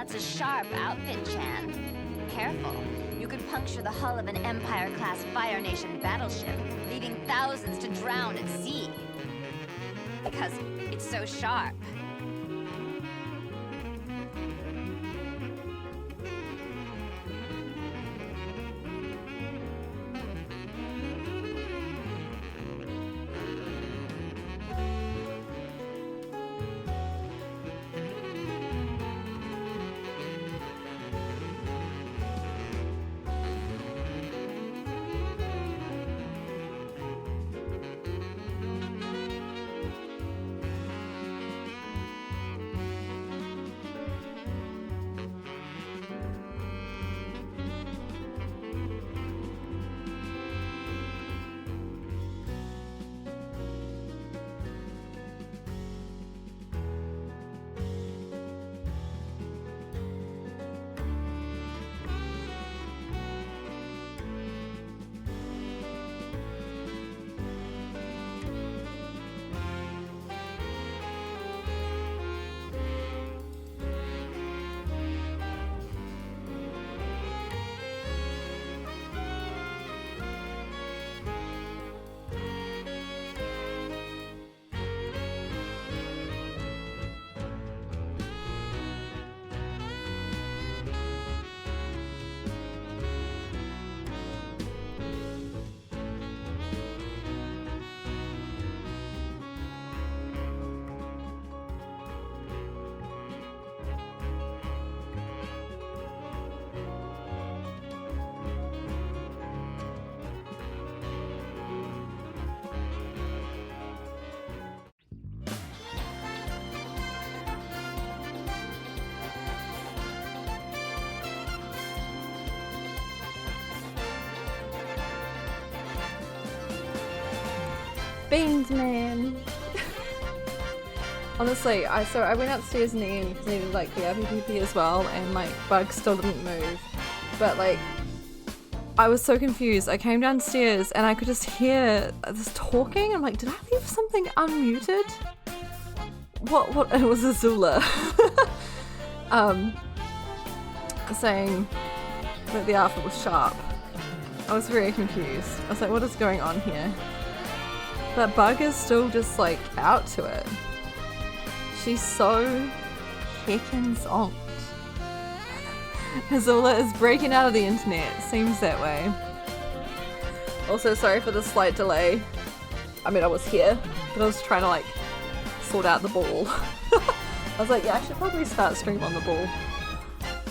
That's a sharp outfit, Chan. Careful. You could puncture the hull of an Empire-class Fire Nation battleship, leaving thousands to drown at sea. Because it's so sharp. Beans, man. Honestly, I went upstairs in the end because I needed like the RPPP as well, and like Bug still didn't move. But like, I was so confused. I came downstairs and I could just hear this talking. I'm like, did I leave something unmuted? What? It was Azula. Saying that the outfit was sharp. I was very confused. I was like, what is going on here? But Bug is still just like out to it. She's so heckin' zonked. Azula is breaking out of the internet. Seems that way. Also, sorry for the slight delay. I mean, I was here, but I was trying to like sort out the ball. I was like, yeah, I should probably start stream on the ball.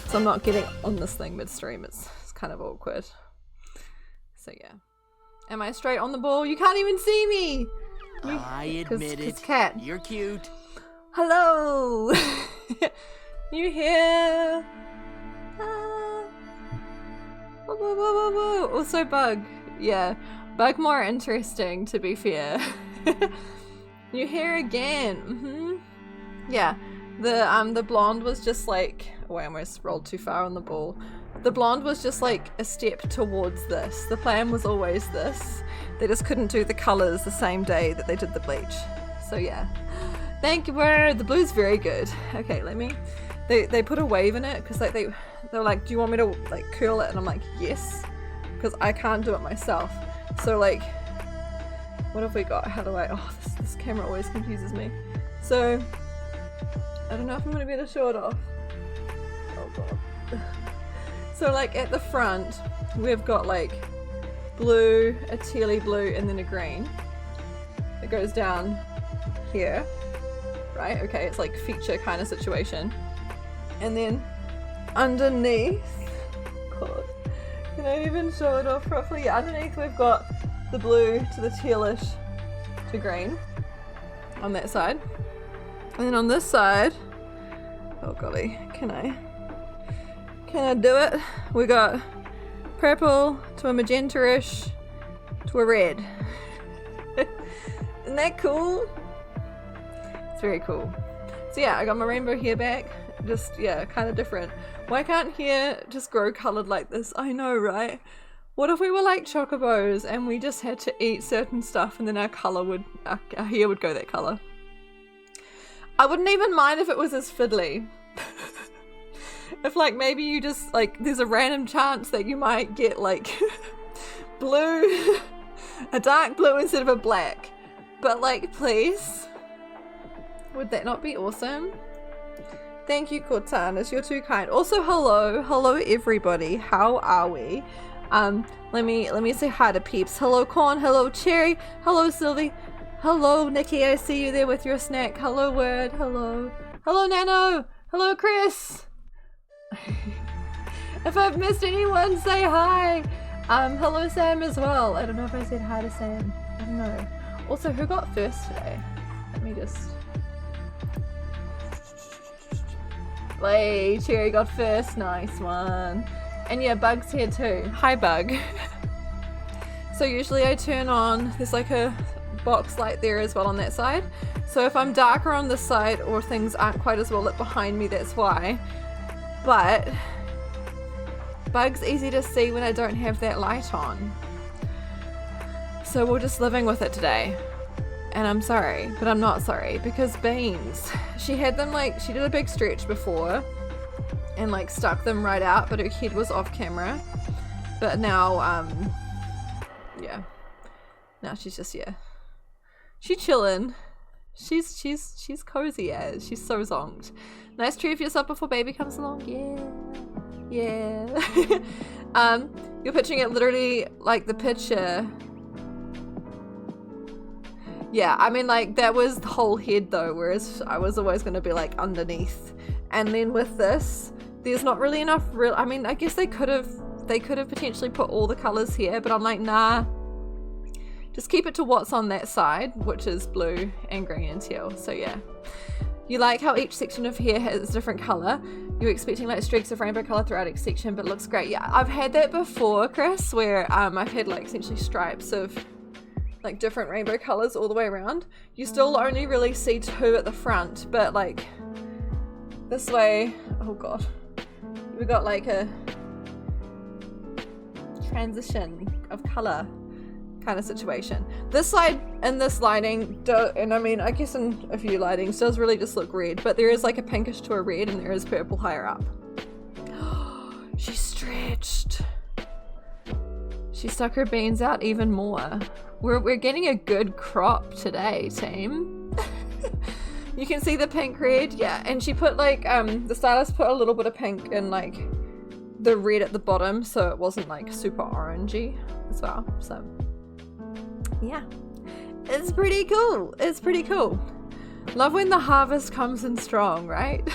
So I'm not getting on this thing midstream. It's kind of awkward. So yeah. Am I straight on the ball? You can't even see me! I admit it. Cat. You're cute. Hello! You here? Whoa, whoa, whoa, whoa, whoa. Also Bug. Yeah. Bug more interesting, to be fair. You here again. Yeah. The blonde was just like... Oh, I almost rolled too far on the ball. The blonde was just like a step towards this. The plan was always this. They just couldn't do the colours the same day that they did the bleach. So yeah. Thank you, the blue's very good. Okay, let me... They put a wave in it because like they were like, do you want me to like curl it? And I'm like, yes. Because I can't do it myself. So like, what have we got? How do I... Oh, this camera always confuses me. So, I don't know if I'm going to be able to show it off. Oh god. So like at the front, we've got like blue, a tealy blue, and then a green. It goes down here, right? Okay, it's like feature kind of situation. And then underneath, god, can I even show it off properly? Yeah, underneath we've got the blue to the tealish to green on that side. And then on this side, oh golly, can I do it? We got purple to a magenta-ish to a red. Isn't that cool? It's very cool. So yeah, I got my rainbow hair back. Just, yeah, kind of different. Why can't hair just grow coloured like this? I know, right? What if we were like chocobos and we just had to eat certain stuff and then our hair would go that colour? I wouldn't even mind if it was as fiddly. if like maybe you just like there's a random chance that you might get like blue, a dark blue instead of a black. But like, please, would that not be awesome? Thank you, Cortanas, you're too kind. Also, hello everybody, how are we? Let me say hi to peeps. Hello Corn, hello Cherry, hello Sylvie, hello Nikki, I see you there with your snack. Hello Word, hello Nano, hello Chris. If I've missed anyone, say hi. Hello Sam as well. I don't know if I said hi to Sam. I don't know. Also, who got first today? Let me just... Wait, Cherry got first. Nice one. And yeah, Bug's here too. Hi, Bug. So usually I turn on... There's like a box light there as well on that side. So if I'm darker on this side or things aren't quite as well lit behind me, that's why. But... Bug's easy to see when I don't have that light on. So we're just living with it today. And I'm sorry, but I'm not sorry because Beans, she had them like, she did a big stretch before and like stuck them right out, but her head was off camera. But now, yeah. Now she's just, yeah. She's chilling. She's cozy as. She's so zonked. Nice treat for yourself before baby comes along. Yeah. You're picturing it literally like the picture. Yeah, I mean like that was the whole head though, whereas I was always going to be like underneath. And then with this, there's not really enough real, I mean, I guess they could have potentially put all the colors here, but I'm like, nah, just keep it to what's on that side, which is blue and green and teal. So yeah. You like how each section of hair has a different color. You're expecting like streaks of rainbow color throughout each section, but it looks great. Yeah, I've had that before, Chris, where I've had like essentially stripes of like different rainbow colors all the way around. You still only really see two at the front, but like this way, oh god, we got like a transition of color kind of situation. This side and this lighting and I mean I guess in a few lightings does really just look red, but there is like a pinkish to a red and there is purple higher up. She's stretched. She stuck her beans out even more. We're getting a good crop today, team. You can see the pink red, yeah, and she put like the stylist put a little bit of pink in like the red at the bottom so it wasn't like super orangey as well. So yeah, it's pretty cool. It's pretty cool. Love when the harvest comes in strong, right?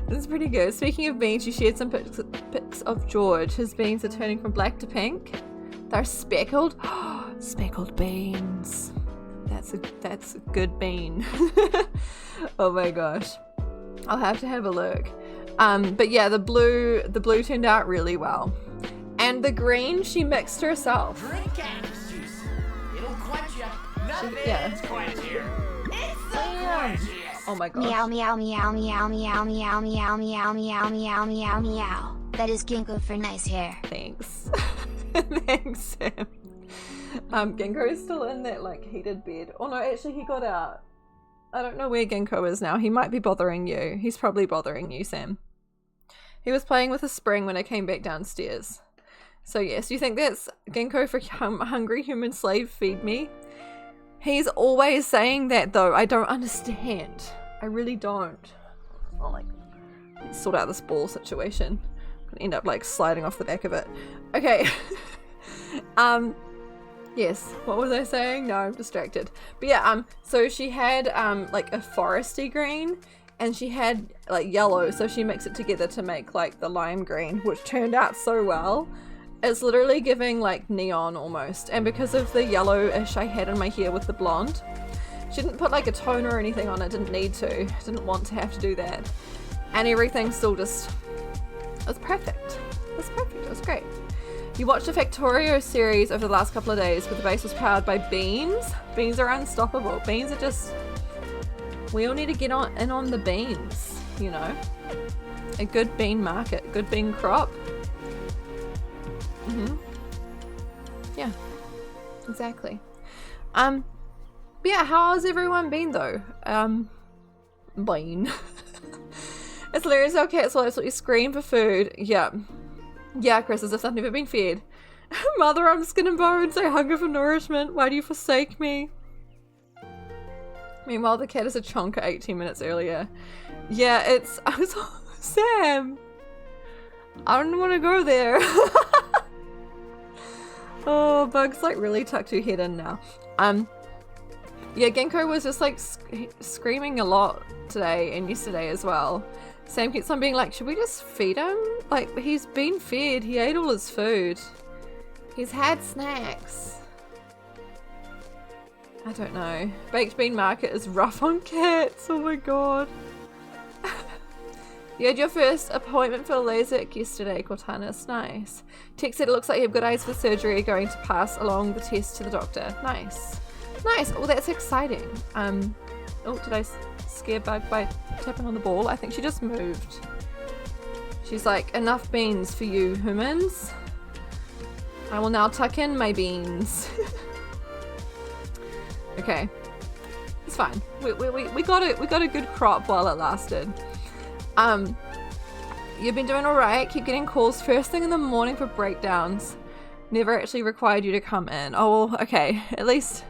It's pretty good. Speaking of beans, you shared some pics of George. His beans are turning from black to pink. They're speckled. Speckled beans. That's a good bean. Oh my gosh. I'll have to have a look. But yeah, the blue turned out really well. And the green she mixed herself. Drink cactus juice. It'll quench you. Nothing's quench here. It's so quench. Oh my gosh. Meow meow meow meow meow meow meow meow meow meow meow meow. That is Ginkgo for nice hair. Thanks. Thanks, Sam. Ginkgo is still in that like heated bed. Oh no, actually he got out. I don't know where Ginkgo is now. He might be bothering you. He's probably bothering you, Sam. He was playing with a spring when I came back downstairs. So yes, you think that's Ginkgo for hungry human slave feed me? He's always saying that though. I don't understand. I really don't. Oh, like, let's sort out this ball situation. I'm gonna end up like sliding off the back of it. Okay. Yes, what was I saying? No, I'm distracted. But yeah, so she had like a foresty green and she had like yellow, so she mixed it together to make like the lime green, which turned out so well. It's literally giving like neon almost, and because of the yellowish I had in my hair with the blonde, she didn't put like a toner or anything on it, didn't need to, didn't want to have to do that, and everything still just, it was perfect. It was perfect, it was great. You watched the Factorio series over the last couple of days where the base was powered by beans. Beans are unstoppable. Beans are just, we all need to get in on the beans, you know. A good bean market, good bean crop. Yeah, exactly. But yeah, how has everyone been though? Bean. It's hilarious how cats will absolutely scream for food. Yeah. Yeah, Chris, as if they've never been fed. Mother, I'm skin and bones. I hunger for nourishment. Why do you forsake me? Meanwhile, the cat is a chonker 18 minutes earlier. Yeah, it's... I was... Sam! I don't want to go there. Oh, Bug's like really tucked her head in now. Yeah, Ginkgo was just like screaming a lot today and yesterday as well. Sam keeps on being like, should we just feed him? Like, he's been fed. He ate all his food. He's had snacks. I don't know. Baked bean market is rough on cats. Oh my god. You had your first appointment for LASIK yesterday, Cortanis. Nice. Tex said it looks like you have good eyes for surgery. Going to pass along the test to the doctor. Nice. Nice. Oh, that's exciting. Oh, did I scare Bug by tapping on the ball? I think she just moved. She's like, enough beans for you humans. I will now tuck in my beans. Okay. It's fine. We got a good crop while it lasted. You've been doing alright. Keep getting calls first thing in the morning for breakdowns. Never actually required you to come in. Oh, well, okay. At least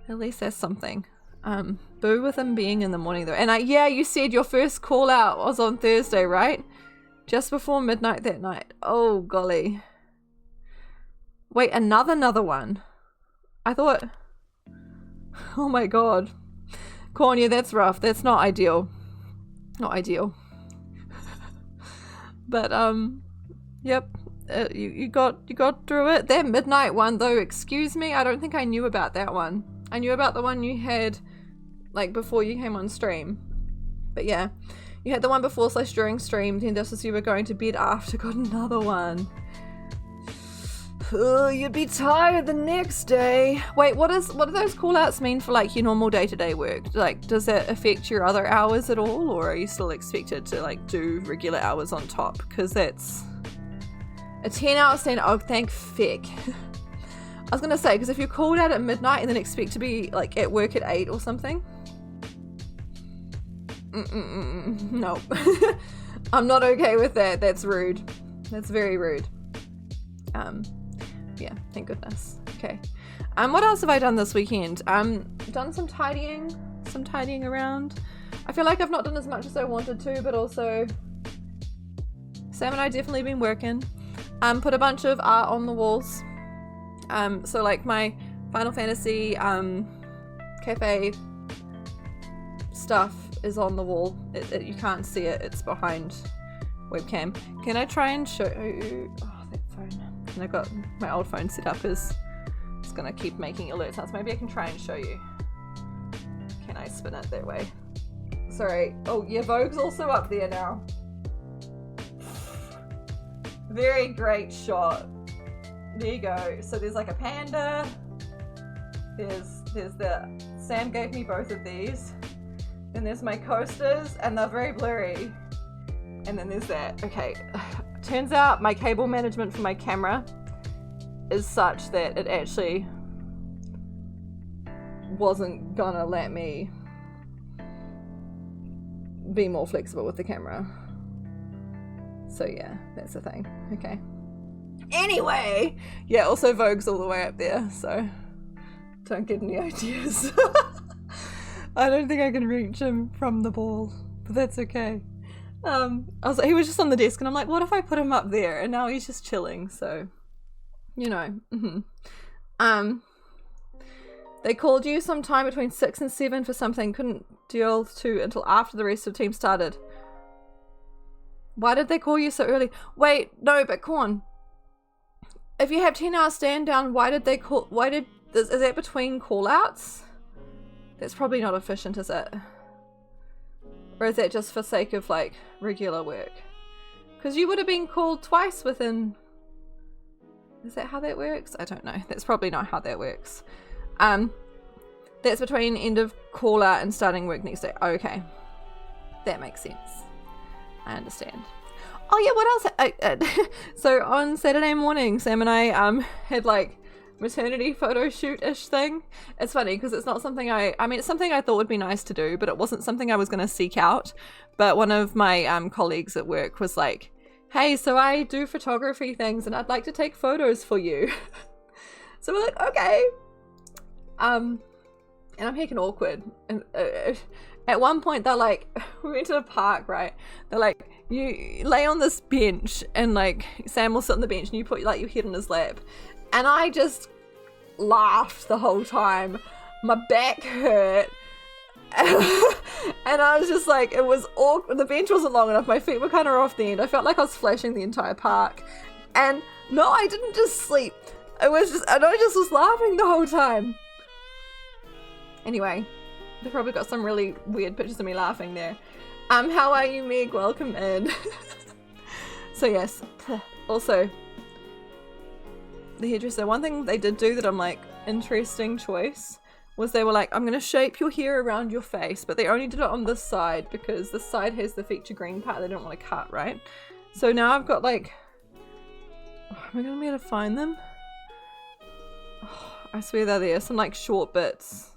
that's something. Boo with him being in the morning though. And yeah, you said your first call out was on Thursday, right? Just before midnight that night. Oh, golly. Wait, another one. I thought... Oh my god. Cornia, that's rough. That's not ideal. Not ideal. But yep, you got through it. That midnight one though, excuse me, I don't think I knew about that one. I knew about the one you had like before you came on stream. But yeah, you had the one before / during stream, then just as you were going to bed after, got another one. Oh, you'd be tired the next day. Wait, what do those call outs mean for like your normal day-to-day work? Like, does that affect your other hours at all, or are you still expected to like do regular hours on top? Because that's a 10-hour stand. Oh, thank feck. I was gonna say, because if you're called out at midnight and then expect to be like at work at 8 or something, no. I'm not okay with that. That's rude. That's very rude. Yeah, thank goodness. Okay. What else have I done this weekend? Done some tidying around. I feel like I've not done as much as I wanted to, but also Sam and I definitely been working. Put a bunch of art on the walls. So like my Final Fantasy cafe stuff is on the wall. You can't see it. It's behind webcam. Can I try and show you? Oh, that phone. And I've got my old phone set up is it's gonna keep making alert sounds. Maybe I can try and show you. Can I spin it that way? Sorry. Oh yeah, Vogue's also up there now. Very great shot. There you go. So there's like a panda. There's the Sam gave me both of these. Then there's my coasters and they're very blurry. And then there's that. Okay. Turns out my cable management for my camera is such that it actually wasn't gonna let me be more flexible with the camera. So yeah, that's the thing. Okay. Anyway, yeah, also Vogue's all the way up there, so don't get any ideas. I don't think I can reach him from the ball, but that's okay. I was like, he was just on the desk and I'm like, what if I put him up there? And now he's just chilling, so you know. They called you sometime between 6 and 7 for something, couldn't deal to until after the rest of the team started. Why did they call you so early? Wait, no, but Corn, if you have 10-hour stand down, is that between call outs? That's probably not efficient, is it? Or is that just for sake of like regular work? Because you would have been called twice within... Is that how that works? I don't know. That's probably not how that works. That's between end of call out and starting work next day. Okay. That makes sense. I understand. Oh yeah, what else? So on Saturday morning, Sam and I had like maternity photo shoot-ish thing. It's funny because it's not something I mean, it's something I thought would be nice to do, but it wasn't something I was going to seek out. But one of my colleagues at work was like, hey, so I do photography things and I'd like to take photos for you. So we're like, okay. And I'm heckin' awkward. And at one point they're like, we went to the park, right? They're like, you lay on this bench and like Sam will sit on the bench and you put like your head in his lap. And I just laughed the whole time. My back hurt. And I was just like, it was awkward. The bench wasn't long enough. My feet were kind of off the end. I felt like I was flashing the entire park. And no, I didn't just sleep. I just was laughing the whole time. Anyway, they probably got some really weird pictures of me laughing there. How are you, Meg? Welcome in. So yes, also, the hairdresser, one thing they did do that I'm like, interesting choice, was they were like, I'm going to shape your hair around your face, but they only did it on this side because this side has the feature green part they don't want to cut, right? So now I've got like, am I going to be able to find them? Oh, I swear they're there, some like short bits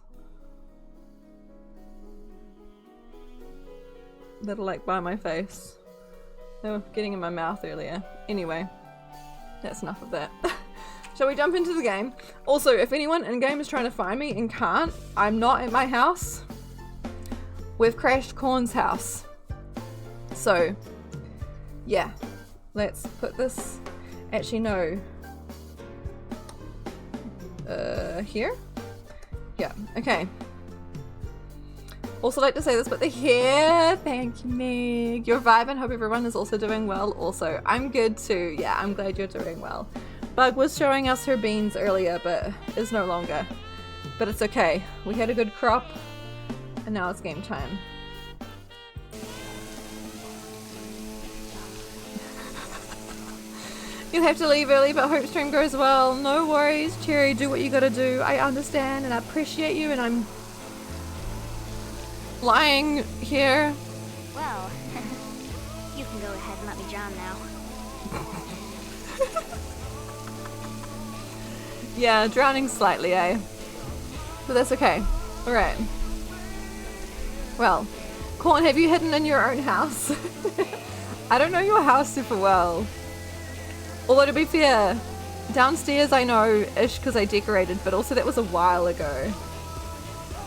that are like by my face. They were getting in my mouth earlier. Anyway, that's enough of that. Shall we jump into the game? Also, if anyone in-game is trying to find me and can't, I'm not at my house. We've crashed Corn's house. So, yeah. Let's put this... Actually, no. Here? Yeah, okay. Also like to say this, but the hair, thank you, Meg. You're vibing, hope everyone is also doing well. Also, I'm good too. Yeah, I'm glad you're doing well. Bug was showing us her beans earlier, but is no longer. But it's okay. We had a good crop, and now it's game time. You'll have to leave early, but hope stream goes well. No worries, Cherry, do what you gotta do. I understand and I appreciate you, and I'm lying here. Well, you can go ahead and let me drown now. Yeah, drowning slightly, eh? But that's okay. Alright. Well, Corn, have you hidden in your own house? I don't know your house super well. Although to be fair, downstairs I know-ish because I decorated, but also that was a while ago.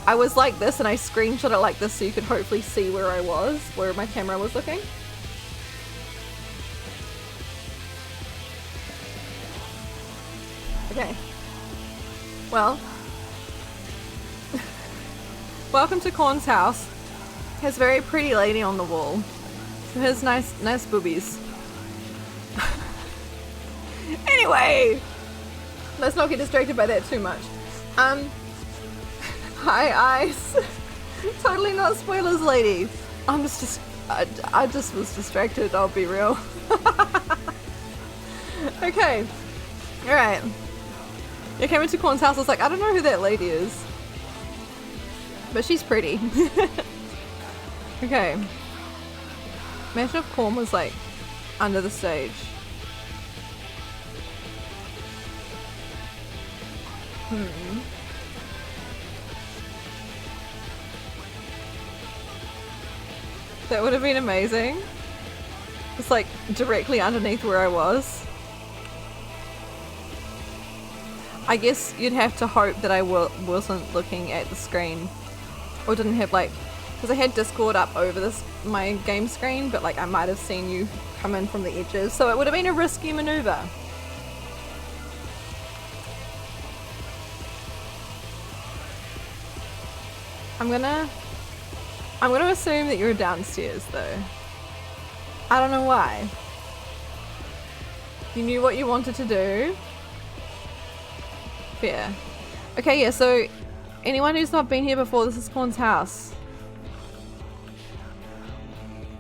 I was like this and I screenshot it like this so you could hopefully see where I was, where my camera was looking. Okay. Well. Welcome to Corn's house. Has a very pretty lady on the wall. Who has nice boobies. Anyway! Let's not get distracted by that too much. Hi, Ice. Totally not spoilers, lady. I just was distracted, I'll be real. Okay. Alright. I came into Corn's house, I was like, I don't know who that lady is. But she's pretty. Okay. Imagine if Corn was like under the stage. That would have been amazing. It's like directly underneath where I was. I guess you'd have to hope that I wasn't looking at the screen. Or didn't have like... Because I had Discord up over my game screen, but like I might have seen you come in from the edges. So it would have been a risky maneuver. I'm gonna assume that you're downstairs though. I don't know why. You knew what you wanted to do. Fair. Okay, yeah, so anyone who's not been here before, this is Corn's house.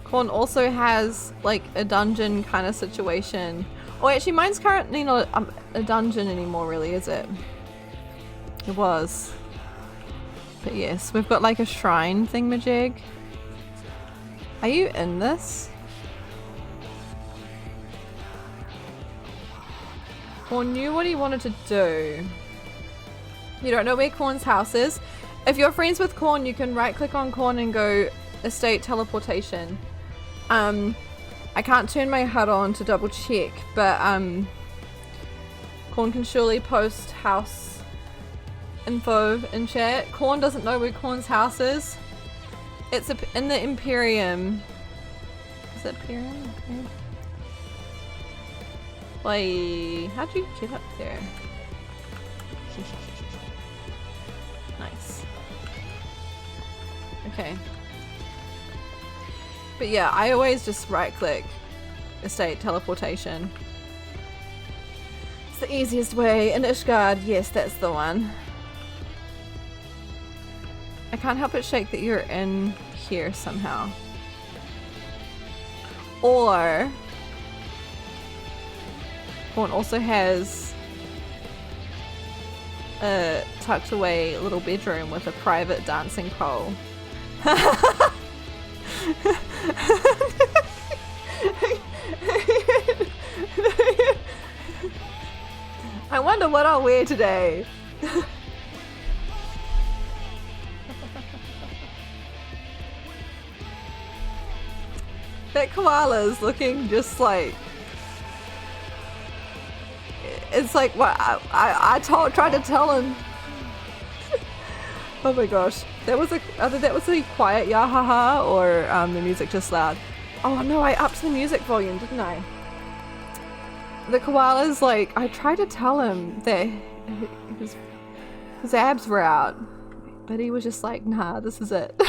Corn also has like a dungeon kind of situation. Oh, actually mine's currently not a dungeon anymore really, is it? It was. But yes, we've got like a shrine thingamajig. Are you in this? Or knew what he wanted to do. You don't know where Corn's house is. If you're friends with Corn, you can right click on Corn and go estate teleportation. I can't turn my HUD on to double check, but Corn can surely post house info in chat. Corn doesn't know where Corn's house is. It's in the Imperium. Is it Imperium? Wait, how'd you get up there? Nice. Okay. But yeah, I always just right click estate teleportation. It's the easiest way. In Ishgard, yes, that's the one. I can't help but shake that you're in here somehow. Or Corn also has a tucked away little bedroom with a private dancing pole. I wonder what I'll wear today. That koala's looking just like, it's like what I tried to tell him. Oh my gosh, that was either that was a quiet yahaha or the music just loud. Oh no, I upped the music volume, didn't I? The koala's like, I tried to tell him that his abs were out, but he was just like, nah, this is it.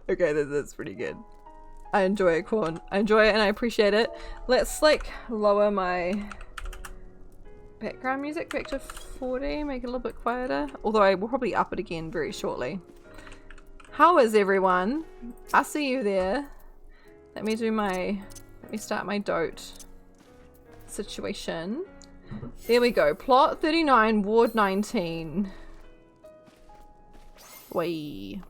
Okay, that's pretty good. I enjoy it, Corn. I enjoy it and I appreciate it. Let's like lower my background music back to 40, make it a little bit quieter. Although I will probably up it again very shortly. How is everyone? I see you there. Let me start my dote situation. There we go. Plot 39, Ward 19. Wait.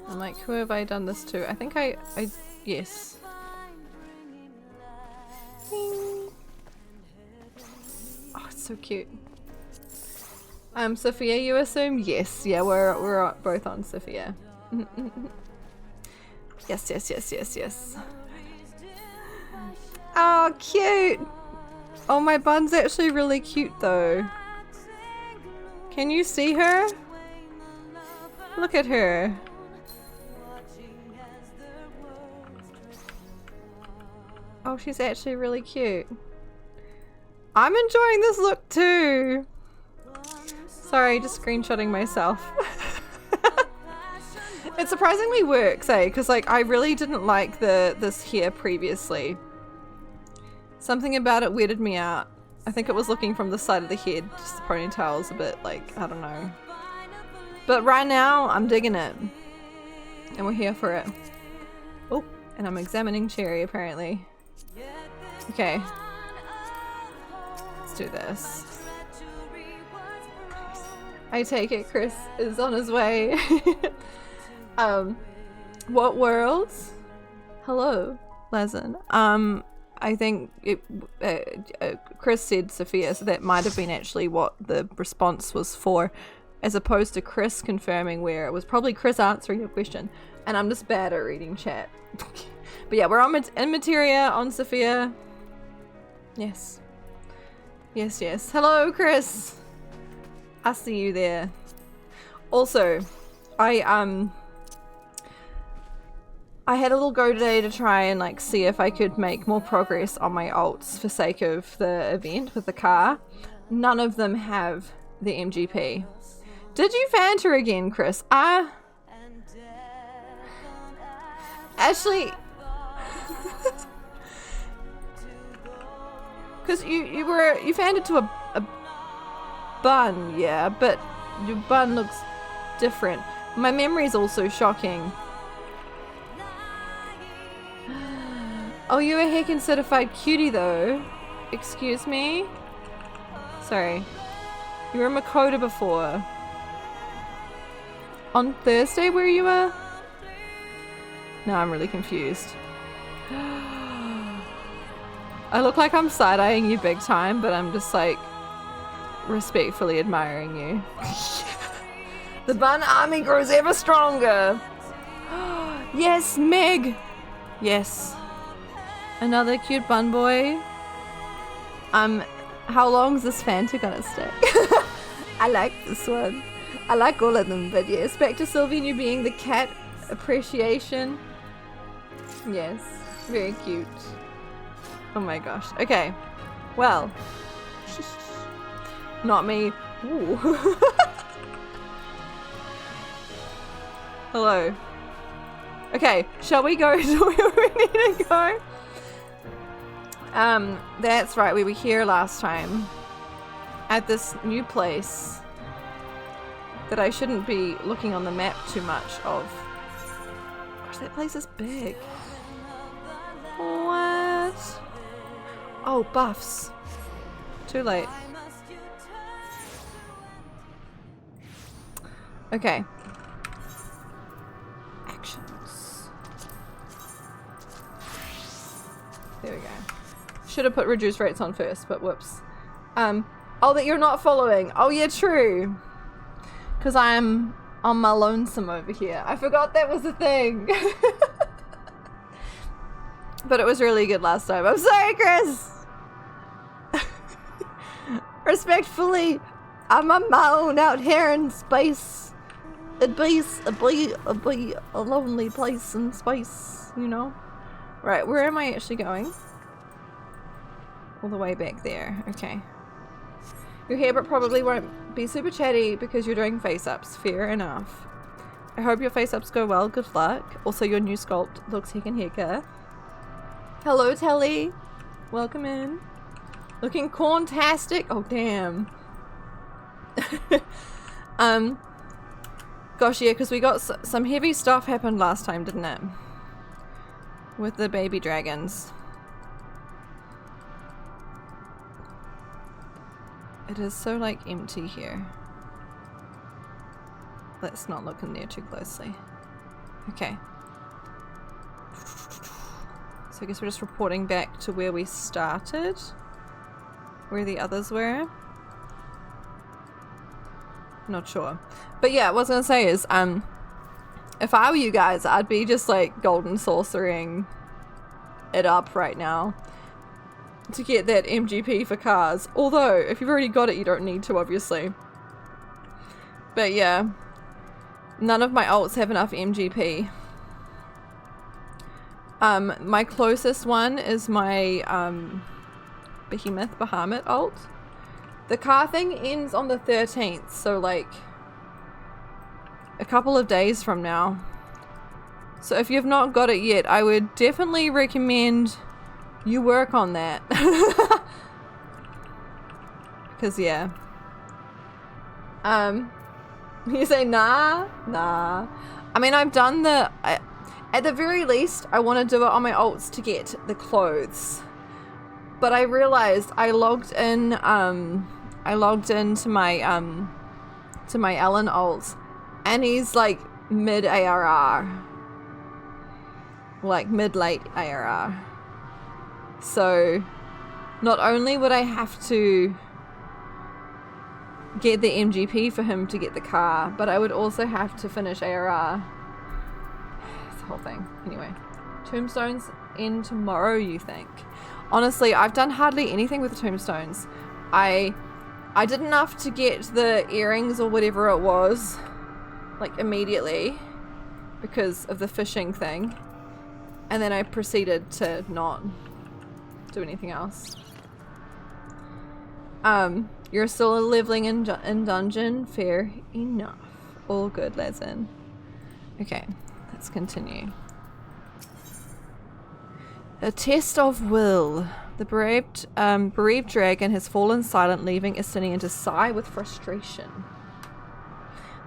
I'm like, who have I done this to? I think yes. Oh, it's so cute. Sophia, you assume? Yes, yeah, we're both on Sophia. Yes. Oh, cute! Oh, my bun's actually really cute though. Can you see her? Look at her. Oh, she's actually really cute. I'm enjoying this look too. Sorry, just screenshotting myself. It surprisingly works, eh? Because like I really didn't like this hair previously. Something about it weirded me out. I think it was looking from the side of the head. Just the ponytail's a bit like, I don't know. But right now, I'm digging it. And we're here for it. Oh, and I'm examining Cherry apparently. Okay. Let's do this. I take it Chris is on his way. What worlds? Hello, Lazen. I think Chris said Sophia, so that might have been actually what the response was for, as opposed to Chris confirming where it was probably Chris answering your question. And I'm just bad at reading chat. But yeah, we're in Materia on Sophia. Yes. Yes. Hello, Chris. I see you there. Also, I had a little go today to try and like see if I could make more progress on my alts for sake of the event with the car. None of them have the MGP. Did you Fanta again, Chris? Actually, because you Fanted to a bun, yeah, but your bun looks different. My memory's also shocking. Oh, you're a Heckin certified cutie though. Excuse me? Sorry. You were in Makota before. On Thursday where you were? No, I'm really confused. I look like I'm side-eyeing you big time, but I'm just like respectfully admiring you. The bun army grows ever stronger. Yes, Meg. Yes. Another cute bun boy. How long's this Fanta gonna stay? I like this one. I like all of them, but yes, back to Sylvie and you being the cat appreciation. Yes, very cute. Oh my gosh. Okay. Well. Not me. Ooh. Hello. Okay, shall we go to where we need to go? That's right, we were here last time. At this new place that I shouldn't be looking on the map too much of. Gosh, that place is big. What? Oh, buffs. Too late. Okay. Actions. There we go. Should have put reduce rates on first, but whoops. Oh, that you're not following. Oh yeah, true. Because I'm on my lonesome over here. I forgot that was a thing. But it was really good last time. I'm sorry, Chris. Respectfully, I'm on my own out here in space. It'd be a lonely place in space, you know? Right, where am I actually going? All the way back there. Okay. You're here but probably won't be super chatty because you're doing face-ups. Fair enough. I hope your face-ups go well. Good luck. Also, your new sculpt looks heckin' Hello, Telly. Welcome in. Looking corntastic. Oh, damn. Gosh, yeah, because we got some heavy stuff happened last time, didn't it? With the baby dragons. It is so, like, empty here. Let's not look in there too closely. Okay. So I guess we're just reporting back to where we started. Where the others were. Not sure. But yeah, what I was gonna say is, if I were you guys, I'd be just, like, golden saucering it up right now. To get that MGP for cars. Although, if you've already got it, you don't need to, obviously. But yeah. None of my ults have enough MGP. My closest one is my, Bahamut ult. The car thing ends on the 13th, so, like, a couple of days from now. So if you've not got it yet, I would definitely recommend you work on that. Because, yeah. You say, nah? Nah. I mean, I've done the... at the very least, I want to do it on my ults to get the clothes. But I realized I logged in, to my Alan ults, and he's, like, mid-ARR. Like, mid-late ARR. So, not only would I have to get the MGP for him to get the car, but I would also have to finish ARR. It's the whole thing. Anyway. Tombstones in tomorrow, you think? Honestly, I've done hardly anything with the tombstones. I did enough to get the earrings or whatever it was, like, immediately, because of the fishing thing. And then I proceeded to not do anything else. You're still leveling in dungeon? Fair enough. All good, Lazin. Okay, let's continue. A test of will. The bereaved dragon has fallen silent, leaving Estinian to sigh with frustration.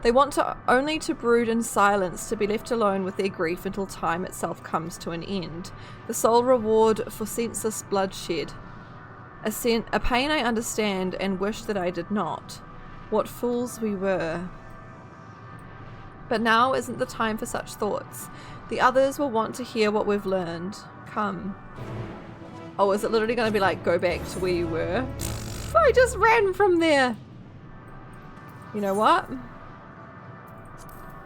They want only to brood in silence, to be left alone with their grief until time itself comes to an end. The sole reward for senseless bloodshed. A pain I understand and wish that I did not. What fools we were. But now isn't the time for such thoughts. The others will want to hear what we've learned. Come. Oh, is it literally going to be like, go back to where you were? I just ran from there. You know what?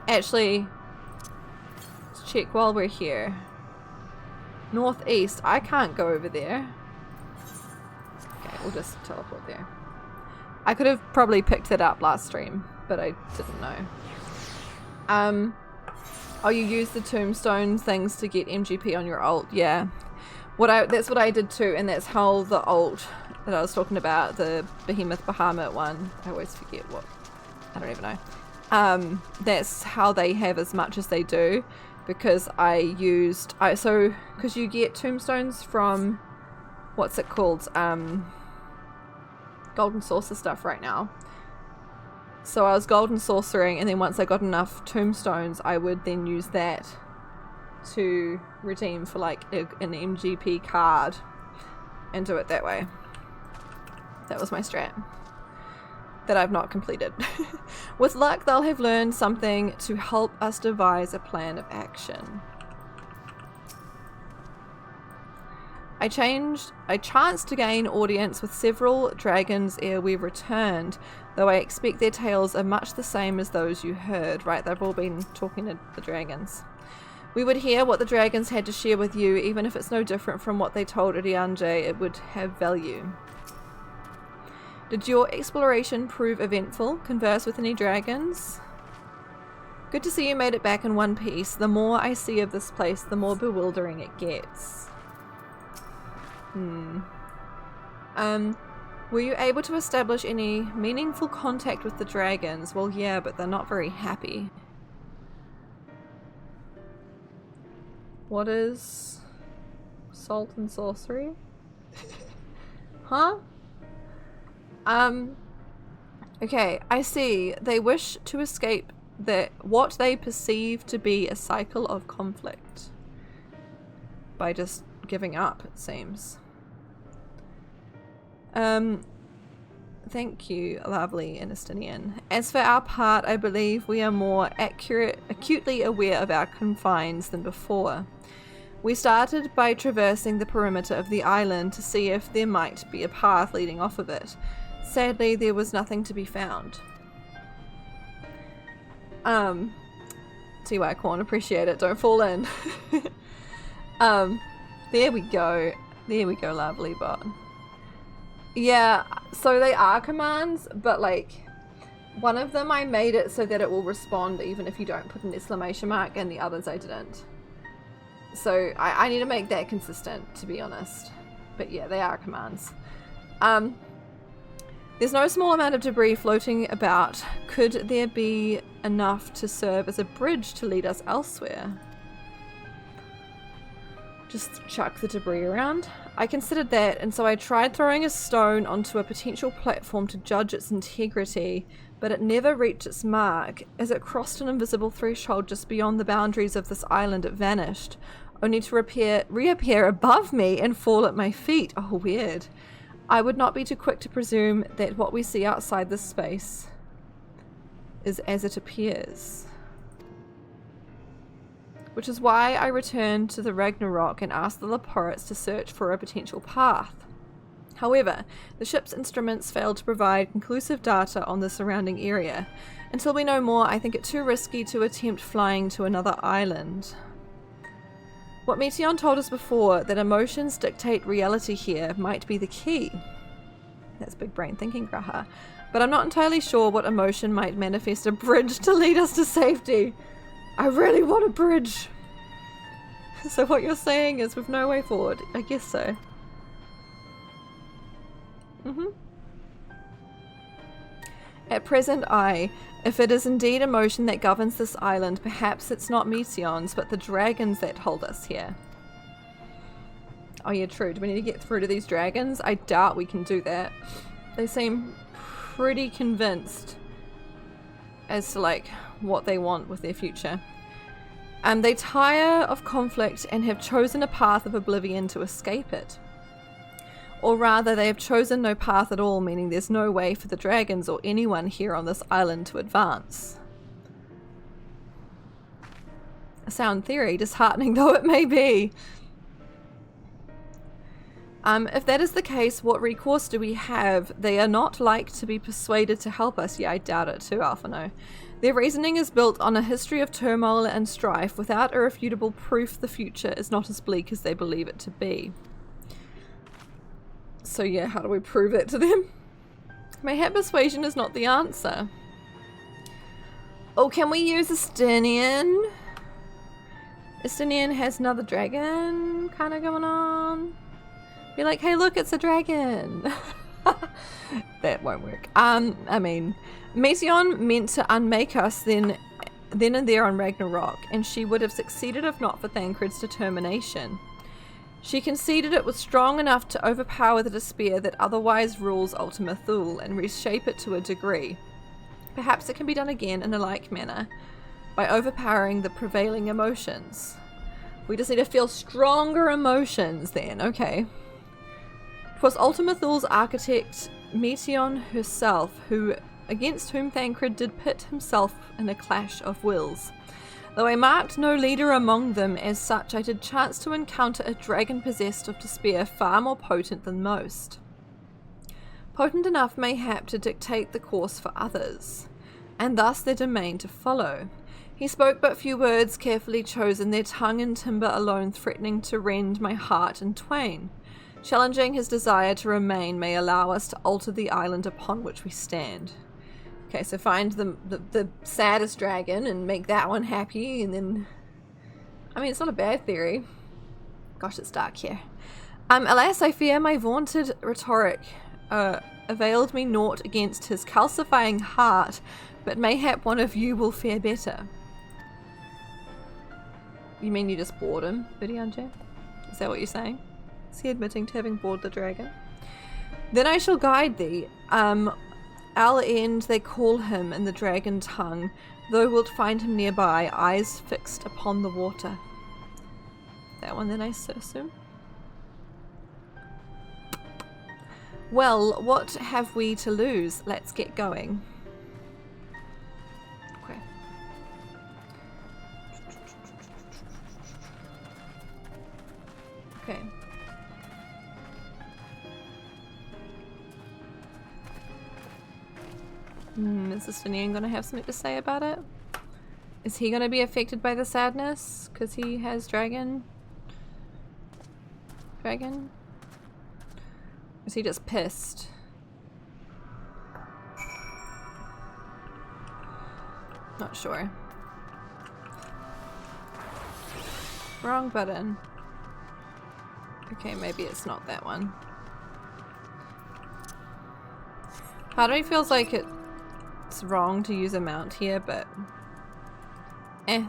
Actually, let's check while we're here. Northeast. I can't go over there. Okay, we'll just teleport there. I could have probably picked it up last stream, but I didn't know. Oh, you use the tombstone things to get MGP on your ult. Yeah. That's what I did too, and that's how the ult that I was talking about, the Behemoth Bahamut one, I always forget what, I don't even know. That's how they have as much as they do, because because you get tombstones from, what's it called, golden saucer stuff right now. So I was golden saucering, and then once I got enough tombstones, I would then use that to redeem for like an MGP card and do it that way. That was my strat that I've not completed. With luck, they'll have learned something to help us devise a plan of action. I chanced to gain audience with several dragons ere we returned, though I expect their tales are much the same as those you heard. Right, they've all been talking to the dragons. We would hear what the dragons had to share with you, even if it's no different from what they told Urianje, it would have value. Did your exploration prove eventful? Converse with any dragons? Good to see you made it back in one piece. The more I see of this place, the more bewildering it gets. Were you able to establish any meaningful contact with the dragons? Well, yeah, but they're not very happy. What is salt and sorcery? Huh? Okay, I see. They wish to escape what they perceive to be a cycle of conflict by just giving up, it seems. Thank you, lovely Inistinian. As for our part, I believe we are more acutely aware of our confines than before. We started by traversing the perimeter of the island to see if there might be a path leading off of it. Sadly, there was nothing to be found. TY Corn, appreciate it. Don't fall in. There we go. There we go, lovely bot. Yeah, so they are commands, but like one of them I made it so that it will respond even if you don't put an exclamation mark, and the others I didn't. So I need to make that consistent, to be honest. But yeah, they are commands. There's no small amount of debris floating about. Could there be enough to serve as a bridge to lead us elsewhere? Just chuck the debris around. I considered that, and so I tried throwing a stone onto a potential platform to judge its integrity, but it never reached its mark. As it crossed an invisible threshold just beyond the boundaries of this island, it vanished, only to reappear above me and fall at my feet. Oh, weird. I would not be too quick to presume that what we see outside this space is as it appears. Which is why I returned to the Ragnarok and asked the Leporits to search for a potential path. However, the ship's instruments failed to provide conclusive data on the surrounding area. Until we know more, I think it too risky to attempt flying to another island. What Meteion told us before, that emotions dictate reality here, might be the key. That's big brain thinking, Graha. But I'm not entirely sure what emotion might manifest a bridge to lead us to safety. I really want a bridge. So what you're saying is with no way forward. I guess so. At present, if it is indeed emotion that governs this island, perhaps it's not Meteion's, but the dragons that hold us here. Oh yeah, true. Do we need to get through to these dragons? I doubt we can do that. They seem pretty convinced as to like what they want with their future. They tire of conflict and have chosen a path of oblivion to escape it. Or rather, they have chosen no path at all, meaning there's no way for the dragons or anyone here on this island to advance. A sound theory, disheartening though it may be. If that is the case, what recourse do we have? They are not like to be persuaded to help us. Yeah, I doubt it too, Alphino. Their reasoning is built on a history of turmoil and strife. Without irrefutable proof, the future is not as bleak as they believe it to be. So yeah, how do we prove it to them? Mayhap persuasion is not the answer. Oh, can we use Estinian? Estinian has another dragon kind of going on. Be like, hey look, it's a dragon. That won't work. I mean, Metion meant to unmake us then and there on Ragnarok, and she would have succeeded if not for Thancred's determination. She conceded it was strong enough to overpower the despair that otherwise rules Ultima Thule and reshape it to a degree. Perhaps it can be done again in a like manner, by overpowering the prevailing emotions. We just need to feel stronger emotions then, okay. 'Twas Ultima Thule's architect, Metion herself, against whom Thancred did pit himself in a clash of wills. Though I marked no leader among them as such, I did chance to encounter a dragon possessed of despair far more potent than most. Potent enough mayhap to dictate the course for others, and thus their domain to follow. He spoke but few words, carefully chosen, their tongue and timbre alone threatening to rend my heart in twain. Challenging his desire to remain may allow us to alter the island upon which we stand. Okay, so find the saddest dragon and make that one happy, and then... I mean, it's not a bad theory. Gosh, it's dark here. Alas, I fear my vaunted rhetoric availed me naught against his calcifying heart, but mayhap one of you will fare better. You mean you just bored him, Vidyanja? Is that what you're saying? Is he admitting to having bored the dragon? Then I shall guide thee. Al end they call him in the dragon tongue, though wilt find him nearby, eyes fixed upon the water. That one then, I assume. Well, what have we to lose? Let's get going. Okay. Okay. Is Estinian gonna have something to say about it? Is he gonna be affected by the sadness? Because he has dragon? Dragon? Or is he just pissed? Not sure. Wrong button. Okay, maybe it's not that one. Part of me feels like it's wrong to use a mount here, but all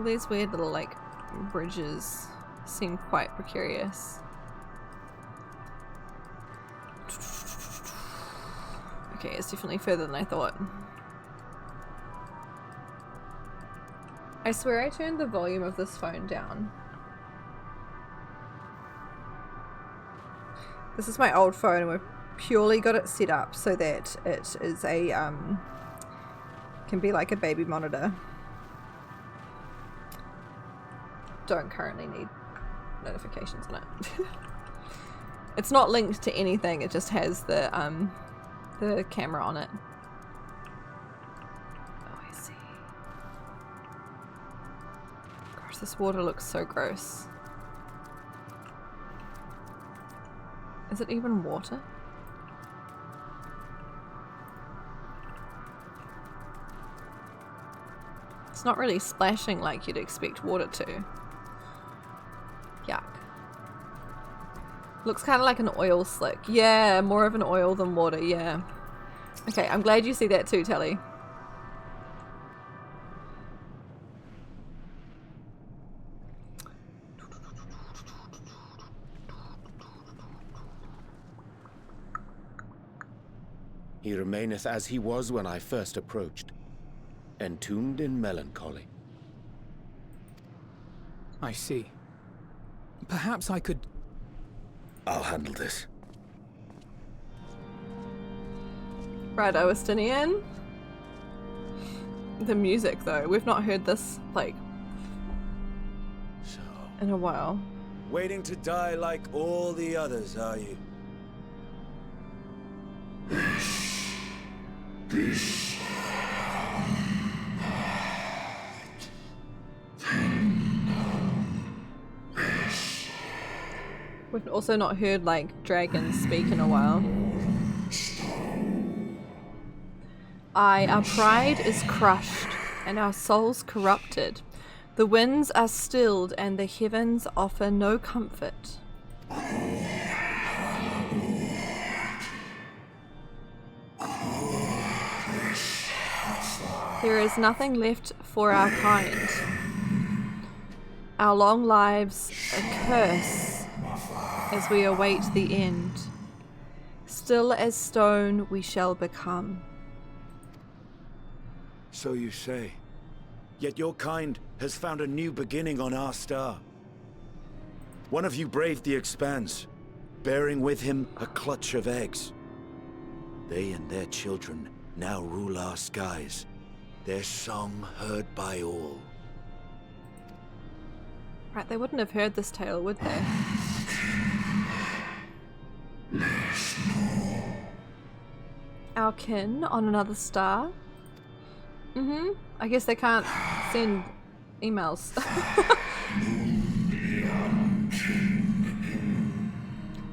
these weird little like bridges seem quite precarious. Okay, it's definitely further than I thought. I swear I turned the volume of this phone down. This is my old phone and we've purely got it set up so that it is a, can be like a baby monitor. Don't currently need notifications on it. It's not linked to anything, it just has the camera on it. Oh, I see. Gosh, this water looks so gross. Is it even water? It's not really splashing like you'd expect water to. Yuck. Looks kind of like an oil slick. Yeah, more of an oil than water, yeah. Okay, I'm glad you see that too, Telly. He remaineth as he was when I first approached, entombed in melancholy. I see. Perhaps I could... I'll handle this. Right, Augustinian. The music, though. We've not heard this, like, So, in a while. waiting to die like all the others, are you? We've also not heard, like, dragons speak in a while. Our pride is crushed, and our souls corrupted. The winds are stilled, and the heavens offer no comfort. There is nothing left for our kind. Our long lives a curse as we await the end. Still as stone we shall become. So you say. Yet your kind has found a new beginning on our star. One of you braved the expanse, bearing with him a clutch of eggs. They and their children now rule our skies, their song heard by all. Right, they wouldn't have heard this tale, would they? Our kin on another star? I guess they can't send emails.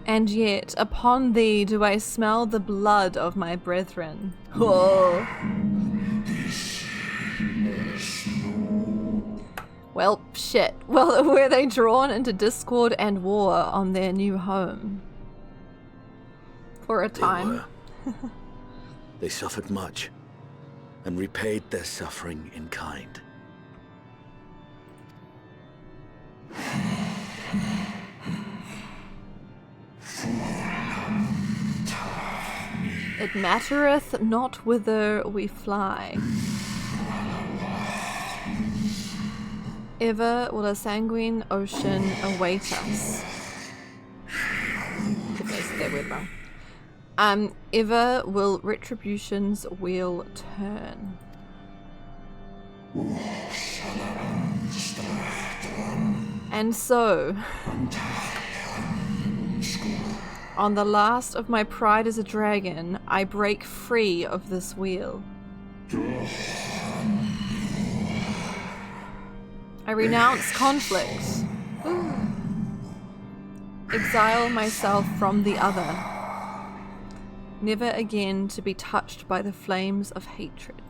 And yet, upon thee do I smell the blood of my brethren. Whoa. Well, shit. Well, were they drawn into discord and war on their new home? For a time. They suffered much, and repaid their suffering in kind. It mattereth not whither we fly. Ever will a sanguine ocean await us. If I said that word wrong. Ever will retribution's wheel turn. And so, on the last of my pride as a dragon, I break free of this wheel. I renounce conflict. Exile myself from the other. Never again to be touched by the flames of hatred.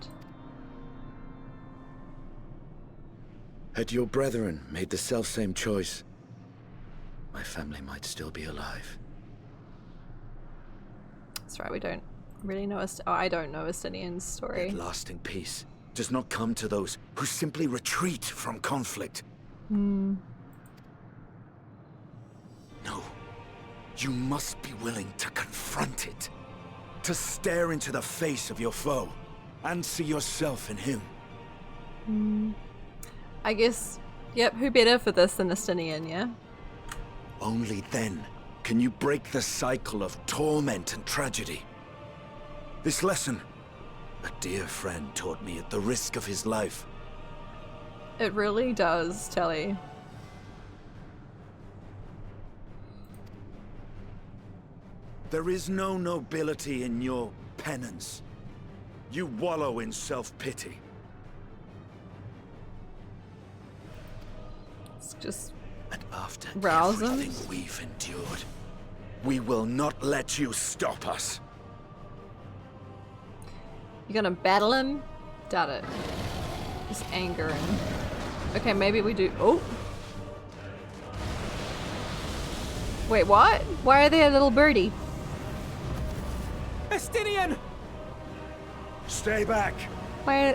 Had your brethren made the selfsame choice, my family might still be alive. That's right, we don't really know I don't know Estinian's story. That lasting peace does not come to those who simply retreat from conflict. No. You must be willing to confront it. To stare into the face of your foe and see yourself in him. I guess, yep, who better for this than Estinian, yeah? Only then can you break the cycle of torment and tragedy. This lesson, a dear friend taught me at the risk of his life. It really does, Telly. There is no nobility in your penance. You wallow in self-pity. It's just And after rouse 'em. everything we've endured, we will not let you stop us. You gonna battle him? Doubt it. Just anger him. Okay, maybe we do. Oh! Wait, what? Why are they a little birdie? Estinian! Stay back. Why?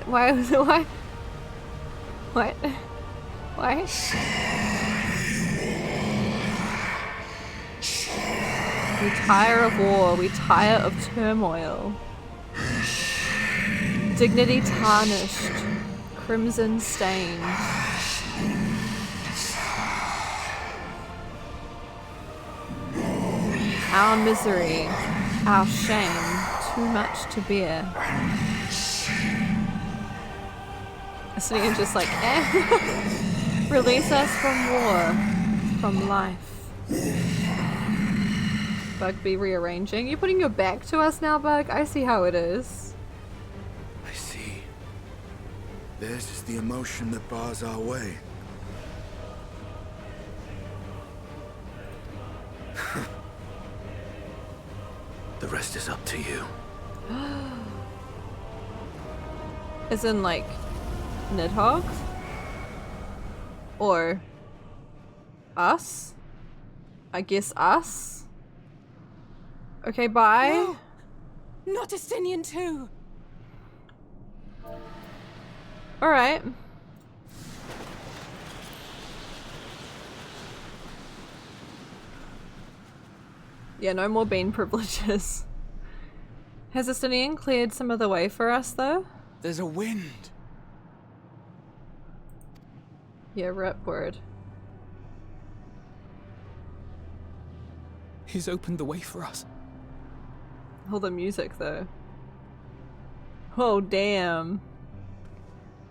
What? Why? We tire of war, we tire of turmoil. Dignity tarnished, crimson stained. our misery, our shame, too much to bear. Estonian just like, release us from war, from life. Bug be rearranging. You're putting your back to us now, Bug? I see how it is. I see. Theirs is the emotion that bars our way. The rest is up to you. As in, like, Nidhogg? Or us? I guess us? Okay, bye. No, not Estinian too. Alright. Yeah, no more bean privileges. Has Estinian cleared some of the way for us, though? There's a wind. Yeah, rip word. He's opened the way for us. All the music, though. Oh, damn.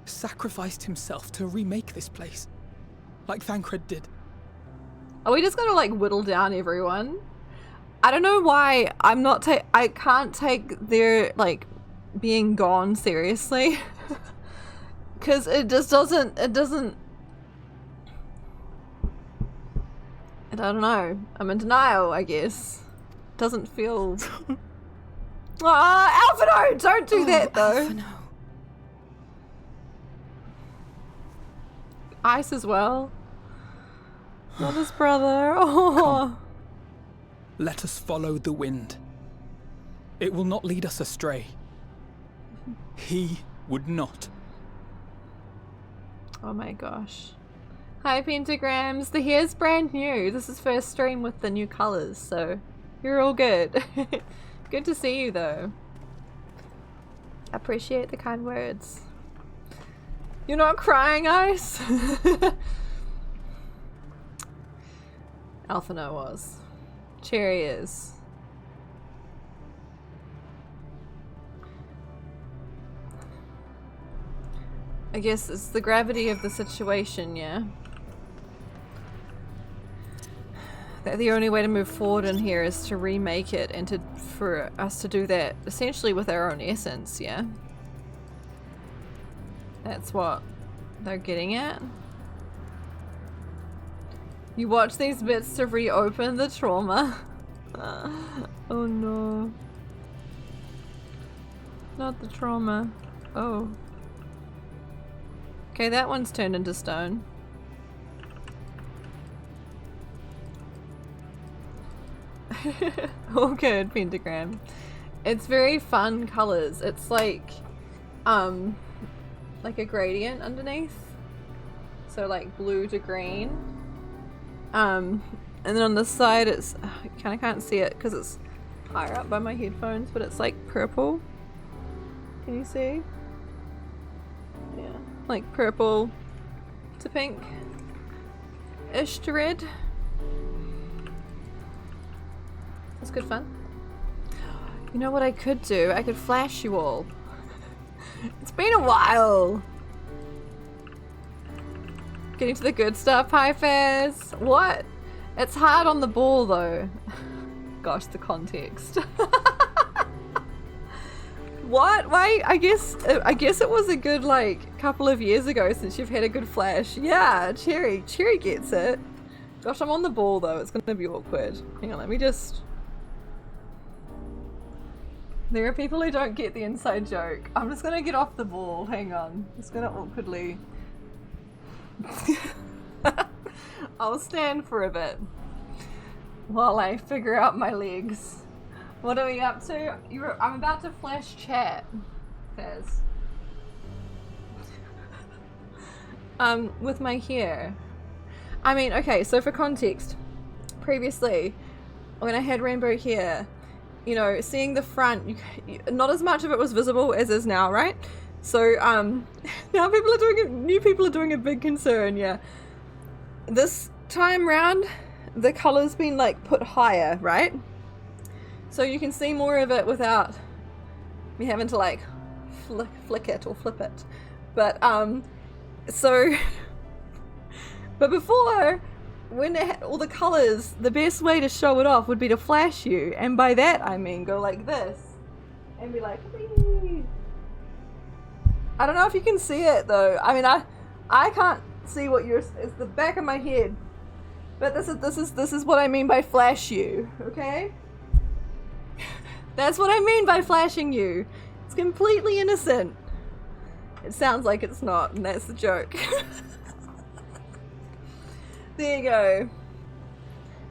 Sacrificed himself to remake this place. Like Thancred did. Are we just gonna, like, whittle down everyone? I don't know why I can't take their, like, being gone seriously. Because it just doesn't, I don't know. I'm in denial, I guess. Doesn't feel... Alphino! Don't do that, though. Alphino. Ice as well. Not his brother. Oh. Let us follow the wind. It will not lead us astray. He would not. Oh my gosh. Hi pentagrams, the hair's brand new. This is first stream with the new colours, so you're all good. Good to see you though. Appreciate the kind words. You're not crying, Ice? Alphino was. Cherry is. I guess it's the gravity of the situation, yeah? That the only way to move forward in here is to remake it and for us to do that essentially with our own essence, yeah? That's what they're getting at. You watch these bits to reopen the trauma. Oh no. Not the trauma. Oh. Okay, that one's turned into stone. All good, pentagram. It's very fun colors. It's like a gradient underneath. So like blue to green. And then on this side it's, I kinda can't see it because it's higher up by my headphones, but it's like purple. Can you see? Yeah. Like purple to pink-ish to red. That's good fun. You know what I could do? I could flash you all. It's been a while. Getting to the good stuff. Hi, Faz. What? It's hard on the ball, though. Gosh, the context. What? Wait, I guess it was a good, like, couple of years ago since you've had a good flash. Yeah, Cherry gets it. Gosh, I'm on the ball, though. It's gonna be awkward. Hang on, let me just... There are people who don't get the inside joke. I'm just gonna get off the ball. Hang on. Just gonna awkwardly... I'll stand for a bit while I figure out my legs. What are we up to? I'm about to flash chat, Fez. With my hair. I mean, okay, so for context, previously, when I had rainbow hair, you know, seeing the front, not as much of it was visible as is now, right? So, now new people are doing a big concern, yeah. This time round, the color's been, like, put higher, right? So you can see more of it without me having to like flick it or flip it. But so but before, when it had all the colors, the best way to show it off would be to flash you, and by that I mean go like this and be like, whee! I don't know if you can see it though. I mean, I can't see what yours is, the back of my head, but this is what I mean by flash you. Okay, that's what I mean by flashing you. It's completely innocent. It sounds like it's not, and that's the joke. There you go.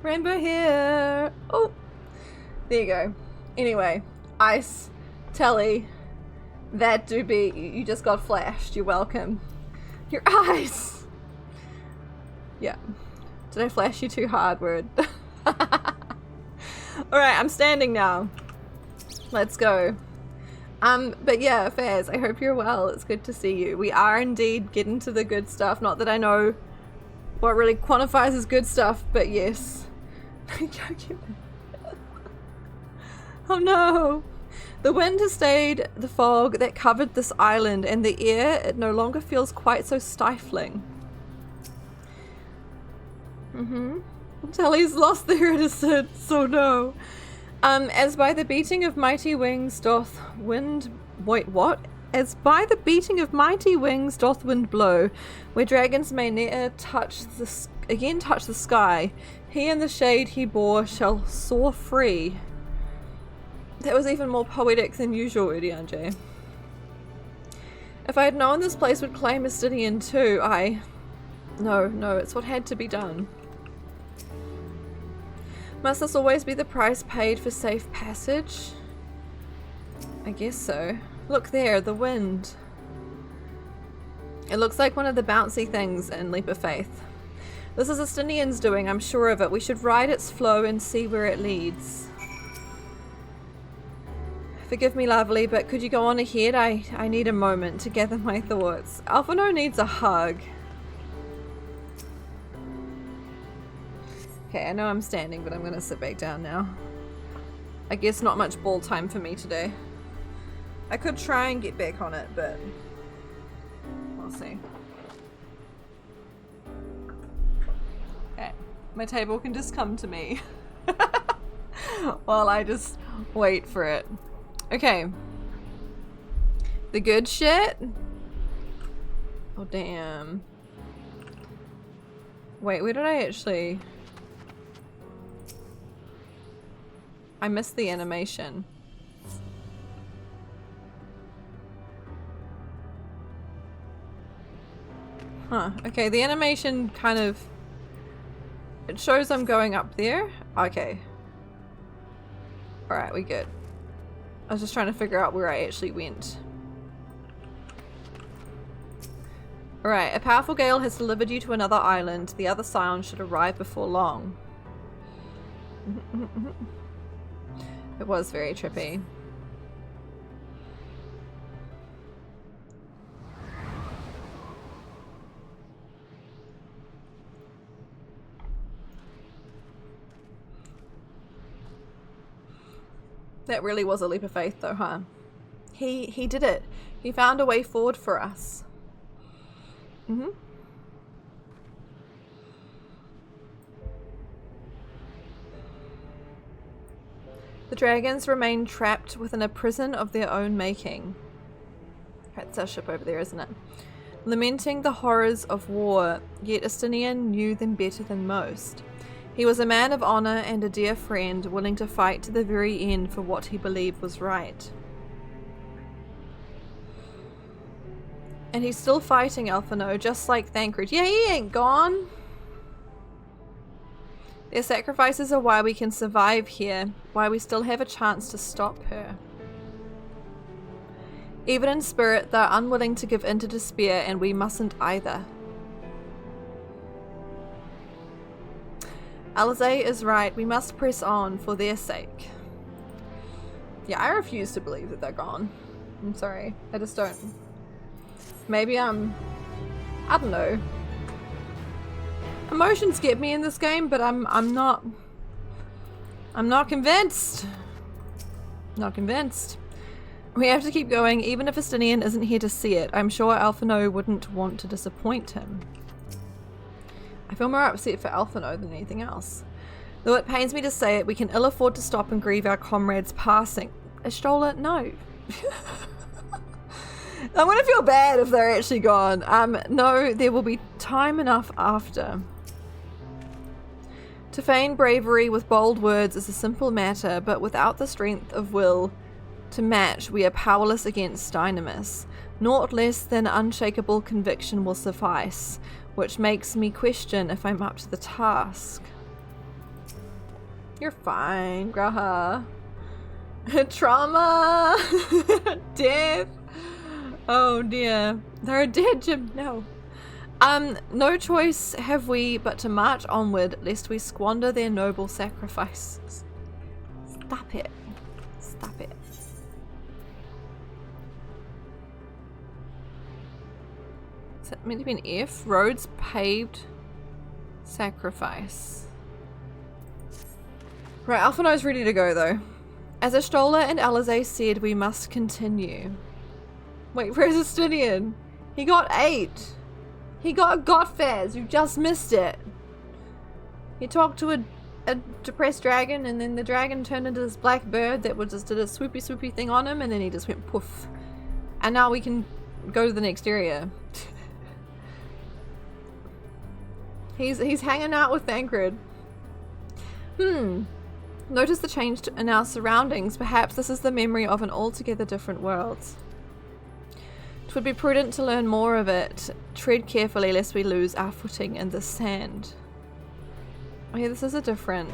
Rainbow hair. Oh, there you go. Anyway, Ice, Telly, that do be, you just got flashed. You're welcome. Your eyes. Yeah. Did I flash you too hard, word? Alright, I'm standing now. Let's go. But yeah, Faz, I hope you're well. It's good to see you. We are indeed getting to the good stuff. Not that I know what really quantifies as good stuff, but yes. Oh no! The wind has stayed the fog that covered this island, and the air, it no longer feels quite so stifling. Telly's lost their innocence, so no. As by the beating of mighty wings doth wind... Wait, what? As by the beating of mighty wings doth wind blow, where dragons may ne'er touch the sky, he in the shade he bore shall soar free. That was even more poetic than usual, Urianje. If I had known this place would claim Estinian too, No, it's what had to be done. Must this always be the price paid for safe passage? I guess so. Look there, the wind. It looks like one of the bouncy things in Leap of Faith. This is Estinian's doing, I'm sure of it. We should ride its flow and see where it leads. Forgive me, lovely, but could you go on ahead? I need a moment to gather my thoughts. Alphino needs a hug. Okay, I know I'm standing, but I'm gonna sit back down now. I guess not much ball time for me today. I could try and get back on it, but we'll see. Okay, my table can just come to me while I just wait for it. Okay. The good shit? Oh, damn. Wait, where did I actually... I missed the animation. Huh, okay, the animation kind of... It shows I'm going up there. Okay. Alright, we good. I was just trying to figure out where I actually went. Alright, a powerful gale has delivered you to another island. The other scion should arrive before long. It was very trippy. That really was a leap of faith though, huh? He did it. He found a way forward for us. The dragons remain trapped within a prison of their own making. That's our ship over there, isn't it? Lamenting the horrors of war, yet Estinian knew them better than most. He was a man of honor and a dear friend, willing to fight to the very end for what he believed was right. And he's still fighting, Alphino, just like Thancred. Yeah, he ain't gone! Their sacrifices are why we can survive here, why we still have a chance to stop her. Even in spirit, they're unwilling to give in to despair, and we mustn't either. Alize is right, we must press on for their sake. Yeah, I refuse to believe that they're gone. I'm sorry, I just don't. Maybe I don't know. Emotions get me in this game, but I'm not convinced. Not convinced. We have to keep going, even if Estinian isn't here to see it. I'm sure Alphino wouldn't want to disappoint him. I feel more upset for Alphino than anything else. Though it pains me to say it, we can ill afford to stop and grieve our comrades' passing. Ishtola, no. I'm gonna feel bad if they're actually gone. No, there will be time enough after. To feign bravery with bold words is a simple matter, but without the strength of will to match, we are powerless against Dynamis. Naught less than unshakable conviction will suffice, which makes me question if I'm up to the task. You're fine, Graha. Trauma! Death! Oh dear. They're dead, Jim. No. No choice have we but to march onward, lest we squander their noble sacrifices. Stop it. Stop it. Is that meant to be an F? Roads paved sacrifice. Right, Alphino's ready to go though. As Ishtola and Alizé said, we must continue. Wait, where's Estinian? He got 8. He got Godfaz. You just missed it. He talked to a depressed dragon, and then the dragon turned into this black bird that just did a swoopy swoopy thing on him, and then he just went poof. And now we can go to the next area. He's hanging out with Thancred. Notice the change in our surroundings. Perhaps this is the memory of an altogether different world. It would be prudent to learn more of it. Tread carefully lest we lose our footing in the sand. Oh yeah, this is a different,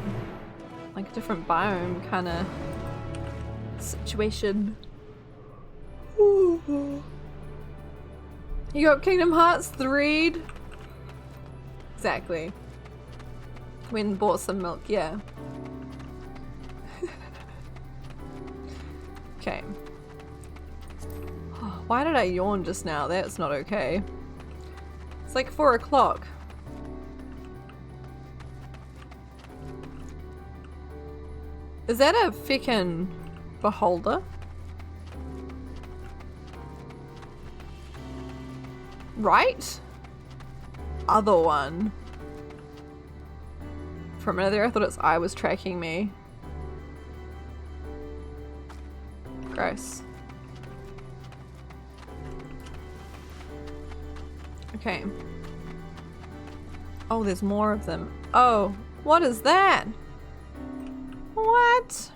like a different biome kind of situation. Ooh. You got Kingdom Hearts 3'd? Exactly. Went and bought some milk, yeah. Okay. Why did I yawn just now? That's not okay. It's like 4 o'clock. Is that a feckin' beholder? Right? Other one. For a minute there I thought its eye was tracking me. Gross. Okay. Oh, there's more of them. Oh, what is that? What?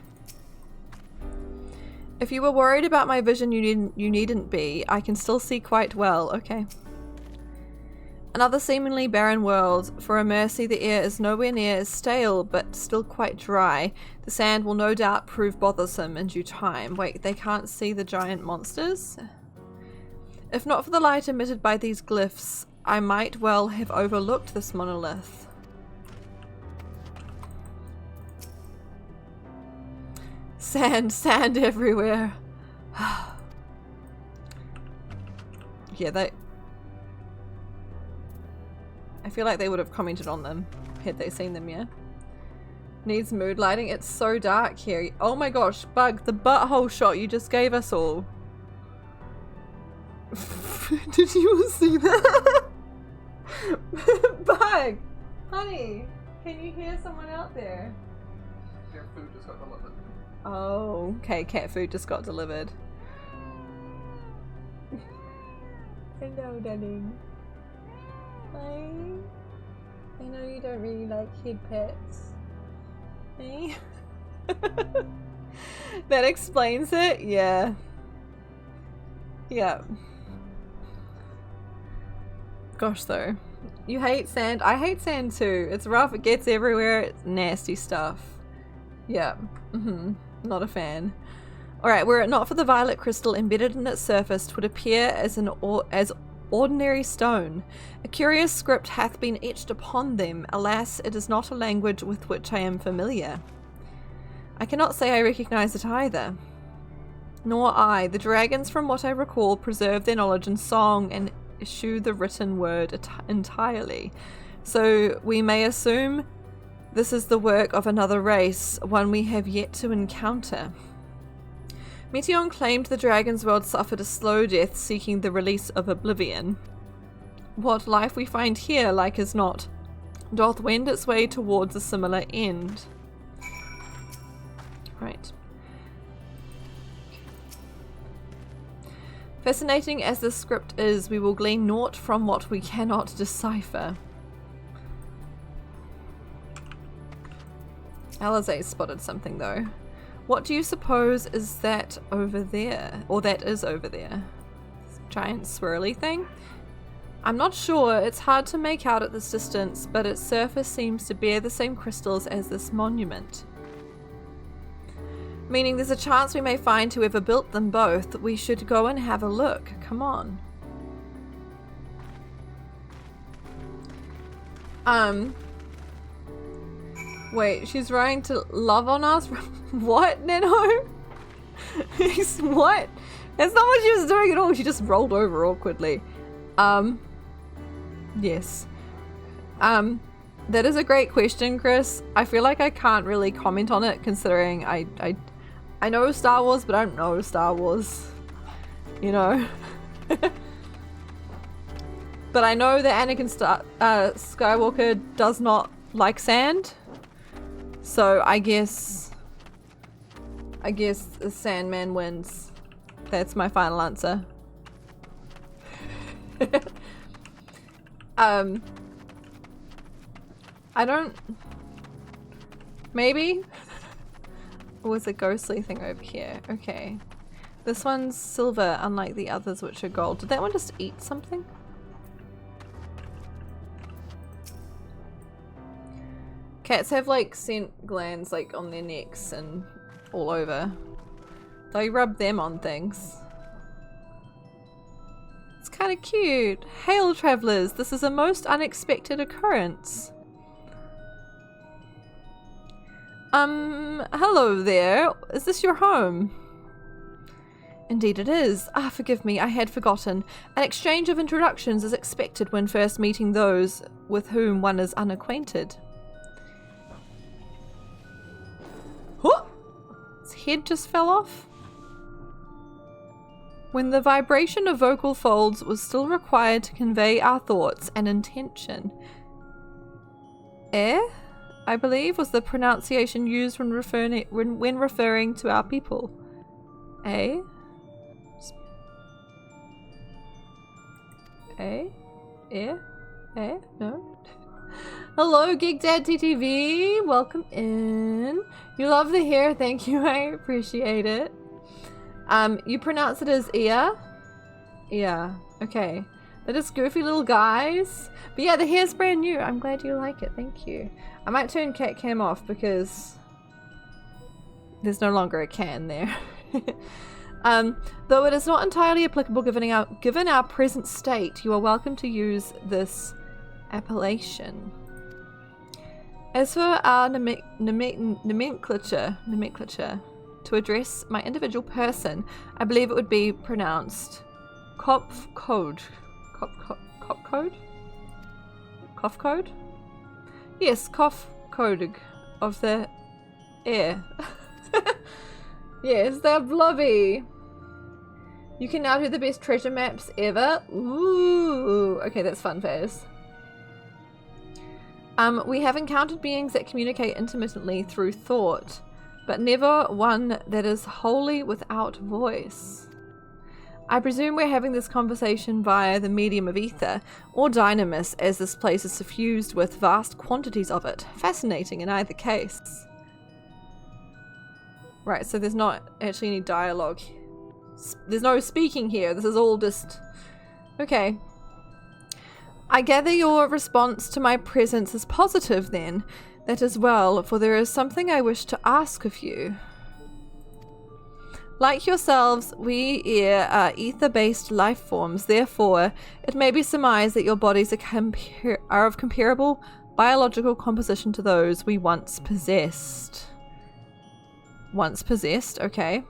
If you were worried about my vision, you needn't be. I can still see quite well. Okay. Another seemingly barren world. For a mercy, the air is nowhere near as stale, but still quite dry. The sand will no doubt prove bothersome in due time. Wait, they can't see the giant monsters? If not for the light emitted by these glyphs, I might well have overlooked this monolith. Sand everywhere. Yeah, I feel like they would have commented on them had they seen them, yeah? Needs mood lighting. It's so dark here. Oh my gosh, Bug, the butthole shot you just gave us all. Did you see that? Bug! Honey, can you hear someone out there? Their food just got delivered. Oh, okay, cat food just got delivered. Hello, darling. Hi. I know you don't really like kid pets. Hey? That explains it? Yeah. Yeah. Gosh, though. You hate sand? I hate sand too. It's rough, it gets everywhere, it's nasty stuff. Yeah. Not a fan. Alright, were it not for the violet crystal embedded in its surface, 'twould appear as ordinary stone. A curious script hath been etched upon them. Alas, it is not a language with which I am familiar. I cannot say I recognize it either. Nor I. The dragons, from what I recall, preserve their knowledge in song and eschew the written word entirely. So we may assume this is the work of another race, one we have yet to encounter. Meteon claimed the dragon's world suffered a slow death, seeking the release of oblivion. What life we find here, like as not, doth wend its way towards a similar end. Right. Fascinating as this script is, we will glean naught from what we cannot decipher. Alizé spotted something though. What do you suppose is that over there? Or that is over there? This giant swirly thing? I'm not sure, it's hard to make out at this distance, but its surface seems to bear the same crystals as this monument. Meaning there's a chance we may find whoever built them both. We should go and have a look. Come on. Wait, she's trying to love on us? What, Nano? What? That's not what she was doing at all. She just rolled over awkwardly. Yes. That is a great question, Chris. I feel like I can't really comment on it considering I know Star Wars, but I don't know Star Wars. You know? But I know that Anakin Skywalker does not like sand. So I guess the Sandman wins. That's my final answer. I don't... Maybe? Or was a ghostly thing over here? Okay. This one's silver, unlike the others which are gold. Did that one just eat something? Cats have like scent glands like on their necks and all over. They rub them on things. It's kind of cute. Hail, travelers! This is a most unexpected occurrence. Hello there. Is this your home? Indeed it is. Ah, forgive me, I had forgotten. An exchange of introductions is expected when first meeting those with whom one is unacquainted. Oh! His head just fell off. When the vibration of vocal folds was still required to convey our thoughts and intention. I believe was the pronunciation used when referring to our people. No. Hello, Geek Dad TTV. Welcome in. You love the hair. Thank you. I appreciate it. You pronounce it as ear? Yeah. Okay. They're just goofy little guys. But yeah, the hair's brand new. I'm glad you like it. Thank you. I might turn cat cam off because there's no longer a can there. Though it is not entirely applicable given our present state, you are welcome to use this appellation. As for our nomenclature to address my individual person, I believe it would be pronounced Kopfcode. Kopfcode? Yes, Kopfcode of the air. Yes, they're blobby. You can now do the best treasure maps ever. Ooh. Okay, that's fun, Faz. We have encountered beings that communicate intermittently through thought, but never one that is wholly without voice. I presume we're having this conversation via the medium of ether, or dynamis, as this place is suffused with vast quantities of it. Fascinating in either case. Right, so there's not actually any dialogue. There's no speaking here. This is all just... Okay. I gather your response to my presence is positive then. That is well, for there is something I wish to ask of you. Like yourselves, we here are ether-based life forms. Therefore, it may be surmised that your bodies are of comparable biological composition to those we once possessed. Once possessed, okay.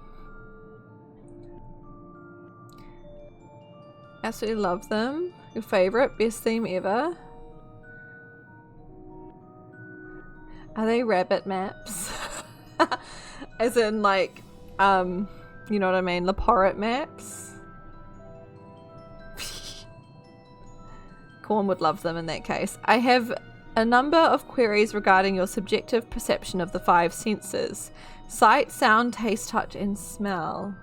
Absolutely love them. Your favorite, best theme ever. Are they rabbit maps? As in like, You know what I mean? Laporite maps. Corn would love them in that case. I have a number of queries regarding your subjective perception of the 5 senses. Sight, sound, taste, touch, and smell.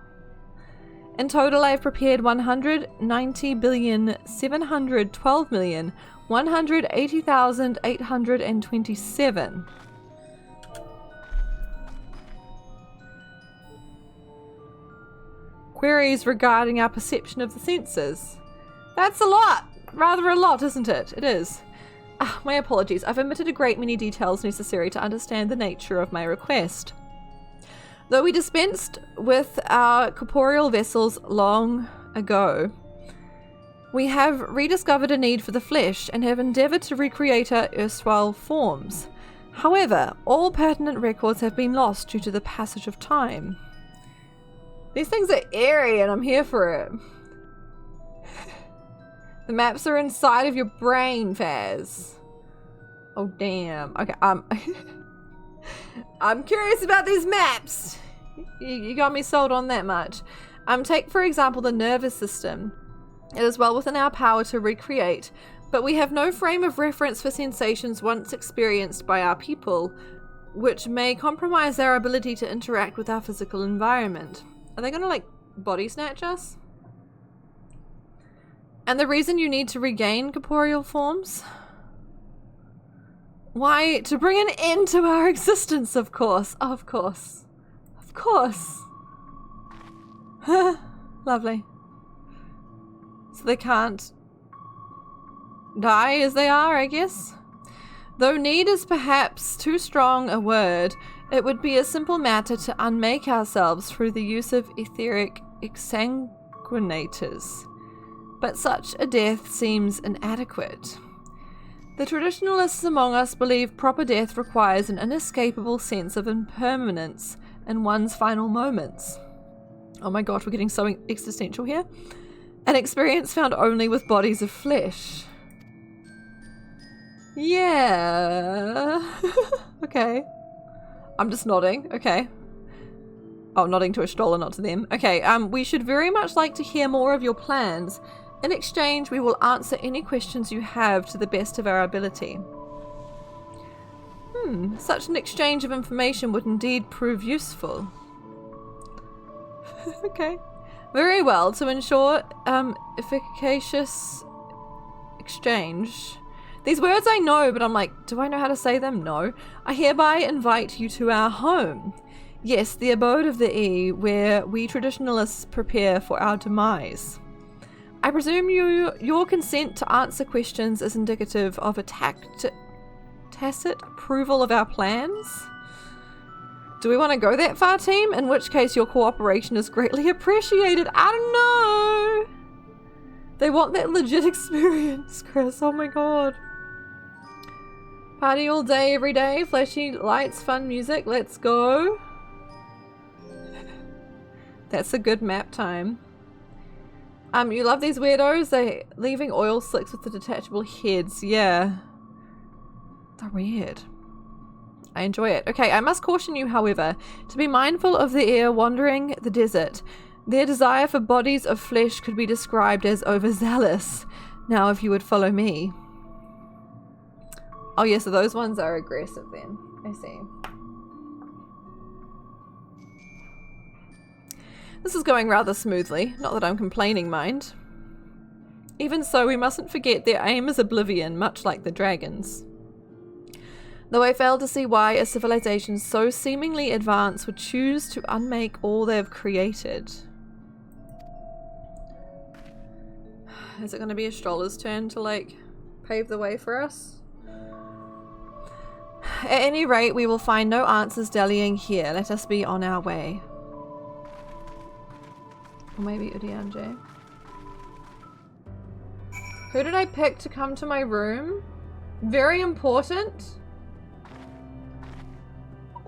In total, I've prepared 190,712,180,827. Queries regarding our perception of the senses. That's a lot! Rather a lot, isn't it? It is. My apologies. I've omitted a great many details necessary to understand the nature of my request. Though we dispensed with our corporeal vessels long ago, we have rediscovered a need for the flesh and have endeavoured to recreate our erstwhile forms. However, all pertinent records have been lost due to the passage of time. These things are airy and I'm here for it. The maps are inside of your brain, Faz. Oh, damn. Okay, I'm curious about these maps. You got me sold on that much. Take, for example, the nervous system. It is well within our power to recreate, but we have no frame of reference for sensations once experienced by our people, which may compromise our ability to interact with our physical environment. Are they gonna, like, body snatch us? And the reason you need to regain corporeal forms? Why, to bring an end to our existence, of course. Of course. Of course. Lovely. So they can't die as they are, I guess? Though need is perhaps too strong a word, it would be a simple matter to unmake ourselves through the use of etheric exsanguinators. But such a death seems inadequate. The traditionalists among us believe proper death requires an inescapable sense of impermanence in one's final moments. Oh my gosh, we're getting so existential here. An experience found only with bodies of flesh. Yeah. Okay. I'm just nodding. Okay. Oh, nodding to a stroller, not to them. Okay, we should very much like to hear more of your plans. In exchange, we will answer any questions you have to the best of our ability. Such an exchange of information would indeed prove useful. Okay. Very well, to ensure efficacious exchange. These words I know, but I'm like, do I know how to say them? No. I hereby invite you to our home. Yes, the abode of the E, where we traditionalists prepare for our demise. I presume your consent to answer questions is indicative of a tacit approval of our plans? Do we want to go that far, team? In which case your cooperation is greatly appreciated. I don't know. They want that legit experience, Chris. Oh my god. Party all day, every day. Flashy lights, fun music. Let's go. That's a good map time. You love these weirdos? They leaving oil slicks with the detachable heads. Yeah. They're weird. I enjoy it. Okay, I must caution you, however, to be mindful of the air wandering the desert. Their desire for bodies of flesh could be described as overzealous. Now, if you would follow me. Oh, yeah, so those ones are aggressive then. I see. This is going rather smoothly. Not that I'm complaining, mind. Even so, we mustn't forget their aim is oblivion, much like the dragons. Though I fail to see why a civilization so seemingly advanced would choose to unmake all they've created. Is it going to be a stroller's turn to, like, pave the way for us? At any rate, we will find no answers dallying here. Let us be on our way. Or maybe Udianje. Who did I pick to come to my room? Very important?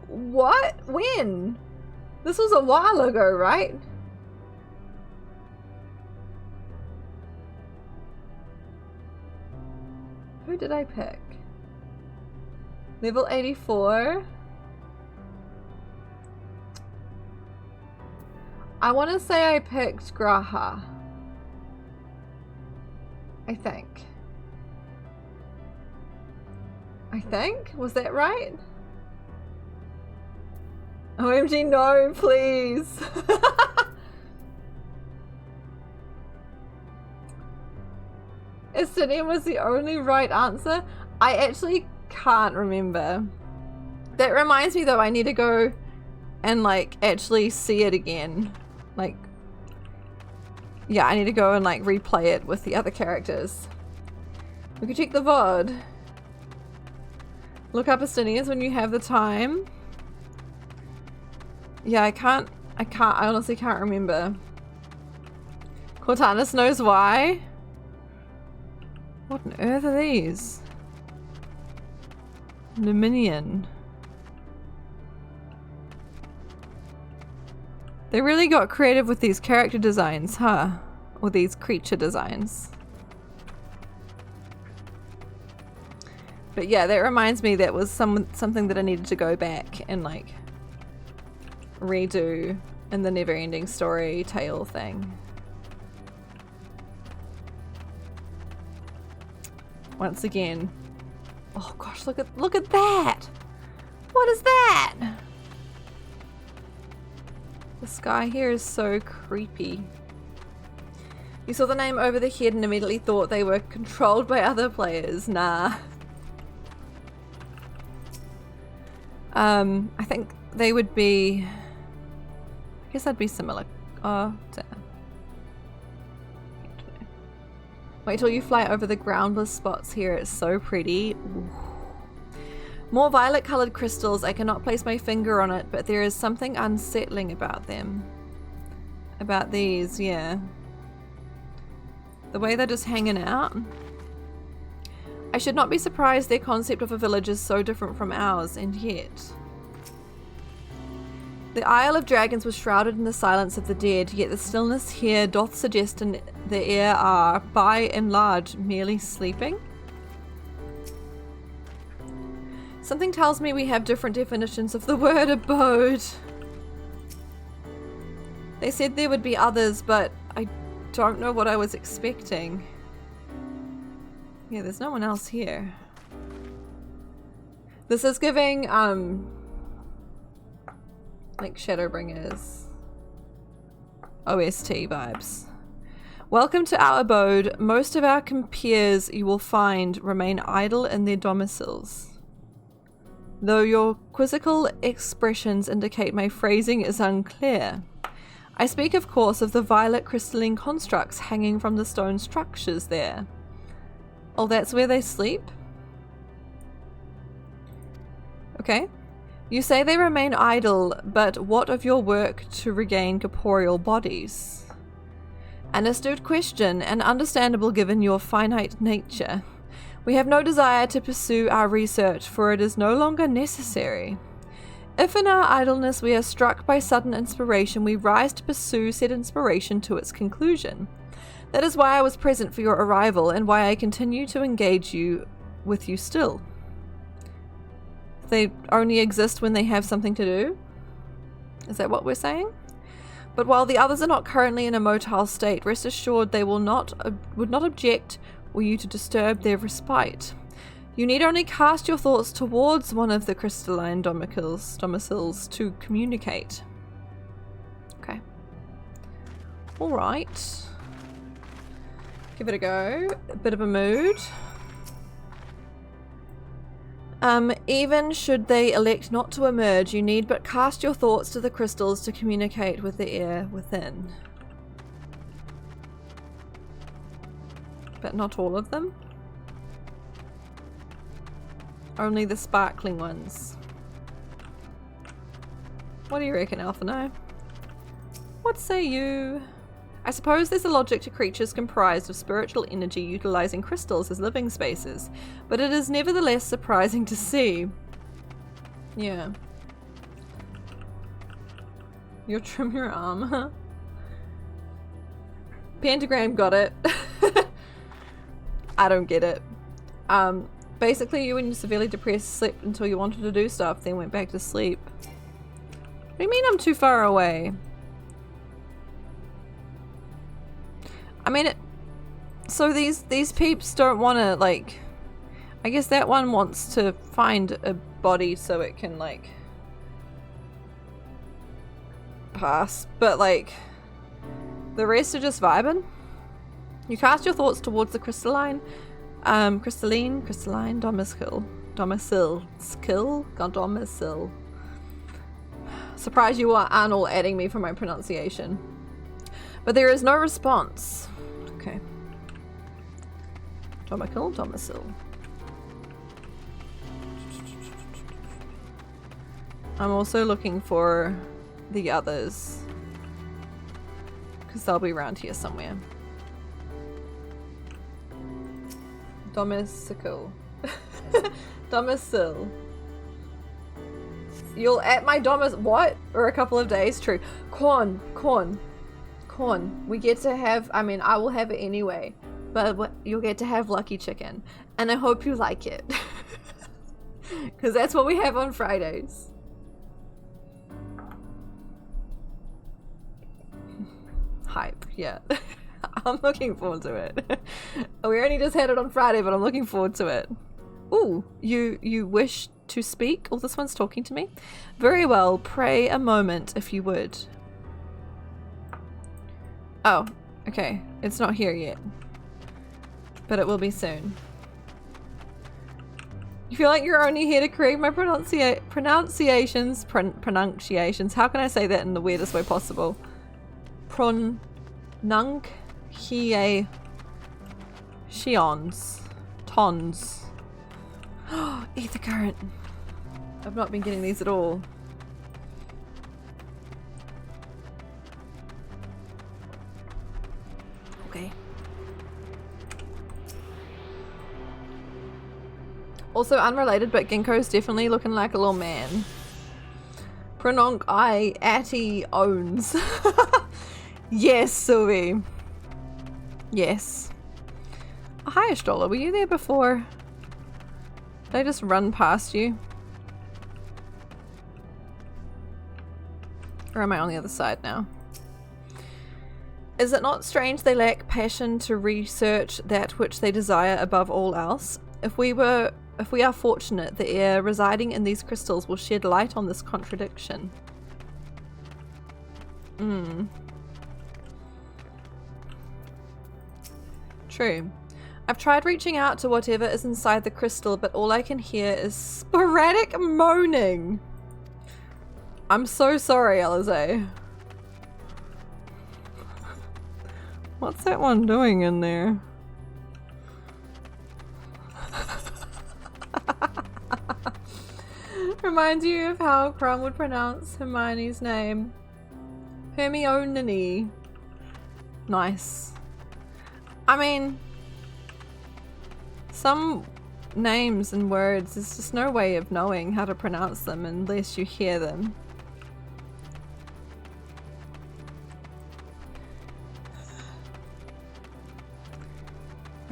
What? When? This was a while ago, right? Who did I pick? Level 84. I want to say I picked Graha. I think. Was that right? OMG, no, please. Estinian was the only right answer. I actually can't remember. That reminds me though, I need to go and like actually see it again. Like, yeah, I need to go and like replay it with the other characters. We could check the VOD. Look up Estinians when you have the time. Yeah, I honestly can't remember. Cortanus knows why. What on earth are these? Dominion. They really got creative with these character designs, huh? Or these creature designs. But yeah, that reminds me that was something that I needed to go back and like redo in the never-ending story tale thing. Once again. Oh gosh, look at that! What is that? The sky here is so creepy. You saw the name over the head and immediately thought they were controlled by other players. Nah. I think they would be... I guess that'd be similar. Oh, damn. Wait till you fly over the groundless spots here. It's so pretty. Ooh. More violet-colored crystals. I cannot place my finger on it, but there is something unsettling about them. About these, yeah. The way they're just hanging out. I should not be surprised their concept of a village is so different from ours, and yet... The Isle of Dragons was shrouded in the silence of the dead, yet the stillness here doth suggest in the air are, by and large, merely sleeping. Something tells me we have different definitions of the word abode. They said there would be others, but I don't know what I was expecting. Yeah, there's no one else here. This is giving, like Shadowbringers OST vibes. Welcome to our abode. Most of our compeers you will find remain idle in their domiciles. Though your quizzical expressions indicate my phrasing is unclear. I speak, of course, of the violet crystalline constructs hanging from the stone structures there. Oh, that's where they sleep? Okay. You say they remain idle, but what of your work to regain corporeal bodies? An astute question, and understandable given your finite nature. We have no desire to pursue our research, for it is no longer necessary. If in our idleness we are struck by sudden inspiration, we rise to pursue said inspiration to its conclusion. That is why I was present for your arrival, and why I continue to engage with you still. They only exist when they have something to do? Is that what we're saying? But while the others are not currently in a motile state, rest assured they would not object were you to disturb their respite. You need only cast your thoughts towards one of the crystalline domiciles to communicate. Okay. Alright. Give it a go. A bit of a mood. Even should they elect not to emerge, you need but cast your thoughts to the crystals to communicate with the air within. But not all of them? Only the sparkling ones. What do you reckon, Alphino? What say you? I suppose there's a logic to creatures comprised of spiritual energy utilizing crystals as living spaces, but it is nevertheless surprising to see. Yeah. You'll trim your arm, huh? Pentagram got it. I don't get it. Basically you when you're severely depressed slept until you wanted to do stuff, then went back to sleep. What do you mean I'm too far away? I mean, so these peeps don't want to, like, I guess that one wants to find a body so it can, like, pass, but, like, the rest are just vibing. You cast your thoughts towards the crystalline domicile. Surprised you aren't all adding me for my pronunciation. But there is no response. Okay. Domicile. I'm also looking for the others, because they'll be around here somewhere. Domicile. Domicile. You'll at my what? Or a couple of days? True. Corn. We get to have, I mean, I will have it anyway, but you'll get to have lucky chicken. And I hope you like it. Because that's what we have on Fridays. Hype, yeah. I'm looking forward to it. We only just had it on Friday, but I'm looking forward to it. Ooh, you wish to speak? Oh, this one's talking to me. Very well, pray a moment if you would. Oh, okay. It's not here yet. But it will be soon. You feel like you're only here to correct my pronunciations. How can I say that in the weirdest way possible? Tons. Ether current. I've not been getting these at all. Okay. Also unrelated, but Ginkgo's definitely looking like a little man. Prononk I Atty owns. Yes, Sylvie. Yes. Oh, hi, Ashtola. Were you there before? Did I just run past you? Or am I on the other side now? Is it not strange they lack passion to research that which they desire above all else? If we are fortunate, the air residing in these crystals will shed light on this contradiction. True. I've tried reaching out to whatever is inside the crystal, but all I can hear is sporadic moaning. I'm so sorry, Alize. What's that one doing in there? Reminds you of how Crumb would pronounce Hermione's name. Hermione. Nice. I mean, some names and words, there's just no way of knowing how to pronounce them unless you hear them.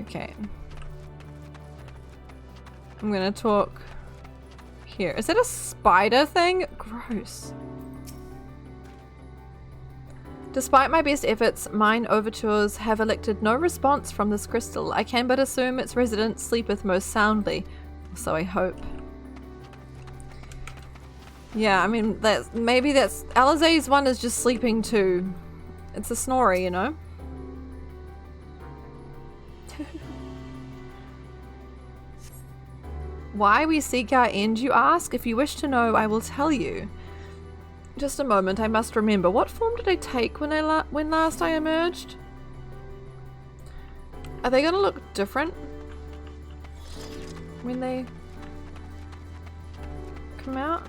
Okay. I'm gonna talk here. Is that a spider thing? Gross. Despite my best efforts, mine overtures have elicited no response from this crystal. I can but assume its resident sleepeth most soundly. So I hope. Yeah, I mean, maybe that's... Alize's one is just sleeping too. It's a snorer, you know? Why we seek our end, you ask? If you wish to know, I will tell you. Just a moment, I must remember. What form did I take when last I emerged? Are they gonna look different when they come out?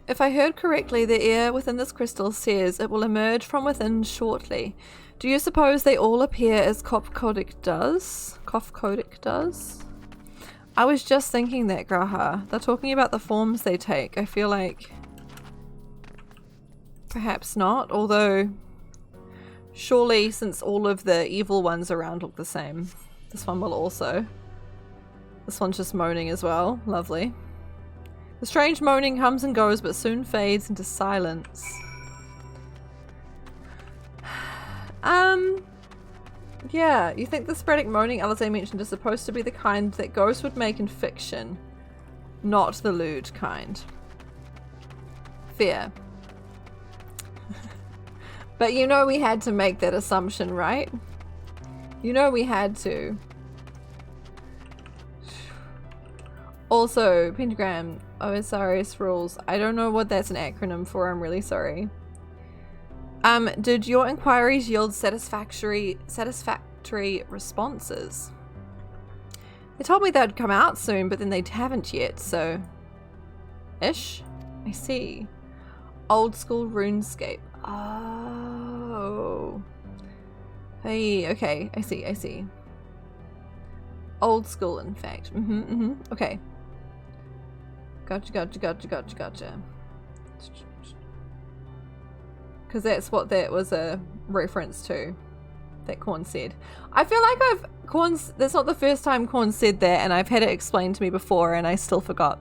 If I heard correctly, the air within this crystal says it will emerge from within shortly. Do you suppose they all appear as Kopkodik does? I was just thinking that, Graha. They're talking about the forms they take. I feel like... perhaps not, although... surely, since all of the evil ones around look the same, this one will also. This one's just moaning as well. Lovely. The strange moaning comes and goes, but soon fades into silence. Yeah, you think the sporadic moaning Alize mentioned is supposed to be the kind that ghosts would make in fiction, not the lewd kind. Fair. But you know we had to make that assumption, right? You know we had to. Also, Pentagram, OSRS rules. I don't know what that's an acronym for, I'm really sorry. Did your inquiries yield satisfactory responses? They told me they'd come out soon, but then they haven't yet, so... Ish? I see. Old school RuneScape. Oh. Hey, okay, I see. Old school, in fact. Okay. Gotcha. Because that's what that was a reference to, that Corn said. I feel like that's not the first time Corn said that, and I've had it explained to me before, and I still forgot.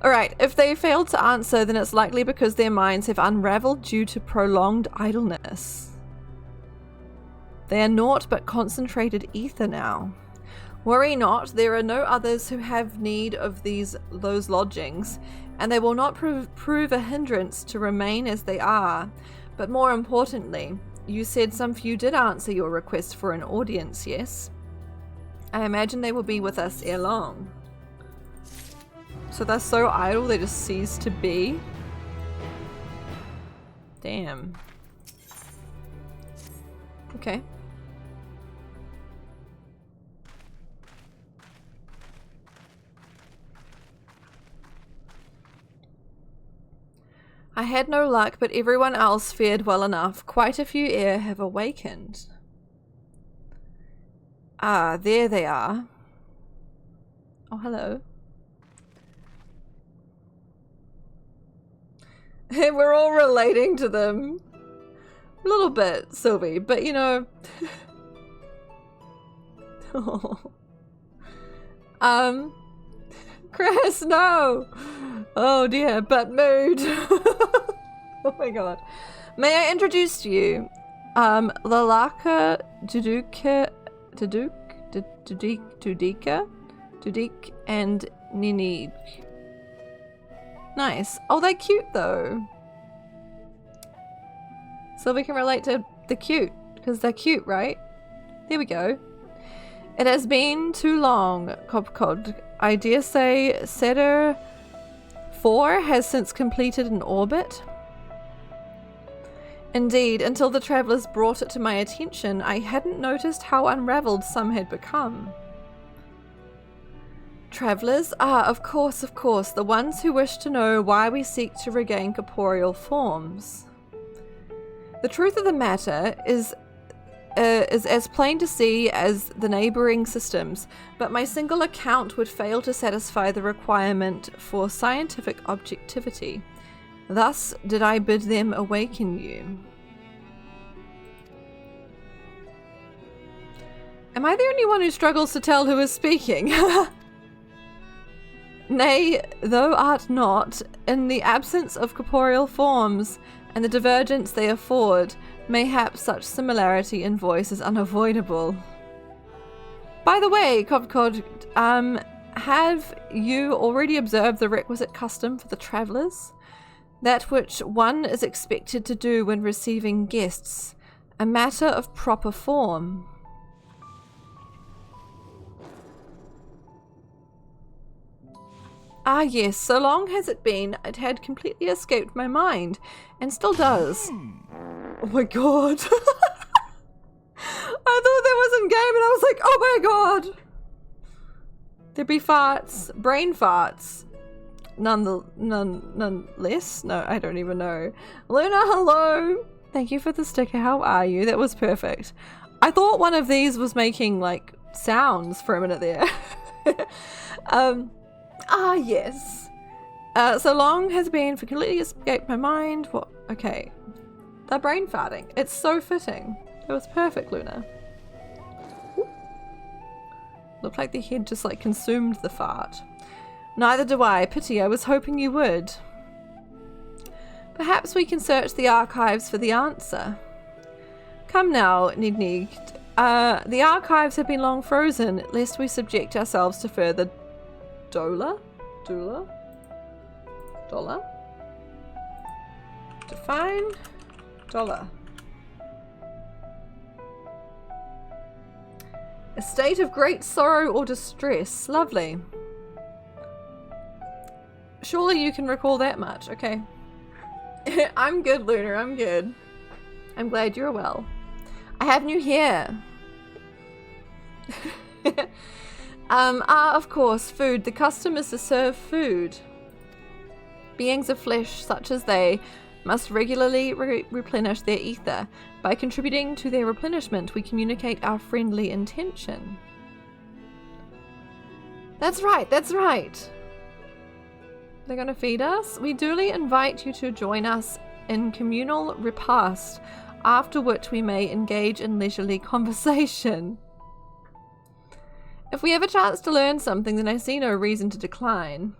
Alright, if they failed to answer, then it's likely because their minds have unraveled due to prolonged idleness. They are naught but concentrated ether now. Worry not, there are no others who have need of those lodgings, and they will not prove a hindrance to remain as they are. But more importantly, you said some few did answer your request for an audience, yes? I imagine they will be with us ere long. So they're so idle they just cease to be? Damn. Okay. I had no luck, but everyone else fared well enough. Quite a few ere have awakened. Ah, there they are. Oh, hello. We're all relating to them. A little bit, Sylvie, but you know... Chris, no! Oh dear, but mood. Oh my god. May I introduce to you, Lalaka Tudika, and Ninig. Nice. Oh, they're cute though. So we can relate to the cute, because they're cute, right? There we go. It has been too long, Cobcod. I dare say Setter 4 has since completed an orbit. Indeed, until the travellers brought it to my attention, I hadn't noticed how unravelled some had become. Travellers? Ah, of course, the ones who wish to know why we seek to regain corporeal forms. The truth of the matter is as plain to see as the neighbouring systems, but my single account would fail to satisfy the requirement for scientific objectivity. Thus did I bid them awaken you. Am I the only one who struggles to tell who is speaking? Nay, thou art not, in the absence of corporeal forms, and the divergence they afford, mayhap such similarity in voice is unavoidable. By the way, Cobcod, have you already observed the requisite custom for the travellers? That which one is expected to do when receiving guests, a matter of proper form. Ah yes, so long has it been, it had completely escaped my mind, and still does. Oh my god. I thought that was in game and I was like, oh my god. There'd be farts, brain farts. None less? No, I don't even know. Luna, hello. Thank you for the sticker. How are you? That was perfect. I thought one of these was making like sounds for a minute there. Ah, yes. So long has been for completely escaped my mind. What? Okay. They're brain farting. It's so fitting. It was perfect, Luna. Ooh. Looked like the head just like consumed the fart. Neither do I. Pity, I was hoping you would. Perhaps we can search the archives for the answer. Come now, Nidnig. The archives have been long frozen, lest we subject ourselves to further Dollar? Define dollar. A state of great sorrow or distress. Lovely. Surely you can recall that much. Okay. I'm good, Lunar. I'm good. I'm glad you're well. I have new hair. Of course, food. The custom is to serve food. Beings of flesh, such as they, must regularly replenish their ether. By contributing to their replenishment, we communicate our friendly intention. That's right, that's right. They're gonna feed us? We duly invite you to join us in communal repast, after which we may engage in leisurely conversation. If we have a chance to learn something, then I see no reason to decline.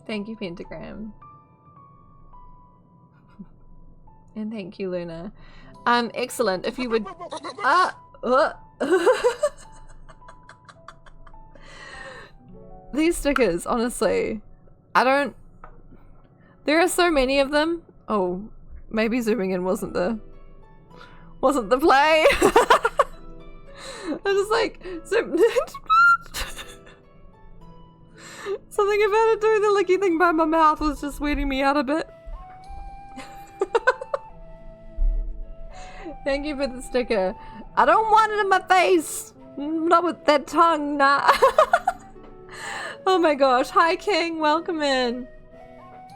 Thank you, Pentagram. And thank you, Luna. Excellent. If you would... These stickers, honestly. I don't... There are so many of them. Oh, maybe zooming in wasn't the play. I just like... Something about it doing the licky thing by my mouth was just weirding me out a bit. Thank you for the sticker. I don't want it in my face. Not with that tongue, nah. Oh my gosh. Hi, King. Welcome in.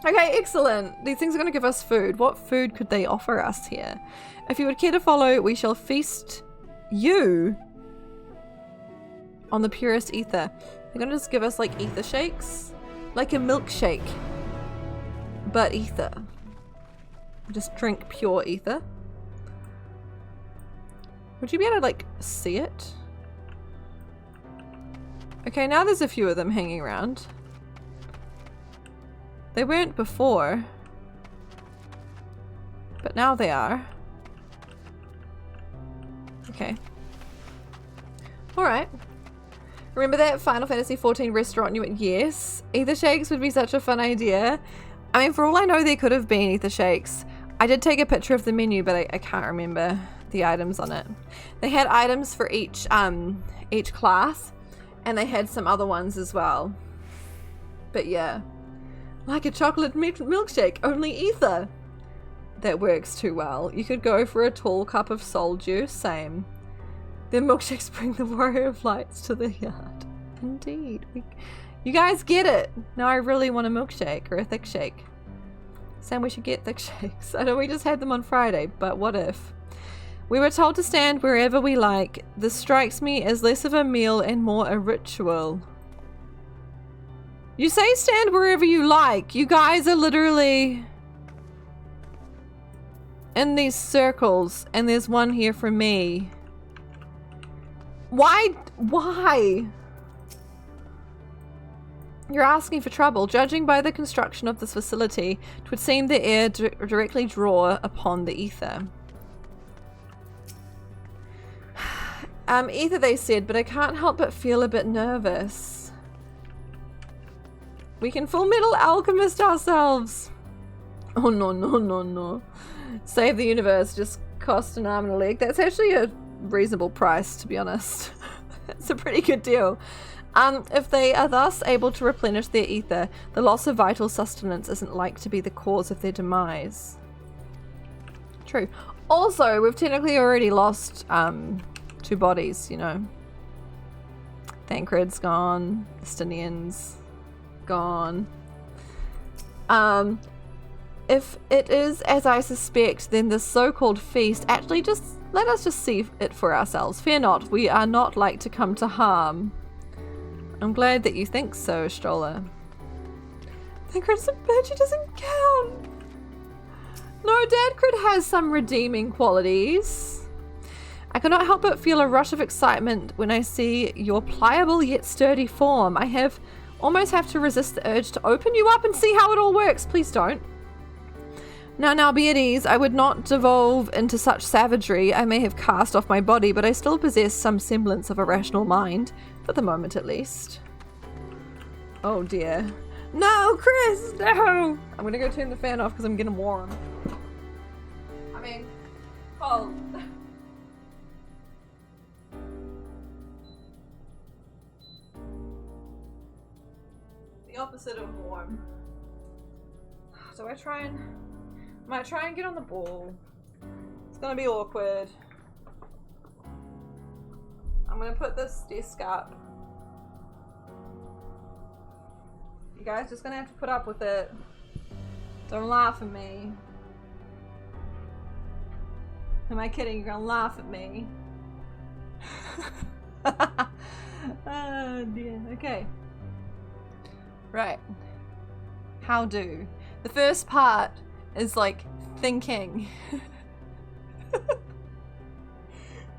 Okay, excellent. These things are going to give us food. What food could they offer us here? If you would care to follow, we shall feast you on the purest ether. They're going to just give us like ether shakes. Like a milkshake. But ether. Just drink pure ether. Would you be able to like see it? Okay, now there's a few of them hanging around. They weren't before. But now they are. Okay. Alright. Remember that Final Fantasy XIV restaurant you went? Yes. Ether shakes would be such a fun idea. I mean, for all I know, there could have been ether shakes. I did take a picture of the menu, but I can't remember the items on it. They had items for each class, and they had some other ones as well. But yeah. Like a chocolate milkshake, only ether. That works too well. You could go for a tall cup of soul juice, same. Their milkshakes bring the warrior of lights to the yard. Indeed. You guys get it. Now I really want a milkshake or a thick shake. Sam, we should get thick shakes. I know we just had them on Friday, but what if? We were told to stand wherever we like. This strikes me as less of a meal and more a ritual. You say stand wherever you like. You guys are literally in these circles, and there's one here for me. Why? You're asking for trouble. Judging by the construction of this facility, it would seem the air directly draw upon the ether. Ether, they said, but I can't help but feel a bit nervous. We can Full Metal Alchemist ourselves. Oh no. Save the universe just cost an arm and a leg. That's actually a reasonable price, to be honest. It's a pretty good deal. If they are thus able to replenish their ether, the loss of vital sustenance isn't like to be the cause of their demise. True. Also, we've technically already lost 2 bodies, you know. Thancred's gone. Estinian's gone. If it is as I suspect, then the so-called feast, actually just let us just see it for ourselves. Fear not, we are not like to come to harm. I'm glad that you think so, Stroller. Thancred's a bitch, he doesn't count. No, Dadcred has some redeeming qualities. I cannot help but feel a rush of excitement when I see your pliable yet sturdy form. I almost have to resist the urge to open you up and see how it all works. Please don't. Now, be at ease. I would not devolve into such savagery. I may have cast off my body, but I still possess some semblance of a rational mind. For the moment, at least. Oh, dear. No, Chris! No! I'm gonna go turn the fan off because I'm getting warm. I mean, cold. The opposite of warm. Do I try and... might try and get on the ball. It's gonna be awkward. I'm gonna put this desk up. You guys just gonna have to put up with it. Don't laugh at me. Am I kidding? You're gonna laugh at me. Oh dear. Okay. Right. How do? The first part is like thinking.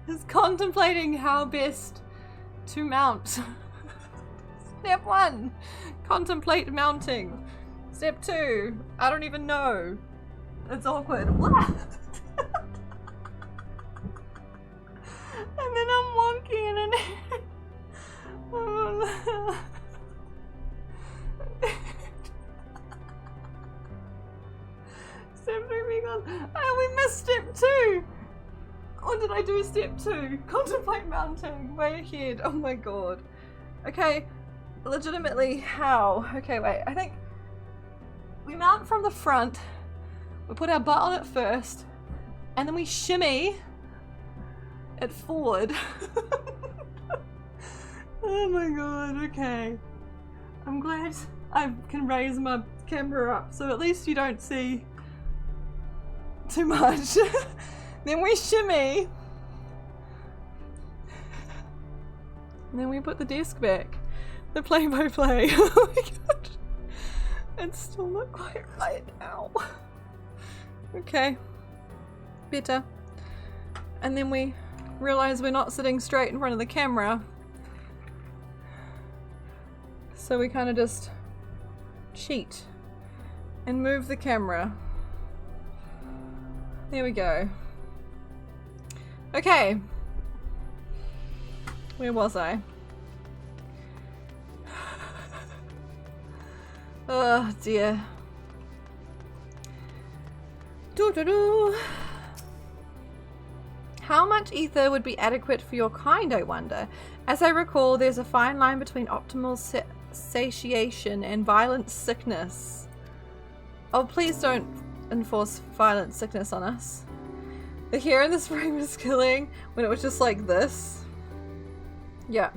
Is contemplating how best to mount. Step 1, contemplate mounting. Step 2, I don't even know. It's awkward. What? And then I'm walking and Step 3 because we missed step 2. Or did I do step 2? Contemplate mounting. Way ahead. Oh my god. Okay. Legitimately, how? Okay, wait. I think we mount from the front. We put our butt on it first. And then we shimmy it forward. Oh my god. Okay. I'm glad I can raise my camera up so at least you don't see too much. Then we shimmy. And then we put the desk back. The play-by-play. Oh my god. It's still not quite right now. Okay. Better. And then we realize we're not sitting straight in front of the camera. So we kind of just cheat and move the camera. There we go. Okay. Where was I? Oh dear. Doo-doo-doo. How much ether would be adequate for your kind, I wonder? As I recall, there's a fine line between optimal satiation and violent sickness. Oh, please don't enforce violent sickness on us. The hair in this frame is killing when it was just like this. Yeah.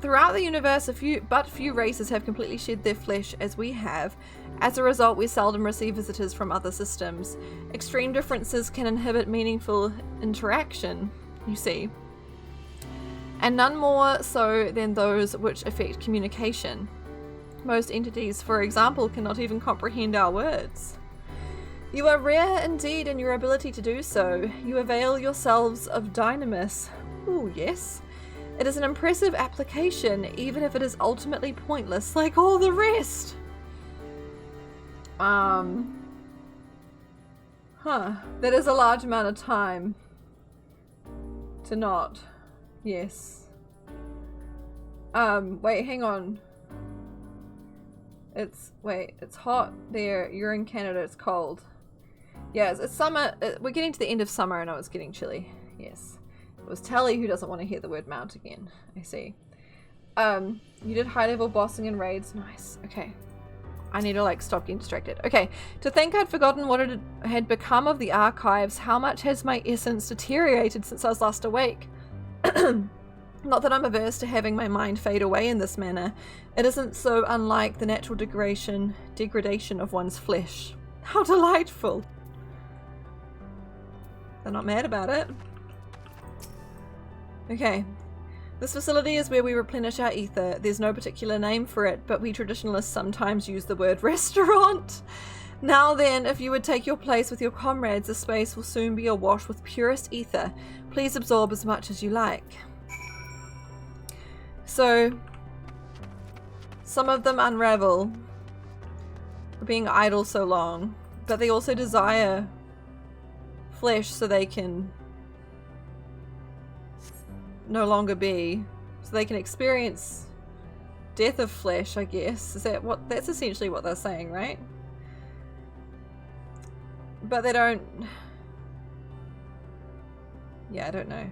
Throughout the universe, but few races have completely shed their flesh as we have. As a result, we seldom receive visitors from other systems. Extreme differences can inhibit meaningful interaction, you see. And none more so than those which affect communication. Most entities, for example, cannot even comprehend our words. You are rare indeed in your ability to do so. You avail yourselves of dynamis. Ooh, yes. It is an impressive application, even if it is ultimately pointless, like all the rest. That is a large amount of time to not. Yes. Wait, hang on. It's hot there. You're in Canada, it's cold. Yes, it's summer. We're getting to the end of summer and it's getting chilly. Yes. It was Tally who doesn't want to hear the word mount again. I see. You did high level bossing and raids. Nice. Okay. I need to stop getting distracted. Okay. To think I'd forgotten what it had become of the archives. How much has my essence deteriorated since I was last awake? Not that I'm averse to having my mind fade away in this manner. It isn't so unlike the natural degradation of one's flesh. How delightful. They're not mad about it. Okay. This facility is where we replenish our ether. There's no particular name for it, but we traditionalists sometimes use the word restaurant. Now then, if you would take your place with your comrades, the space will soon be awash with purest ether. Please absorb as much as you like. So, some of them unravel for being idle so long. But they also desire flesh so they can no longer be, so they can experience death of flesh, I guess. Is that what, that's essentially what they're saying, right? But they don't, yeah, I don't know.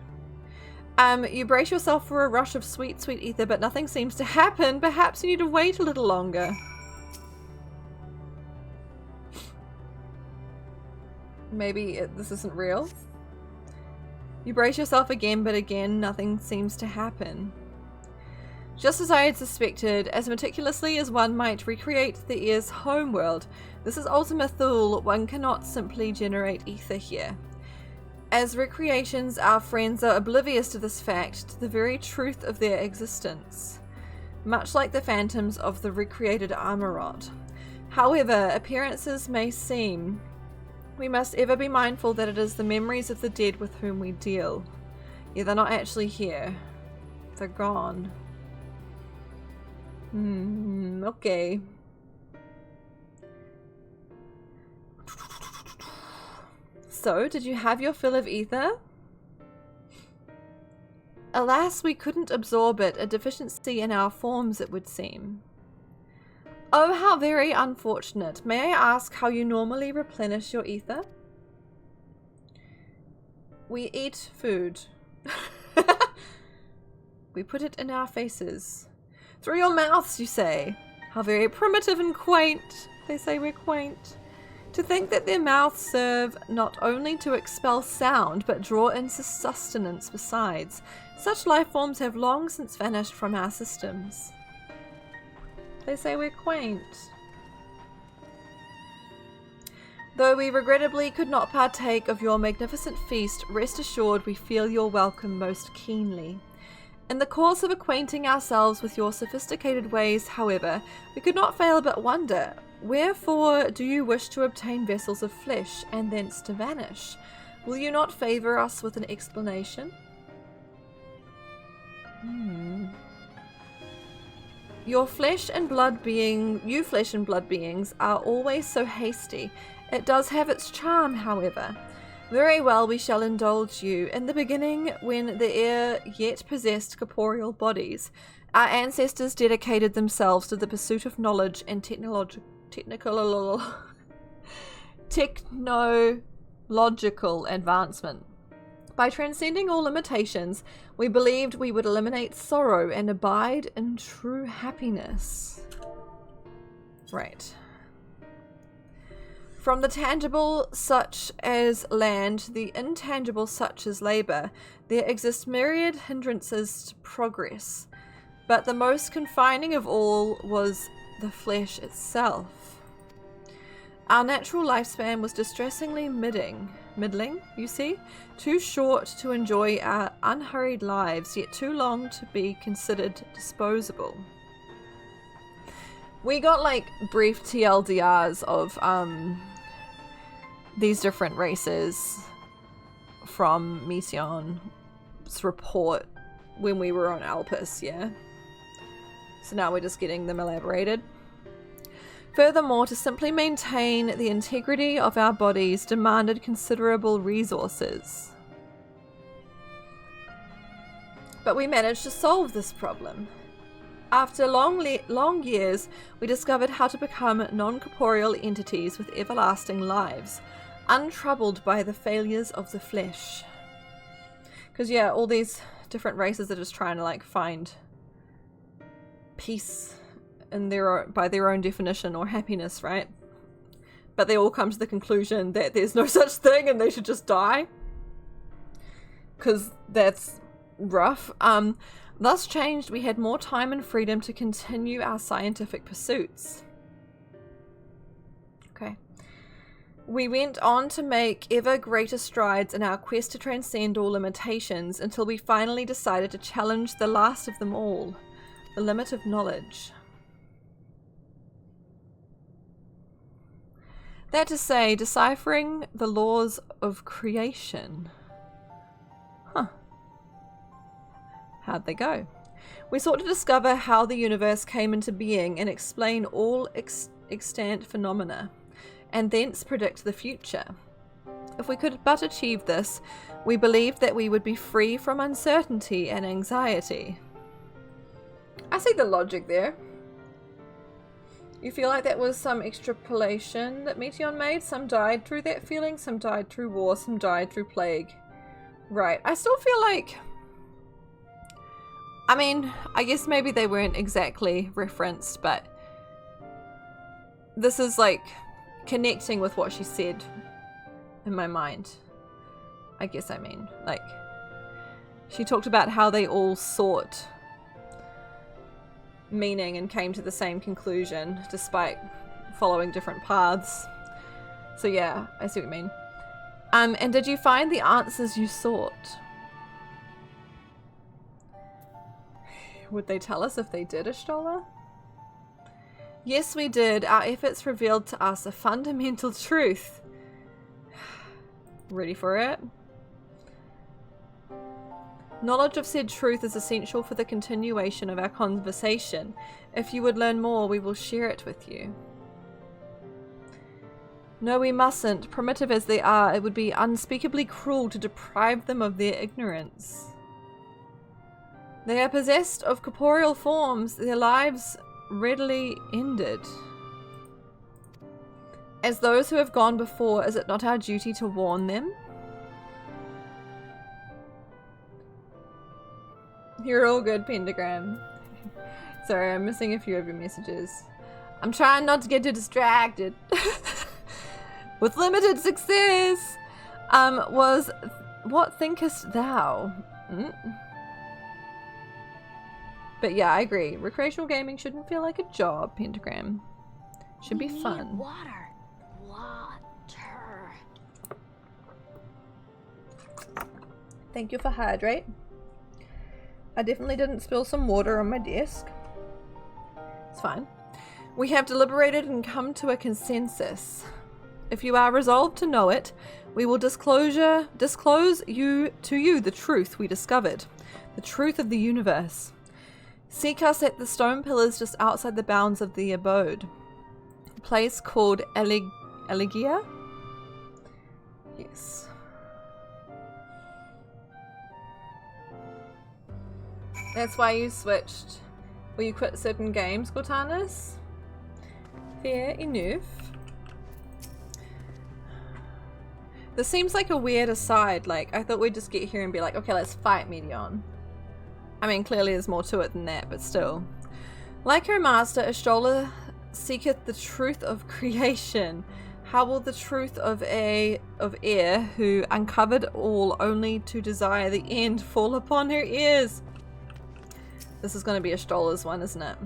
You brace yourself for a rush of sweet, sweet ether, but nothing seems to happen. Perhaps you need to wait a little longer. Maybe this isn't real. You brace yourself again, but again, nothing seems to happen. Just as I had suspected, as meticulously as one might recreate the Ear's homeworld, this is Ultima Thule. One cannot simply generate ether here. As recreations, our friends are oblivious to this fact, to the very truth of their existence, much like the phantoms of the recreated Amarot. However appearances may seem, we must ever be mindful that it is the memories of the dead with whom we deal. Yeah, they're not actually here. They're gone. Okay. So, did you have your fill of ether? Alas, we couldn't absorb it, a deficiency in our forms, it would seem. Oh, how very unfortunate. May I ask how you normally replenish your ether? We eat food. We put it in our faces. Through your mouths, you say. How very primitive and quaint. They say we're quaint. To think that their mouths serve not only to expel sound, but draw in sustenance besides. Such life forms have long since vanished from our systems. They say we're quaint. Though we regrettably could not partake of your magnificent feast, rest assured we feel your welcome most keenly. In the course of acquainting ourselves with your sophisticated ways, however, we could not fail but wonder, wherefore do you wish to obtain vessels of flesh, and thence to vanish? Will you not favour us with an explanation? You flesh and blood beings are always so hasty. It does have its charm, however. Very well, we shall indulge you. In the beginning, when the air yet possessed corporeal bodies, our ancestors dedicated themselves to the pursuit of knowledge and technological advancement. By transcending all limitations, we believed we would eliminate sorrow and abide in true happiness. Right. From the tangible such as land, the intangible such as labor, there exist myriad hindrances to progress. But the most confining of all was the flesh itself. Our natural lifespan was distressingly middling, you see? Too short to enjoy our unhurried lives, yet too long to be considered disposable. We got like brief TLDRs of these different races from Mission's report when we were on Alpus, yeah? So now we're just getting them elaborated. Furthermore, to simply maintain the integrity of our bodies demanded considerable resources. But we managed to solve this problem. After long years, we discovered how to become non-corporeal entities with everlasting lives, untroubled by the failures of the flesh. Because yeah, all these different races are just trying to like find peace in by their own definition, or happiness, right? But they all come to the conclusion that there's no such thing and they should just die. Because that's rough. Thus changed, we had more time and freedom to continue our scientific pursuits. Okay. We went on to make ever greater strides in our quest to transcend all limitations until we finally decided to challenge the last of them all, the limit of knowledge. That to say, deciphering the laws of creation. Huh. How'd they go? We sought to discover how the universe came into being and explain all extant phenomena. and thence predict the future. If we could but achieve this, we believed that we would be free from uncertainty and anxiety. I see the logic there. You feel like that was some extrapolation that Meteion made? Some died through that feeling, some died through war, some died through plague. Right, I still feel like... I mean, I guess maybe they weren't exactly referenced, but this is like connecting with what she said in my mind. I guess I mean, like, she talked about how they all sought meaning and came to the same conclusion despite following different paths. So yeah, I see what you mean. And did you find the answers you sought? Would they tell us if they did, Ashtola? Yes, we did. Our efforts revealed to us a fundamental truth. Ready for it? Knowledge of said truth is essential for the continuation of our conversation. If you would learn more, we will share it with you. No, we mustn't. Primitive as they are, it would be unspeakably cruel to deprive them of their ignorance. They are possessed of corporeal forms. Their lives readily ended. As those who have gone before, is it not our duty to warn them? You're all good, Pentagram. Sorry, I'm missing a few of your messages. I'm trying not to get too distracted. With limited success. What thinkest thou? But yeah, I agree. Recreational gaming shouldn't feel like a job, Pentagram. Should be fun. Water. Water. Thank you for hydrate. I definitely didn't spill some water on my desk. It's fine. We have deliberated and come to a consensus. If you are resolved to know it, we will disclose to you the truth we discovered, the truth of the universe. Seek us at the stone pillars just outside the bounds of the abode. A place called Elegia? Yes. That's why you switched. Will you quit certain games, Cortanus? Fair enough. This seems like a weird aside. Like, I thought we'd just get here and be like, okay, let's fight Meteion. I mean, clearly there's more to it than that, but still. Like her master, Ashtola seeketh the truth of creation. How will the truth of air who uncovered all only to desire the end fall upon her ears? This is going to be Ashtola's one, isn't it?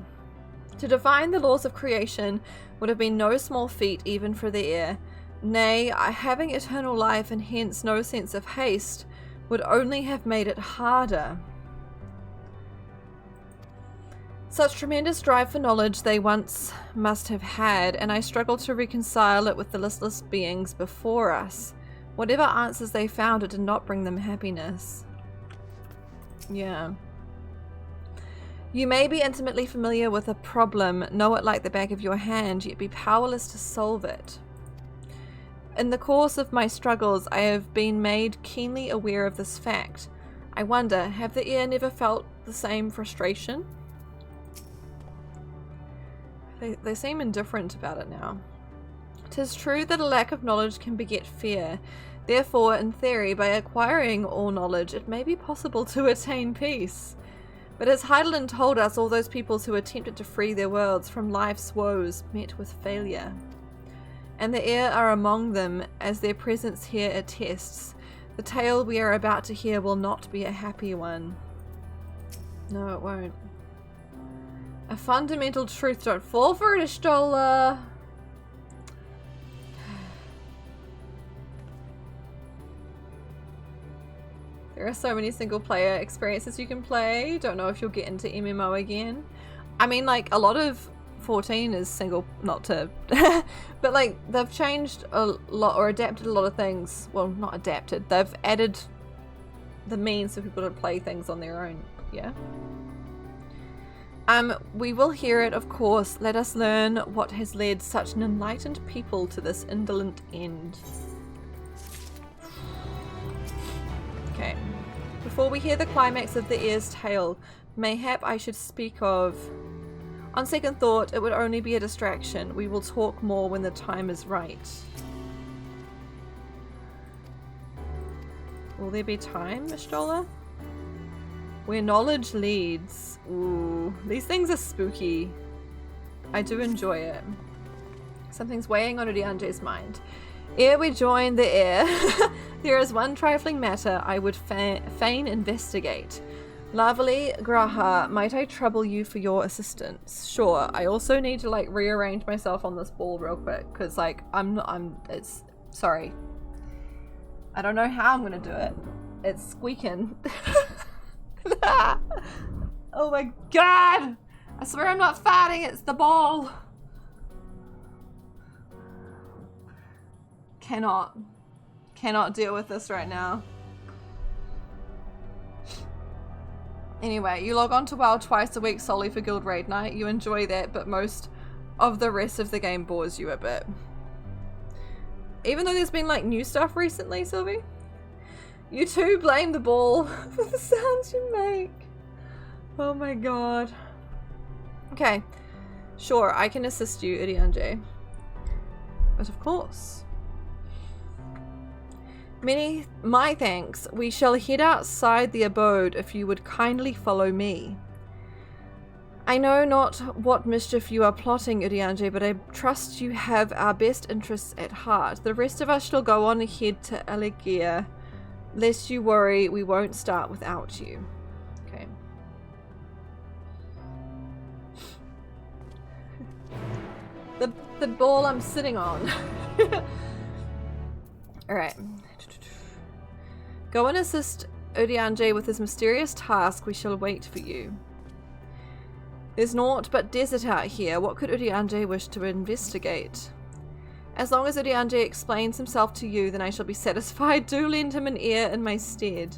To define the laws of creation would have been no small feat even for the air. Nay, having eternal life and hence no sense of haste would only have made it harder. Such tremendous drive for knowledge they once must have had, and I struggle to reconcile it with the listless beings before us. Whatever answers they found, it did not bring them happiness. Yeah. You may be intimately familiar with a problem, know it like the back of your hand, yet be powerless to solve it. In the course of my struggles, I have been made keenly aware of this fact. I wonder, have the ear never felt the same frustration? They seem indifferent about it now. 'Tis true that a lack of knowledge can beget fear. Therefore, in theory, by acquiring all knowledge, it may be possible to attain peace. But as Heidelin told us, all those peoples who attempted to free their worlds from life's woes met with failure. And the air are among them, as their presence here attests. The tale we are about to hear will not be a happy one. No, it won't. A fundamental truth. Don't fall for it, Ashtola. There are so many single player experiences you can play. Don't know if you'll get into MMO again. I mean, like, a lot of 14 is single, not to, but like, they've changed a lot or adapted a lot of things. Well, not adapted. They've added the means for people to play things on their own. Yeah. We will hear it, of course. Let us learn what has led such an enlightened people to this indolent end. Okay. Before we hear the climax of the heir's tale, mayhap I should speak of... On second thought, it would only be a distraction. We will talk more when the time is right. Will there be time, Mishdola? Where knowledge leads. Ooh, these things are spooky. I do enjoy it. Something's weighing on Urianje's mind. Ere we join the heir, there is one trifling matter I would fain investigate. Lovely Graha, might I trouble you for your assistance? Sure. I also need to like rearrange myself on this ball real quick because like sorry. I don't know how I'm gonna do it. It's squeaking. Oh my god! I swear I'm not farting, it's the ball. Cannot deal with this right now. Anyway, you log on to WoW twice a week solely for Guild Raid Night. You enjoy that, but most of the rest of the game bores you a bit. Even though there's been like new stuff recently, Sylvie. You too blame the ball for the sounds you make. Oh my god. Okay. Sure, I can assist you, Urianje. But of course. My thanks. We shall head outside the abode if you would kindly follow me. I know not what mischief you are plotting, Urianje, but I trust you have our best interests at heart. The rest of us shall go on ahead to Elegia. Lest you worry, we won't start without you. Okay. The ball I'm sitting on. Alright. Go and assist Urianje with his mysterious task. We shall wait for you. There's naught but desert out here. What could Urianje wish to investigate? As long as Urianje explains himself to you, then I shall be satisfied. Do lend him an ear in my stead.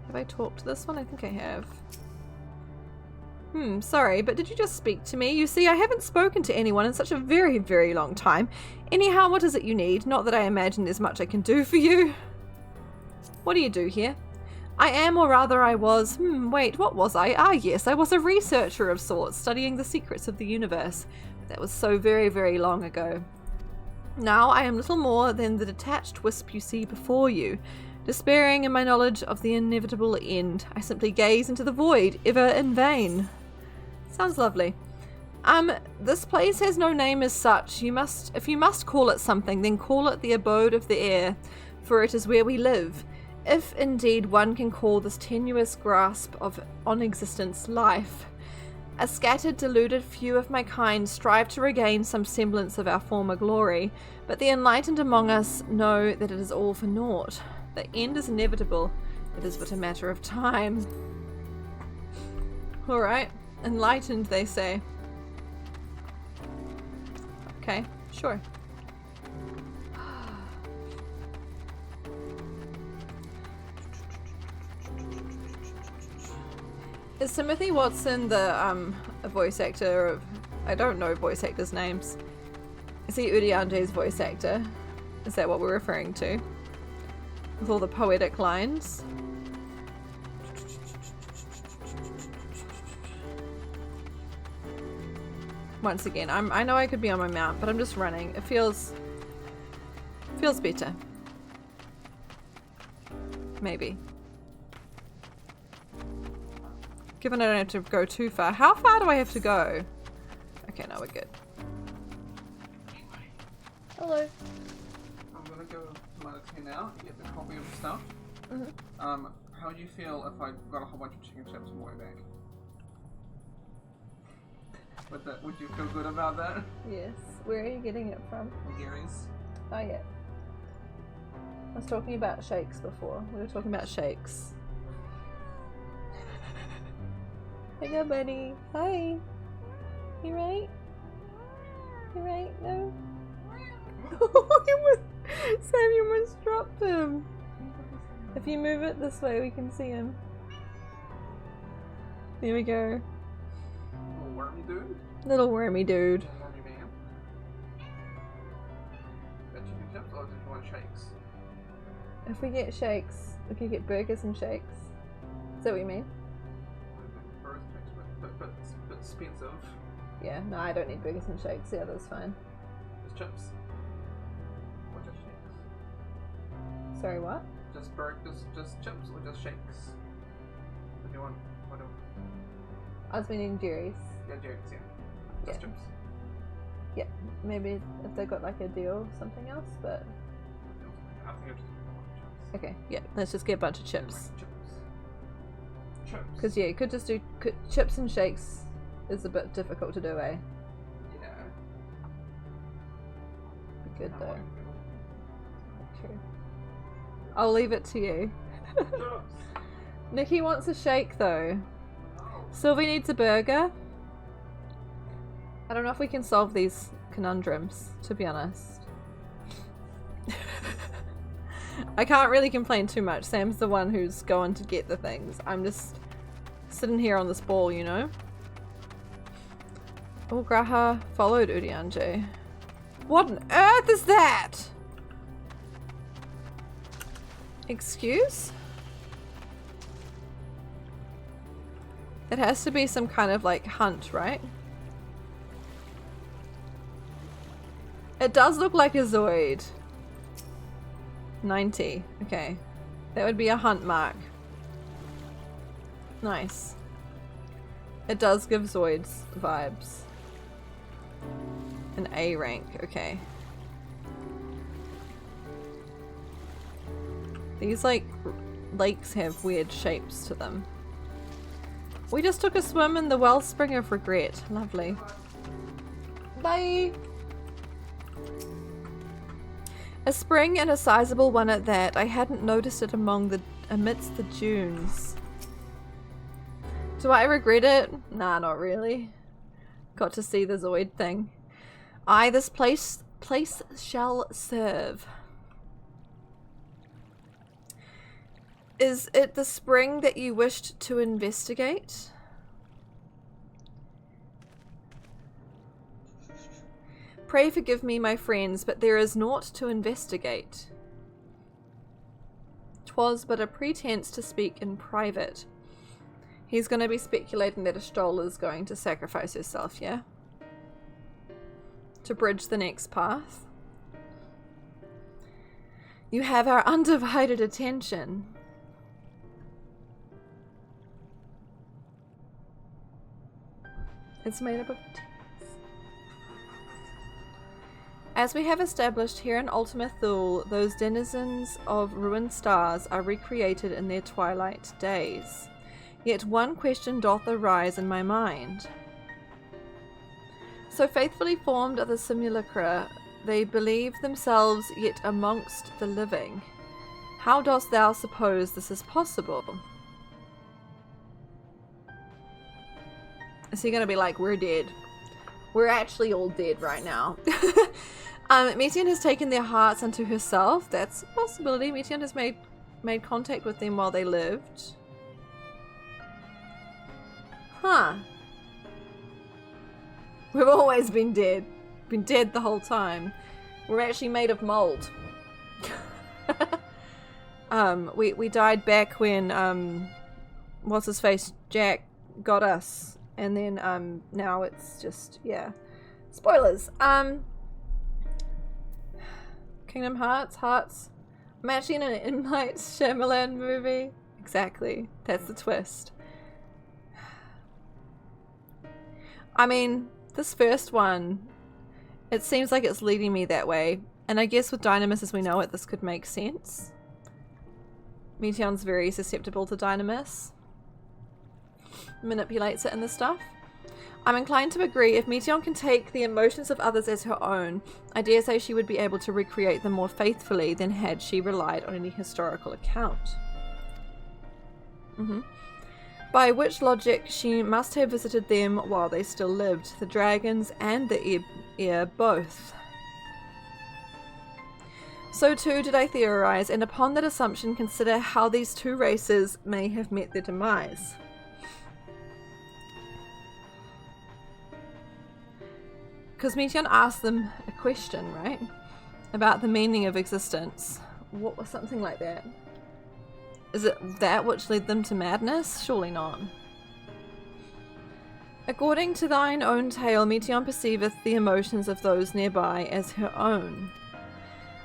Have I talked to this one? I think I have. Sorry, but did you just speak to me? You see, I haven't spoken to anyone in such a very, very long time. Anyhow, what is it you need? Not that I imagine there's much I can do for you. What do you do here? I am, or rather I was. Wait, what was I? Ah, yes, I was a researcher of sorts, studying the secrets of the universe. That was so very, very long ago. Now I am little more than the detached wisp you see before you. Despairing in my knowledge of the inevitable end, I simply gaze into the void, ever in vain. Sounds lovely. This place has no name as such. If you must call it something, then call it the abode of the heir, for it is where we live. If indeed one can call this tenuous grasp on existence life. A scattered, deluded few of my kind strive to regain some semblance of our former glory, but the enlightened among us know that it is all for naught. The end is inevitable. It is but a matter of time. Alright. Enlightened, they say. Okay, sure. Is Timothy Watson the voice actor of... I don't know voice actors' names. Is he Urianje's voice actor? Is that what we're referring to? With all the poetic lines? Once again, I know I could be on my mount, but I'm just running. It feels better. Maybe. Given I don't have to go too far. How far do I have to go? Okay, now we're good. Hello. I'm gonna go to my tea now, get the copy of the stuff. How would you feel if I got a whole bunch of chicken chips on the way back? Would you feel good about that? Yes. Where are you getting it from? Gary's. Oh yeah. I was talking about shakes before. We were talking about shakes. Hello, buddy. Hi. You right? You right? No? Sam, you almost dropped him. If you move it this way, we can see him. There we go. Little wormy dude. Little wormy dude. Wormy man. Got chicken chips or did you want shakes? If we get shakes, we could get burgers and shakes. Is that what you mean? Burgers and shakes, but expensive. Yeah, no, I don't need burgers and shakes. Yeah, that's fine. Just chips. Or just shakes? Sorry, what? Just burgers, just chips or just shakes? What do you want? What do I was meaning Jerry's. Yeah, Jerry's, yeah. Just Yeah. chips. Yeah, maybe if they got like a deal, something else, but... I think I just want chips. Okay, yeah, let's just get a bunch of chips. Chips. Chips. Because, yeah, you could just do... chips and shakes is a bit difficult to do, eh? Yeah. Be good, Not though. wanting to True. I'll leave it to you. go. Chips. Nikki wants a shake, though. No. Sylvie needs a burger. I don't know if we can solve these conundrums, to be honest. I can't really complain too much. Sam's the one who's going to get the things. I'm just sitting here on this ball, you know? Oh, Graha followed Urianje. What on earth is that? Excuse? It has to be some kind of like hunt, right? It does look like a Zoid. 90. Okay. That would be a hunt mark. Nice. It does give Zoids vibes. An A rank. Okay. These like lakes have weird shapes to them. We just took a swim in the wellspring of regret. Lovely. Bye! A spring, and a sizable one at that. I hadn't noticed it amidst the dunes. Do I regret it? Nah, not really. Got to see the Zoid thing. Aye, this place shall serve. Is it the spring that you wished to investigate? Pray forgive me, my friends, but there is naught to investigate. 'Twas but a pretense to speak in private. He's going to be speculating that Estrola's going to sacrifice herself, yeah? To bridge the next path. You have our undivided attention. It's made up of... As we have established here in Ultima Thule, those denizens of ruined stars are recreated in their twilight days. Yet one question doth arise in my mind. So faithfully formed are the simulacra, they believe themselves yet amongst the living. How dost thou suppose this is possible? Is he gonna be like, we're dead? We're actually all dead right now. Meteon has taken their hearts unto herself. That's a possibility. Meteon has made contact with them while they lived. Huh. We've always been dead. Been dead the whole time. We're actually made of mold. We died back when what's his face? Jack got us. And then now it's just, yeah. Spoilers. Kingdom Hearts. I'm actually in an M. Night Shyamalan movie. Exactly. That's the twist. I mean, this first one, it seems like it's leading me that way. And I guess with Dynamis as we know it, this could make sense. Meteon's very susceptible to Dynamis. Manipulates it and the stuff. I'm inclined to agree. If Meteon can take the emotions of others as her own, I dare say she would be able to recreate them more faithfully than had she relied on any historical account. By which logic, she must have visited them while they still lived, the dragons and the air both. So too did I theorize, and upon that assumption consider how these two races may have met their demise. because Meteon asked them a question, right? About the meaning of existence. What was something like that? Is it that which led them to madness? Surely not. According to thine own tale, Meteon perceiveth the emotions of those nearby as her own.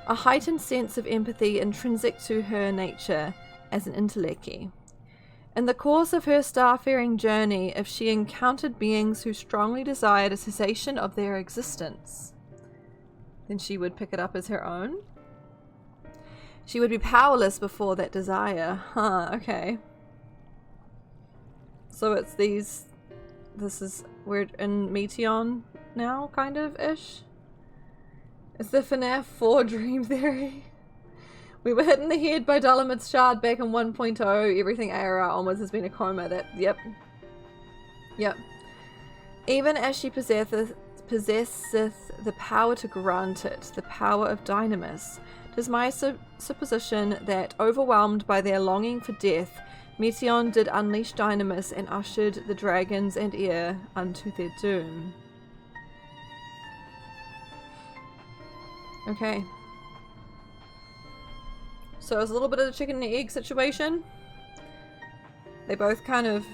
A heightened sense of empathy intrinsic to her nature as an intellecty. In the course of her starfaring journey, if she encountered beings who strongly desired a cessation of their existence, then she would pick it up as her own? She would be powerless before that desire. Huh, okay. So it's these... This is... We're in Meteon now, kind of-ish? It's the FNAF 4 dream theory. We were hit in the head by Dolomit's shard back in 1.0. Everything ARR onwards has been a coma. Yep. Even as she possesseth the power to grant it, the power of Dynamis, 'tis my supposition that, overwhelmed by their longing for death, Meteon did unleash Dynamis and ushered the dragons and air unto their doom. Okay. So it was a little bit of a chicken and egg situation. They both kind of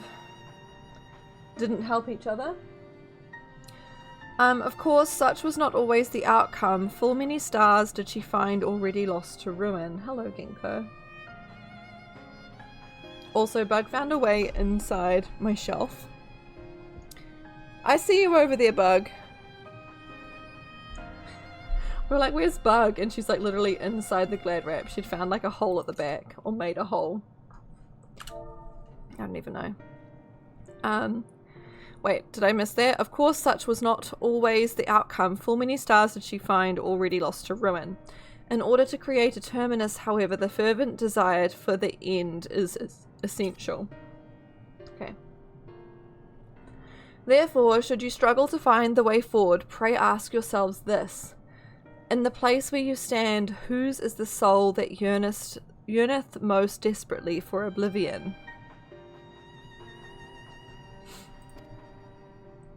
didn't help each other. Of course, such was not always the outcome. Full many stars did she find already lost to ruin. Hello, Ginkgo. Also, Bug found a way inside my shelf. I see you over there, Bug. We're like, where's Bug? And she's like literally inside the glad wrap. She'd found like a hole at the back, or made a hole. I don't even know. Wait, did I miss that? Of course, such was not always the outcome. Full many stars did she find already lost to ruin. In order to create a terminus, however, the fervent desire for the end is essential. Okay. Therefore, should you struggle to find the way forward, pray ask yourselves this. In the place where you stand, whose is the soul that yearneth most desperately for oblivion?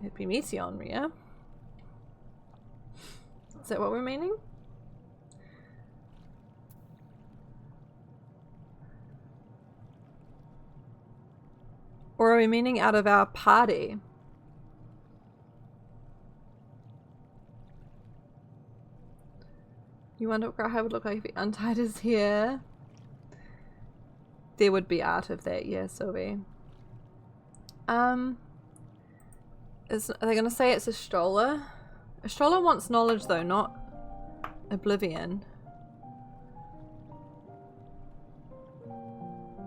It'd be Meteon, yeah? Is that what we're meaning? Or are we meaning out of our party? You wonder what Graha would look like if he untied his hair? There would be art of that, yeah, Sylvie. Are they gonna say it's a stroller? A stroller wants knowledge though, not oblivion.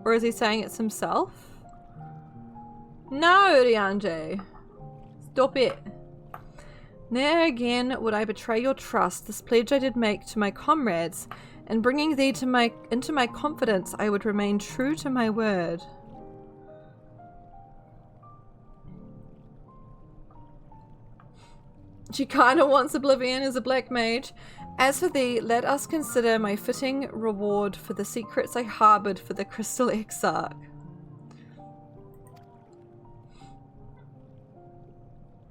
Or is he saying it's himself? No, Rianjay. Stop it. Ne'er again would I betray your trust, this pledge I did make to my comrades, and bringing thee into my confidence, I would remain true to my word. She kinda wants oblivion as a black mage. As for thee, let us consider my fitting reward for the secrets I harboured for the Crystal Exarch.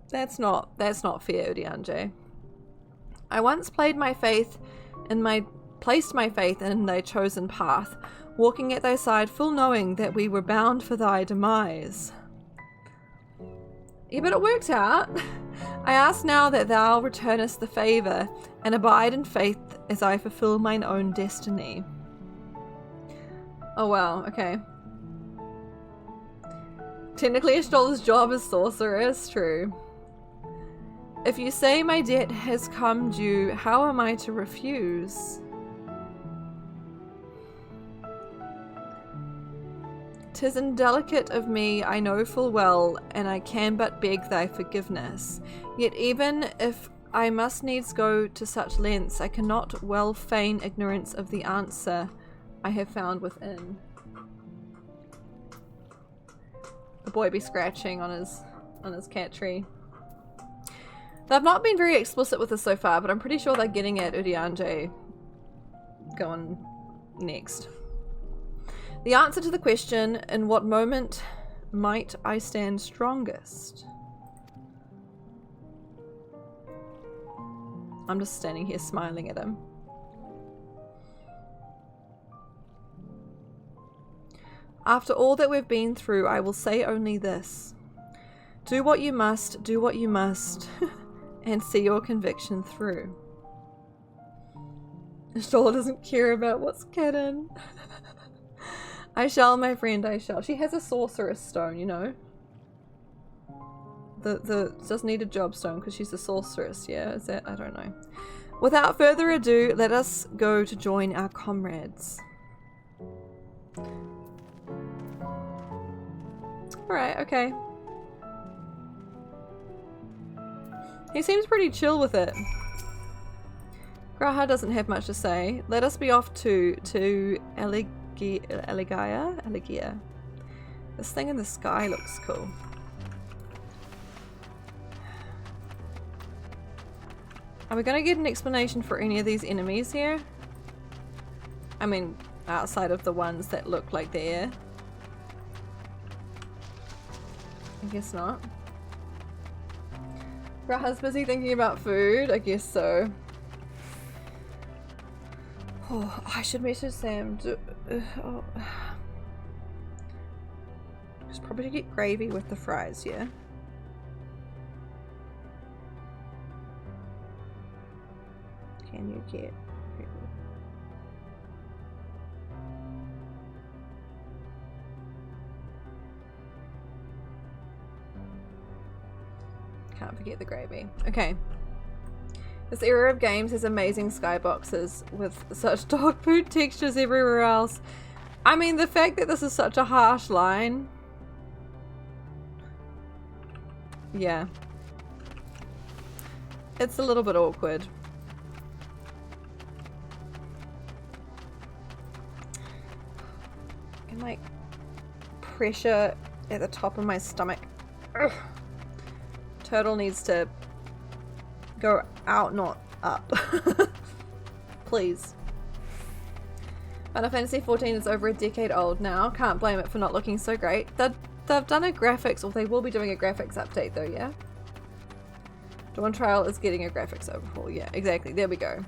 That's not fair, Urianje. I once placed my faith in thy chosen path, walking at thy side, full knowing that we were bound for thy demise. Yeah, but it worked out. I ask now that thou returnest the favour, and abide in faith as I fulfil mine own destiny. Oh wow, okay. Technically Estrola's job is sorceress, true. If you say my debt has come due, how am I to refuse? 'Tis indelicate of me, I know full well, and I can but beg thy forgiveness. Yet even if I must needs go to such lengths, I cannot well feign ignorance of the answer I have found within. The boy be scratching on his cat tree. They've not been very explicit with this so far, but I'm pretty sure they're getting at Urianje going next. The answer to the question, in what moment might I stand strongest? I'm just standing here smiling at him. After all that we've been through, I will say only this. Do what you must, and see your conviction through. Shola doesn't care about what's canon. I shall, my friend, I shall. She has a sorceress stone, you know. Doesn't need a job stone because she's a sorceress, yeah? Is that? I don't know. Without further ado, let us go to join our comrades. Alright, okay. He seems pretty chill with it. Graha doesn't have much to say. Let us be off to Elegia. This thing in the sky looks cool. Are we gonna get an explanation for any of these enemies here? I mean, outside of the ones that look like they're... I guess not. Graha's busy thinking about food? I guess so. Oh, I should message Sam. Oh. Just probably get gravy with the fries, yeah? Can you get gravy? Can't forget the gravy. Okay. This era of games has amazing skyboxes with such dog food textures everywhere else. I mean, the fact that this is such a harsh line. Yeah. It's a little bit awkward. And like pressure at the top of my stomach. Ugh. Turtle needs to go out, not up. Please. Final Fantasy XIV is over a decade old now. Can't blame it for not looking so great. They've done a graphics, or they will be doing a graphics update though, yeah? Dawn Trail is getting a graphics overhaul. Yeah, exactly. There we go.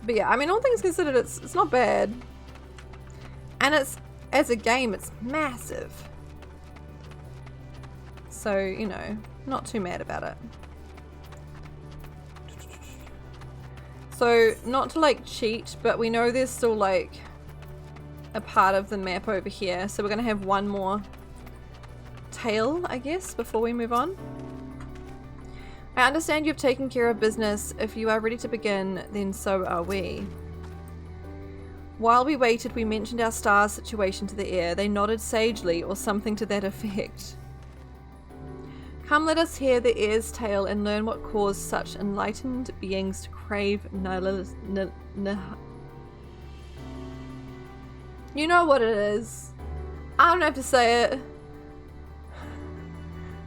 But yeah, I mean, all things considered, it's not bad. And it's, as a game, it's massive. So, you know, not too mad about it. So, not to like cheat, but we know there's still like a part of the map over here. So we're going to have one more tale, I guess, before we move on. I understand you've taken care of business. If you are ready to begin, then so are we. While we waited, we mentioned our star's situation to the heir. They nodded sagely, or something to that effect. Come, let us hear the heir's tale and learn what caused such enlightened beings to crave You know what it is. I don't have to say it.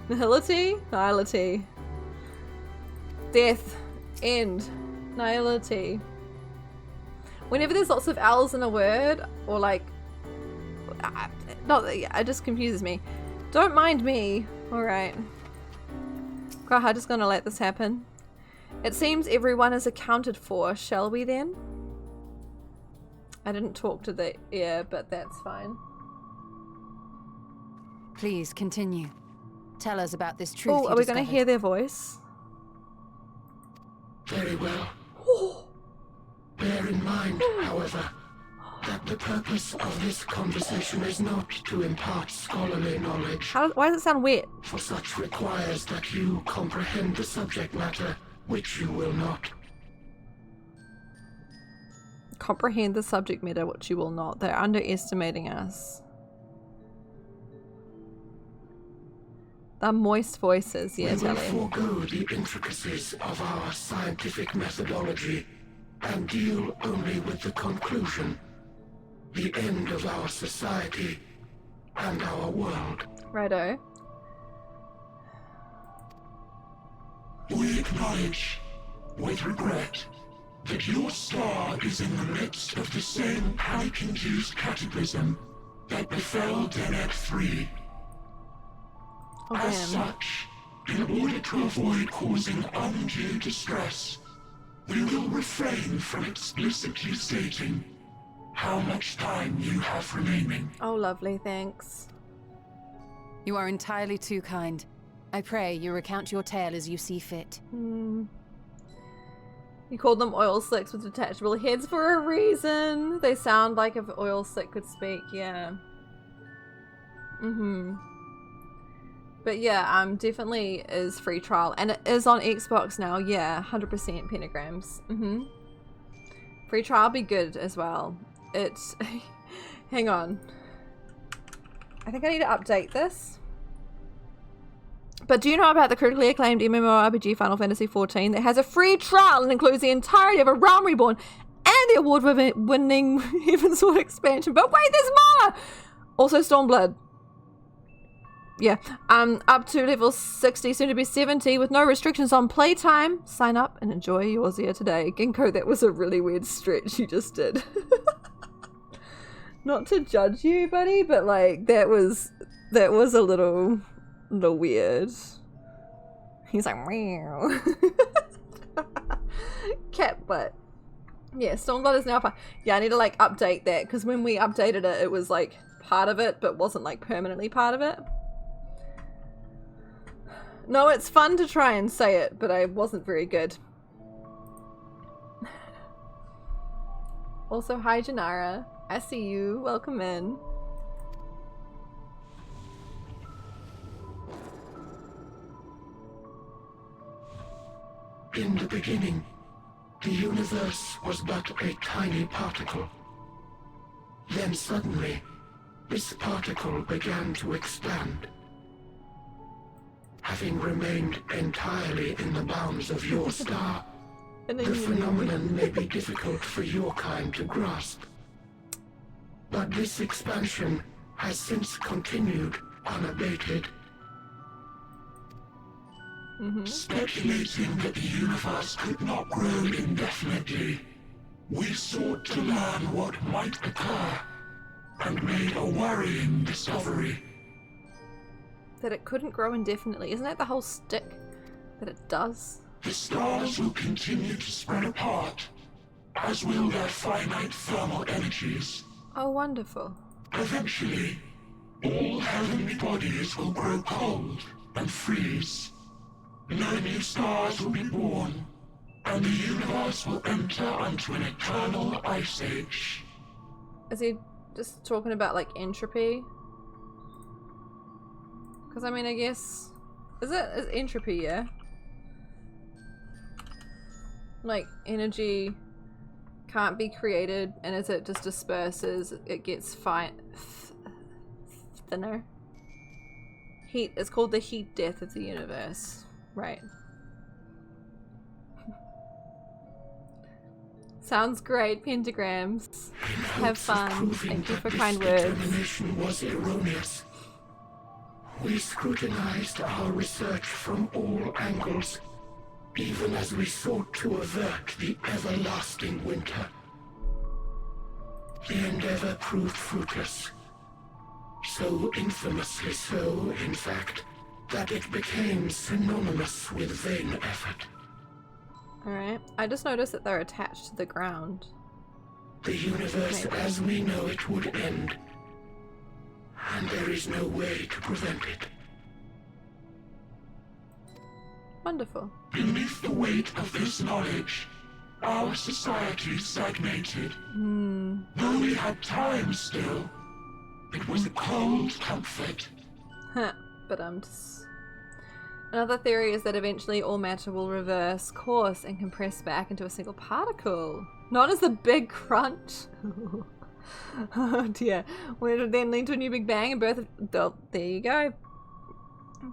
Nihility? Nihility. Death. End. Nihility. Whenever there's lots of L's in a word, or like... it just confuses me. Don't mind me. Alright. Graha just gonna let this happen. It seems everyone is accounted for. Shall we then? I didn't talk to the heir, but that's fine. Please continue. Tell us about this truth. Oh, are we gonna hear their voice? Very well. Bear in mind, however, that the purpose of this conversation is not to impart scholarly knowledge. Why does it sound weird? For such requires that you comprehend the subject matter, which you will not. Comprehend the subject matter, which you will not. They're underestimating us. The moist voices, yeah, we will Telly. forego the intricacies of our scientific methodology and deal only with the conclusion, the end of our society and our world. Righto. We acknowledge, with regret, that your star is in the midst of the same panic-induced cataclysm that befell Deneb 3. Oh, As damn. such, In order to avoid causing undue distress, we will refrain from explicitly stating how much time you have remaining. Oh, lovely, thanks. You are entirely too kind. I pray you recount your tale as you see fit. You called them oil slicks with detachable heads for a reason. They sound like if oil slick could speak, yeah. But yeah, definitely is free trial. And it is on Xbox now, yeah, 100% pentagrams. Free trial be good as well. It's... Hang on. I think I need to update this. But do you know about the critically acclaimed MMORPG Final Fantasy XIV that has a free trial and includes the entirety of A Realm Reborn and the award-winning Heavensward expansion? But wait, there's more! Also Stormblood. Yeah, up to level 60, soon to be 70, with no restrictions on playtime. Sign up and enjoy yours here today. Ginkgo, that was a really weird stretch you just did. Not to judge you, buddy, but like, that was a little weird. He's like, meow. Cat butt. Yeah, Stormblood is now fine. Yeah, I need to like update that, because when we updated it, it was like part of it, but wasn't like permanently part of it. No, it's fun to try and say it, but I wasn't very good. Also, hi Janara. I see you. Welcome in. In the beginning, the universe was but a tiny particle. Then suddenly, this particle began to expand. Having remained entirely in the bounds of your star, the phenomenon may be difficult for your kind to grasp. But this expansion has since continued unabated. Speculating that the universe could not grow indefinitely, we sought to learn what might occur, and made a worrying discovery. That it couldn't grow indefinitely. Isn't that the whole stick? That it does? The stars will continue to spread apart, as will their finite thermal energies. Oh, wonderful. Eventually, all heavenly bodies will grow cold and freeze. No new stars will be born, and the universe will enter into an eternal ice age. Is he just talking about like entropy? Because I mean, I guess... Is entropy, yeah? Like, energy can't be created, and as it just disperses, it gets thinner. Heat, it's called the heat death of the universe. Right. Sounds great, pentagrams. Have fun. Thank you for kind words. Determination was erroneous. We scrutinized our research from all angles, even as we sought to avert the everlasting winter. The endeavor proved fruitless. So infamously so, in fact, that it became synonymous with vain effort. Alright. I just noticed that they're attached to the ground. The universe as we know it would end, and there is no way to prevent it. Wonderful. Beneath the weight of this knowledge, our society stagnated. Though we had time still, it was a cold comfort. But another theory is that eventually all matter will reverse course and compress back into a single particle. Known as the Big Crunch. Oh dear. Will it then lead to a new Big Bang and birth of... Oh, there you go.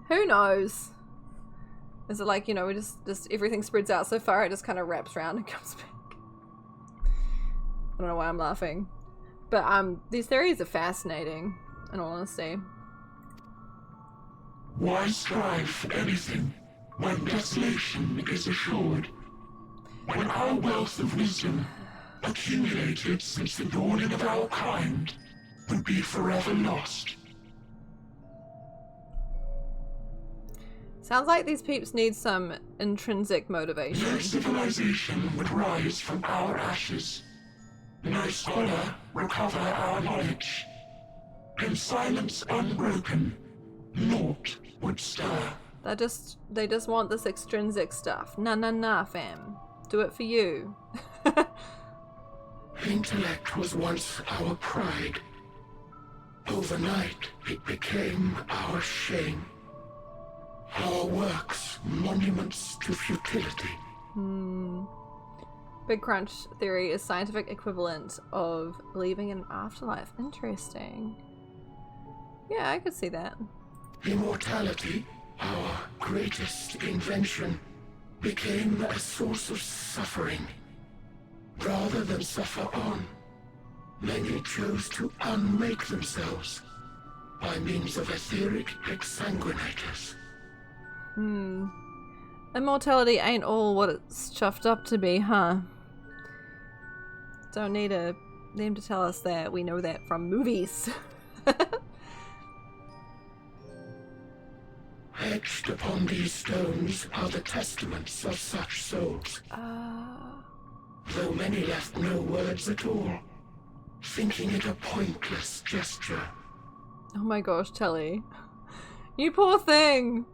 Who knows? Is it like, you know, we just everything spreads out so far, it just kind of wraps around and comes back. I don't know why I'm laughing. But these theories are fascinating, in all honesty. Why strive for anything when desolation is assured? When our wealth of wisdom, accumulated since the dawning of our kind, would be forever lost. Sounds like these peeps need some intrinsic motivation. No civilization would rise from our ashes. No scholar recover our knowledge. In silence unbroken, naught would stir. They just want this extrinsic stuff. Nah, fam. Do it for you. Intellect was once our pride. Overnight, it became our shame. Our works, monuments to futility. Big Crunch theory is scientific equivalent of believing in an afterlife. Interesting. Yeah, I could see that. Immortality, our greatest invention, became a source of suffering. Rather than suffer on, many chose to unmake themselves by means of etheric exsanguinators. Immortality ain't all what it's chuffed up to be, huh? Don't need them to tell us that. We know that from movies. Etched upon these stones are the testaments of such souls. Though many left no words at all, thinking it a pointless gesture. Oh my gosh, Telly. You poor thing!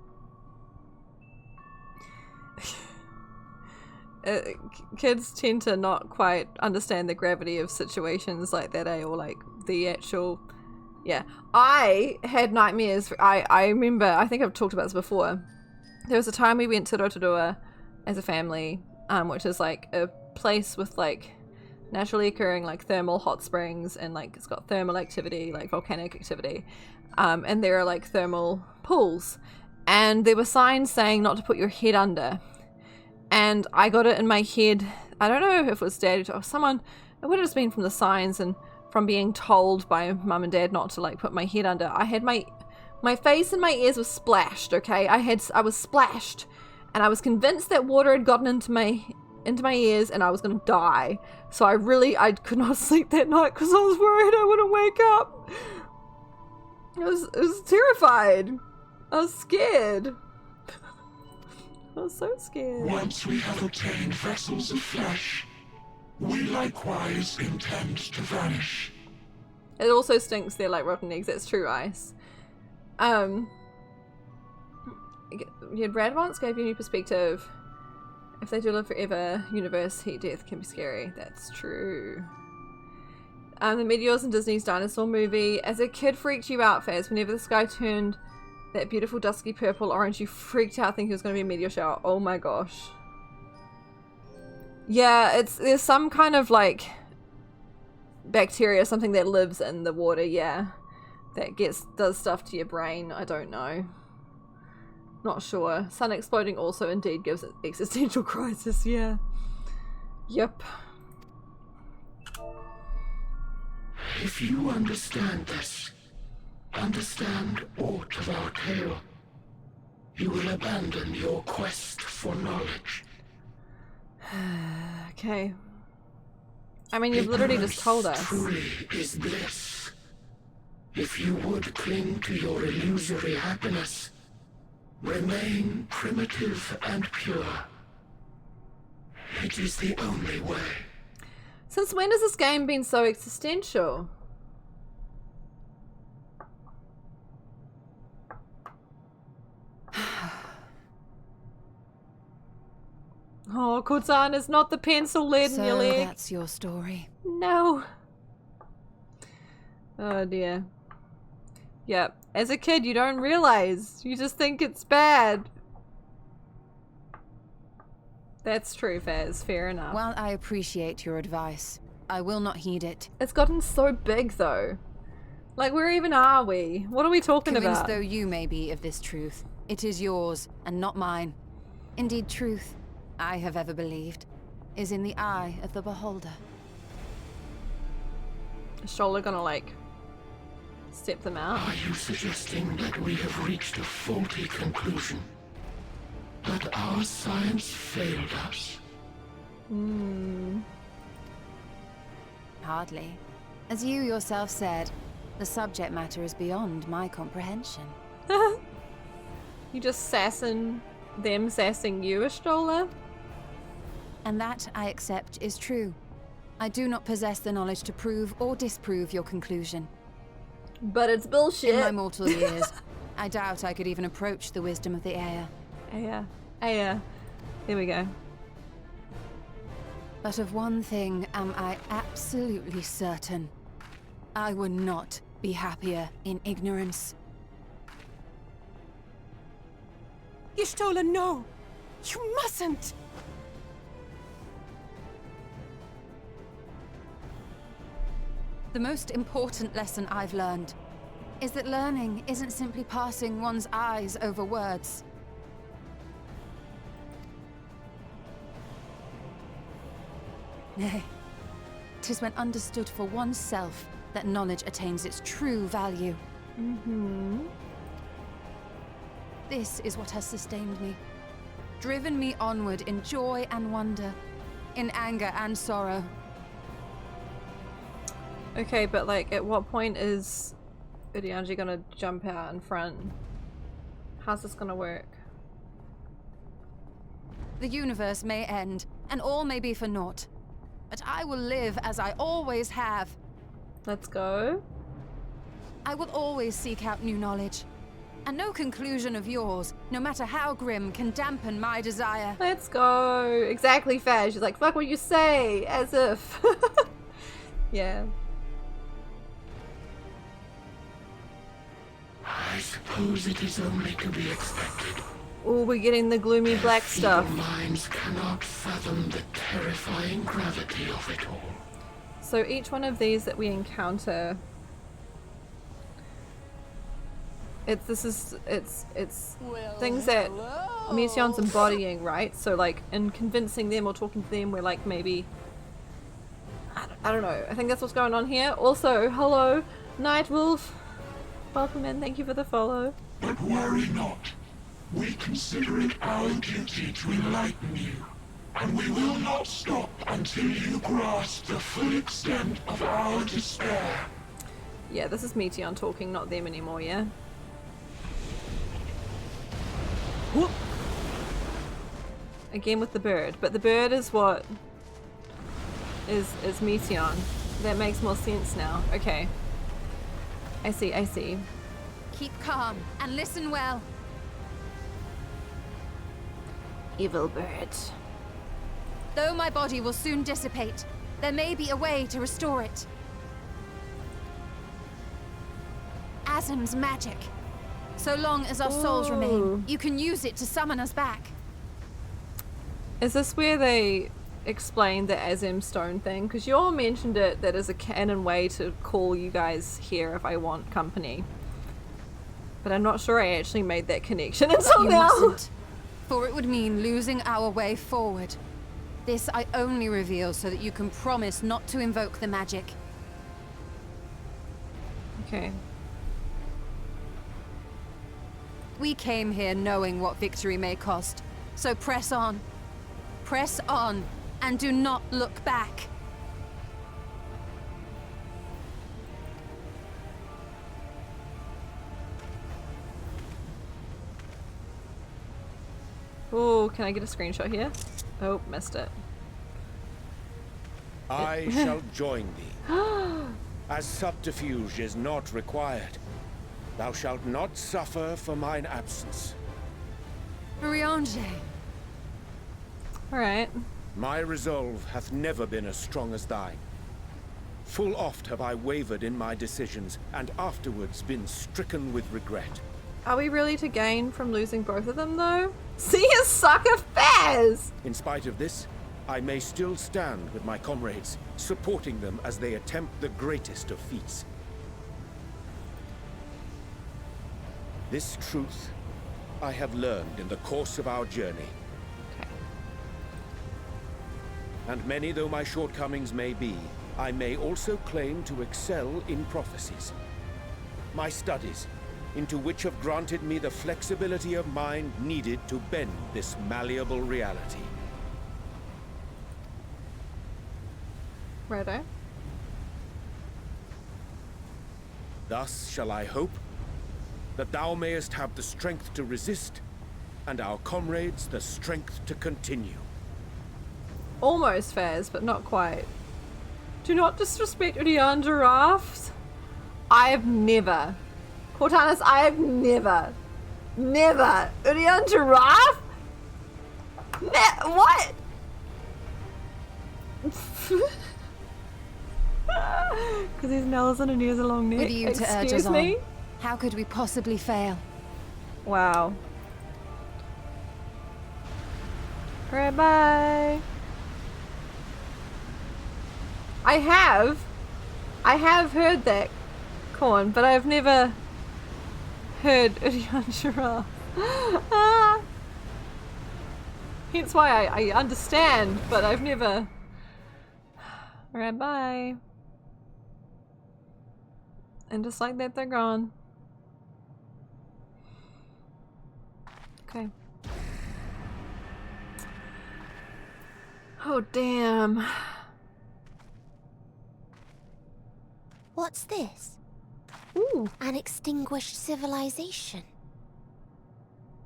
Kids tend to not quite understand the gravity of situations like that, or like the actual... Yeah. I had nightmares. I remember, I think I've talked about this before. There was a time we went to Rotorua as a family, which is like a place with like naturally occurring like thermal hot springs, and like it's got thermal activity, like volcanic activity, and there are like thermal pools, and there were signs saying not to put your head under, and I got it in my head. I don't know if it was Dad or someone. It would have just been from the signs and from being told by Mum and Dad not to like put my head under. I had my face and my ears were splashed. Okay, I was splashed, and I was convinced that water had gotten into my ears and I was gonna die. So I could not sleep that night because I was worried I wouldn't wake up. I was terrified. I was scared. I was so scared. Once we have obtained vessels of flesh, we likewise intend to vanish. It also stinks there like rotten eggs. That's true, Ice. Brad once gave you a new perspective. If they do live forever, universe, heat death can be scary. That's true. The meteors in Disney's dinosaur movie. As a kid, freaked you out, Faz. Whenever the sky turned that beautiful dusky purple orange, you freaked out thinking it was going to be a meteor shower. Oh my gosh. Yeah, there's some kind of like bacteria, something that lives in the water, yeah, that does stuff to your brain. I don't know. Not sure. Sun exploding also indeed gives it existential crisis, yeah. Yep. If you understand this, understand aught of our tale, you will abandon your quest for knowledge. Okay. I mean, you've literally just told us. Truly is bliss. If you would cling to your illusory happiness, remain primitive and pure. It is the only way. Since when has this game been so existential? Oh, Kutan is not the pencil lead in your leg. So that's your story. No. Oh dear. Yep. As a kid, you don't realize. You just think it's bad. That's true, Faz. Fair enough. While I appreciate your advice, I will not heed it. It's gotten so big, though. Like, where even are we? What are we talking Convinced about? though you may be of this truth, it is yours and not mine. Indeed, truth, I have ever believed, is in the eye of the beholder. Is Shola gonna, like, step them out? Are you suggesting that we have reached a faulty conclusion? That our science failed us? Hardly. As you yourself said, the subject matter is beyond my comprehension. You just sassing them, sassing you, Ashtola? And that, I accept, is true. I do not possess the knowledge to prove or disprove your conclusion. But it's bullshit. In my mortal years, I doubt I could even approach the wisdom of the Aya. Aya. There we go. But of one thing am I absolutely certain. I would not be happier in ignorance. Y'shtola, no! You mustn't! The most important lesson I've learned is that learning isn't simply passing one's eyes over words. Nay, 'tis when understood for oneself that knowledge attains its true value. This is what has sustained me, driven me onward in joy and wonder, in anger and sorrow. Okay, but like, at what point is Urianger gonna jump out in front? How's this gonna work? The universe may end, and all may be for naught. But I will live as I always have. Let's go. I will always seek out new knowledge. And no conclusion of yours, no matter how grim, can dampen my desire. Let's go. Exactly, Faz. She's like, fuck what you say, as if. Yeah. I suppose it is only to be expected. Oh, we're getting the gloomy black stuff. Feeble minds cannot fathom the terrifying gravity of it all. So each one of these that we encounter, it's things that Mesion's embodying, right? So like in convincing them or talking to them, we're like maybe, I don't know. I think that's what's going on here. Also, hello, Nightwolf. Welcome in. Thank you for the follow. But worry not. We consider it our duty to enlighten you, and we will not stop until you grasp the full extent of our despair. Yeah, this is Meteon talking, not them anymore, yeah? Whoop. Again with the bird, but the bird is what is Meteon. That makes more sense now. Okay. I see. Keep calm and listen well. Evil bird. Though my body will soon dissipate, there may be a way to restore it. Azim's magic. So long as our souls remain, you can use it to summon us back. Is this where they explain the Azim stone thing? Because you all mentioned it, that is a canon way to call you guys here if I want company. But I'm not sure I actually made that connection until You now. mustn't, for it would mean losing our way forward. This I only reveal so that you can promise not to invoke the magic. Okay. We came here knowing what victory may cost, so press on. Press on, and do not look back. Oh, can I get a screenshot here? Oh, missed it. I shall join thee. As subterfuge is not required, thou shalt not suffer for mine absence. Urianger. Alright. My resolve hath never been as strong as thine. Full oft have I wavered in my decisions, and afterwards been stricken with regret. Are we really to gain from losing both of them, though? See you, sucker Faz! In spite of this, I may still stand with my comrades, supporting them as they attempt the greatest of feats. This truth I have learned in the course of our journey. And many though my shortcomings may be, I may also claim to excel in prophecies. My studies, into which have granted me the flexibility of mind needed to bend this malleable reality. Righto. Thus shall I hope, that thou mayest have the strength to resist, and our comrades the strength to continue. Almost Faz, but not quite. Do not disrespect Urian giraffes. I have never. Cortanus, I have never. Never. Urian giraffe? What? Because his nose and he has a long neck. With you to urge Excuse us me? on. How could we possibly fail? Wow. Alright, bye. I have heard that, Corn, but I've never heard Urian giraffe. Ah. Hence why I understand, but I've never. Alright, bye. And just like that, they're gone. Okay. Oh, damn. What's this? Ooh. An extinguished civilization.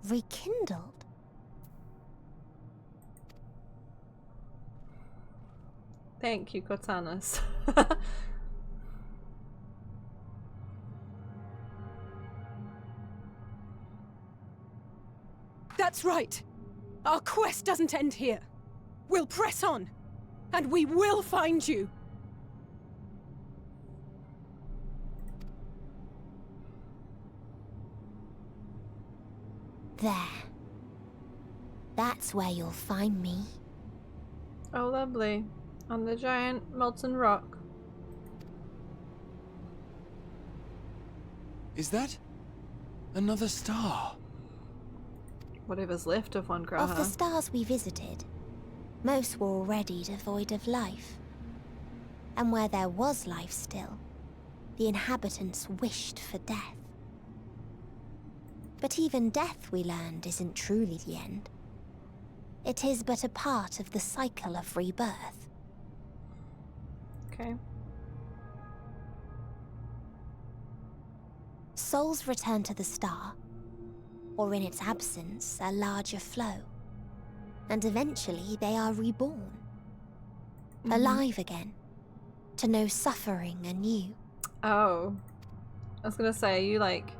Rekindled. Thank you, Cortanus. That's right. Our quest doesn't end here. We'll press on, and we will find you. There. That's where you'll find me. Oh, lovely. On the giant molten rock. Is that another star? Whatever's left of one, Graha. Of the stars we visited, most were already devoid of life. And where there was life still, the inhabitants wished for death. But even death, we learned, isn't truly the end. It is but a part of the cycle of rebirth. Okay. Souls return to the star, or in its absence, a larger flow. And eventually they are reborn. Alive again, to know suffering anew. Oh. I was gonna say, you like...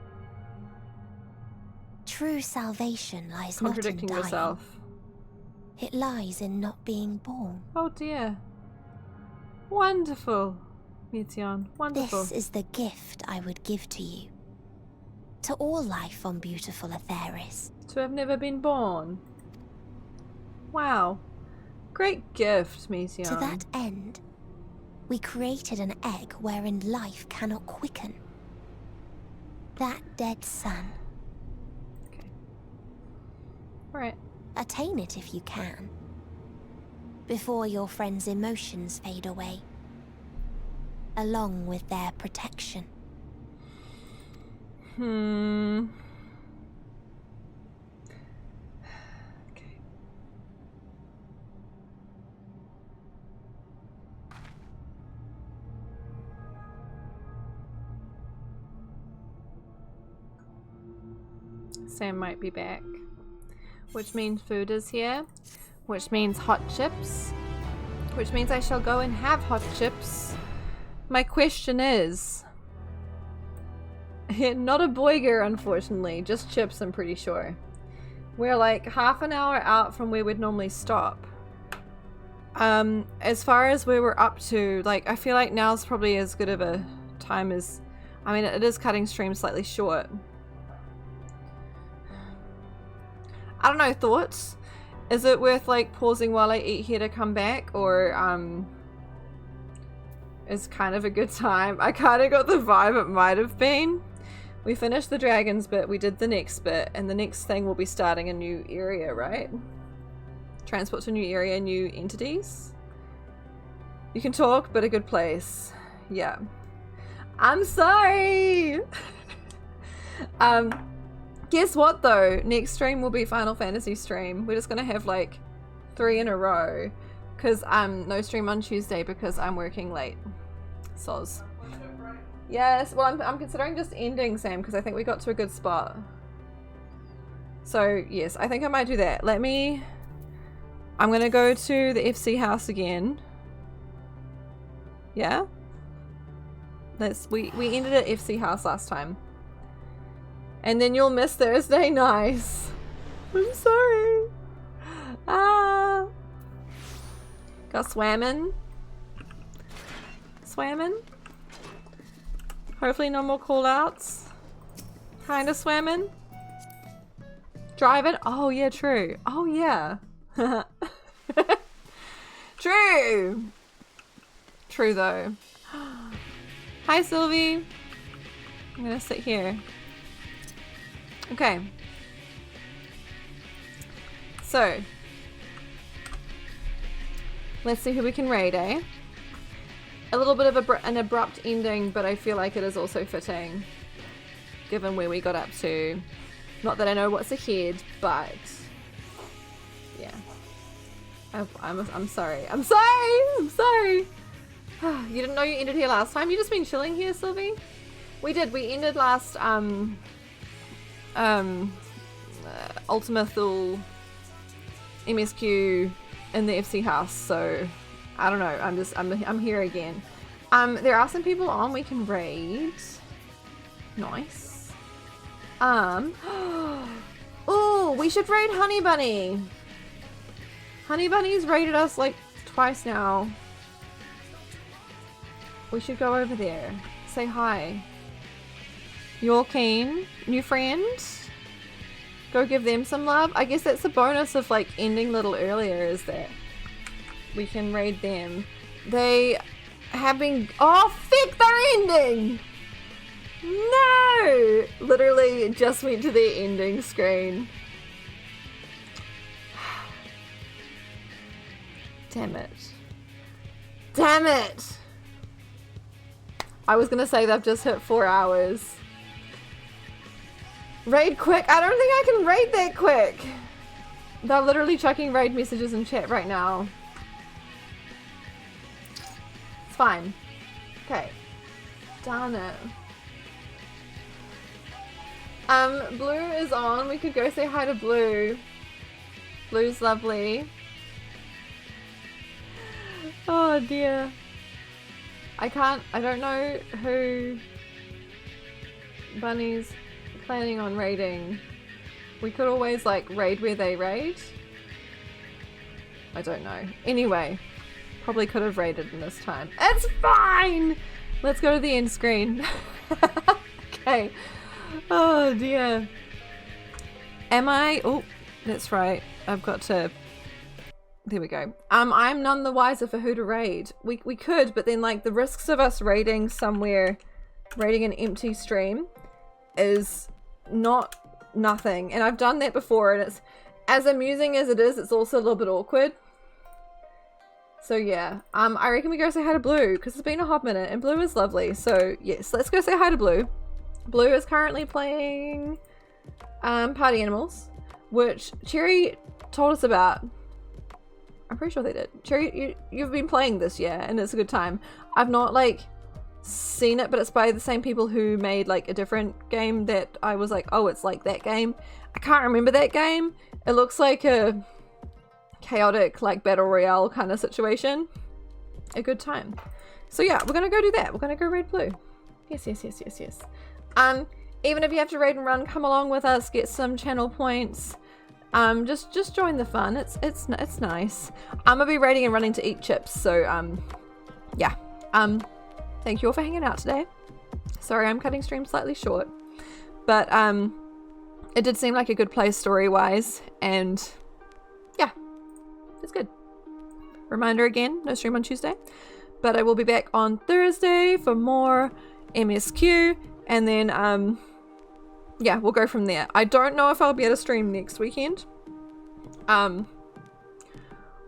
True salvation lies not in contradicting dying. yourself. It lies in not being born. Oh dear. Wonderful, Meteon. Wonderful. This is the gift I would give to you. To all life on beautiful Atheris. To have never been born. Wow. Great gift, Meteon. To that end, we created an egg wherein life cannot quicken. That dead sun. Okay. Alright. Attain it if you can. Before your friends' emotions fade away. Along with their protection. Okay. Sam might be back. Which means food is here. Which means hot chips. Which means I shall go and have hot chips. My question is... Not a boiger, unfortunately. Just chips, I'm pretty sure. We're like half an hour out from where we'd normally stop. As far as where we're up to, like, I feel like now's probably as good of a time as... I mean, it is cutting stream slightly short. I don't know, thoughts? Is it worth like pausing while I eat here to come back, or is kind of a good time? I kind of got the vibe it might have been. We finished the dragons bit, we did the next bit, and the next thing will be starting a new area, right? Transport to a new area, new entities. You can talk, but a good place. Yeah. I'm sorry! Guess what though? Next stream will be Final Fantasy stream. We're just gonna have like 3 in a row. Cause no stream on Tuesday because I'm working late. Soz. Yes, well, I'm considering just ending, Sam, because I think we got to a good spot. So, yes, I think I might do that. I'm gonna go to the FC house again. Yeah? We ended at FC house last time. And then you'll miss Thursday. Nice. I'm sorry. Ah. Got swammin'. Swammin'. Hopefully no more callouts. Kinda swammin'. Driving. Oh yeah, true. Oh yeah. True. True though. Hi Sylvie. I'm gonna sit here. Okay. So. Let's see who we can raid, eh? A little bit of an abrupt ending, but I feel like it is also fitting. Given where we got up to. Not that I know what's ahead, but... Yeah. I'm sorry. I'm sorry! I'm sorry! You didn't know you ended here last time? You just been chilling here, Sylvie? We did. We ended last, Ultima Thule MSQ in the FC house, so I don't know. I'm here again. There are some people on we can raid. Nice. Oh, we should raid Honey Bunny. Honey Bunny's raided us like twice now. We should go over there. Say hi. You're keen? New friend? Go give them some love? I guess that's the bonus of like ending a little earlier, is that we can raid them. They have been... Oh, fuck, they're ending! No! Literally just went to the ending screen. Damn it. Damn it! I was gonna say they've just hit 4 hours. Raid quick? I don't think I can raid that quick. They're literally chucking raid messages in chat right now. It's fine. Okay. Darn it. Blue is on. We could go say hi to Blue. Blue's lovely. Oh dear. I don't know who Bunny's planning on raiding. We could always like raid where they raid. I don't know. Anyway, probably could have raided in this time. It's fine! Let's go to the end screen. Okay. Oh dear. Am I? Oh, that's right. I've got to... There we go. I'm none the wiser for who to raid. We could, but then like the risks of us raiding somewhere, raiding an empty stream is nothing. And I've done that before, and it's as amusing as it is, it's also a little bit awkward. So yeah, I reckon we go say hi to Blue, because it's been a hot minute, and Blue is lovely. So yes, let's go say hi to Blue. Blue is currently playing Party Animals, which Cherry told us about. I'm pretty sure they did. Cherry, you've been playing this, yeah, and it's a good time. I've not like seen it, but it's by the same people who made like a different game that I was like, oh, it's like that game. I can't remember that game. It looks like a chaotic like battle royale kind of situation. A good time. So yeah, we're gonna go do that. We're gonna go raid Blue. Yes. Even if you have to raid and run, come along with us, get some channel points. Just join the fun. It's nice. I'm gonna be raiding and running to eat chips, so yeah. Thank you all for hanging out today. Sorry I'm cutting stream slightly short, but it did seem like a good place story-wise, and yeah, it's good. Reminder again, no stream on Tuesday, but I will be back on Thursday for more MSQ, and then yeah, we'll go from there. I don't know if I'll be able to stream next weekend. I'll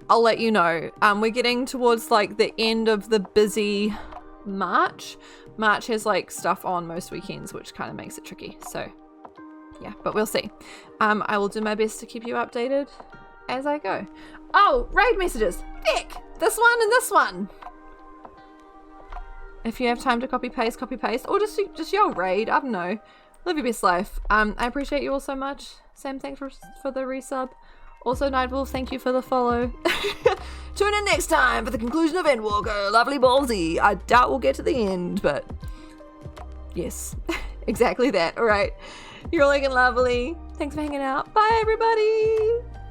let you know. We're getting towards like the end of the busy March. March has like stuff on most weekends, which kind of makes it tricky. So yeah, but we'll see. I will do my best to keep you updated as I go. Oh, raid messages. Thick! This one and this one. If you have time to copy paste, or just yell raid. I don't know. Live your best life. I appreciate you all so much. Sam, thanks for the resub. Also, Nightwolf, thank you for the follow. Tune in next time for the conclusion of Endwalker. Lovely ballsy. I doubt we'll get to the end, but yes, exactly that. All right, you're all looking lovely. Thanks for hanging out. Bye, everybody.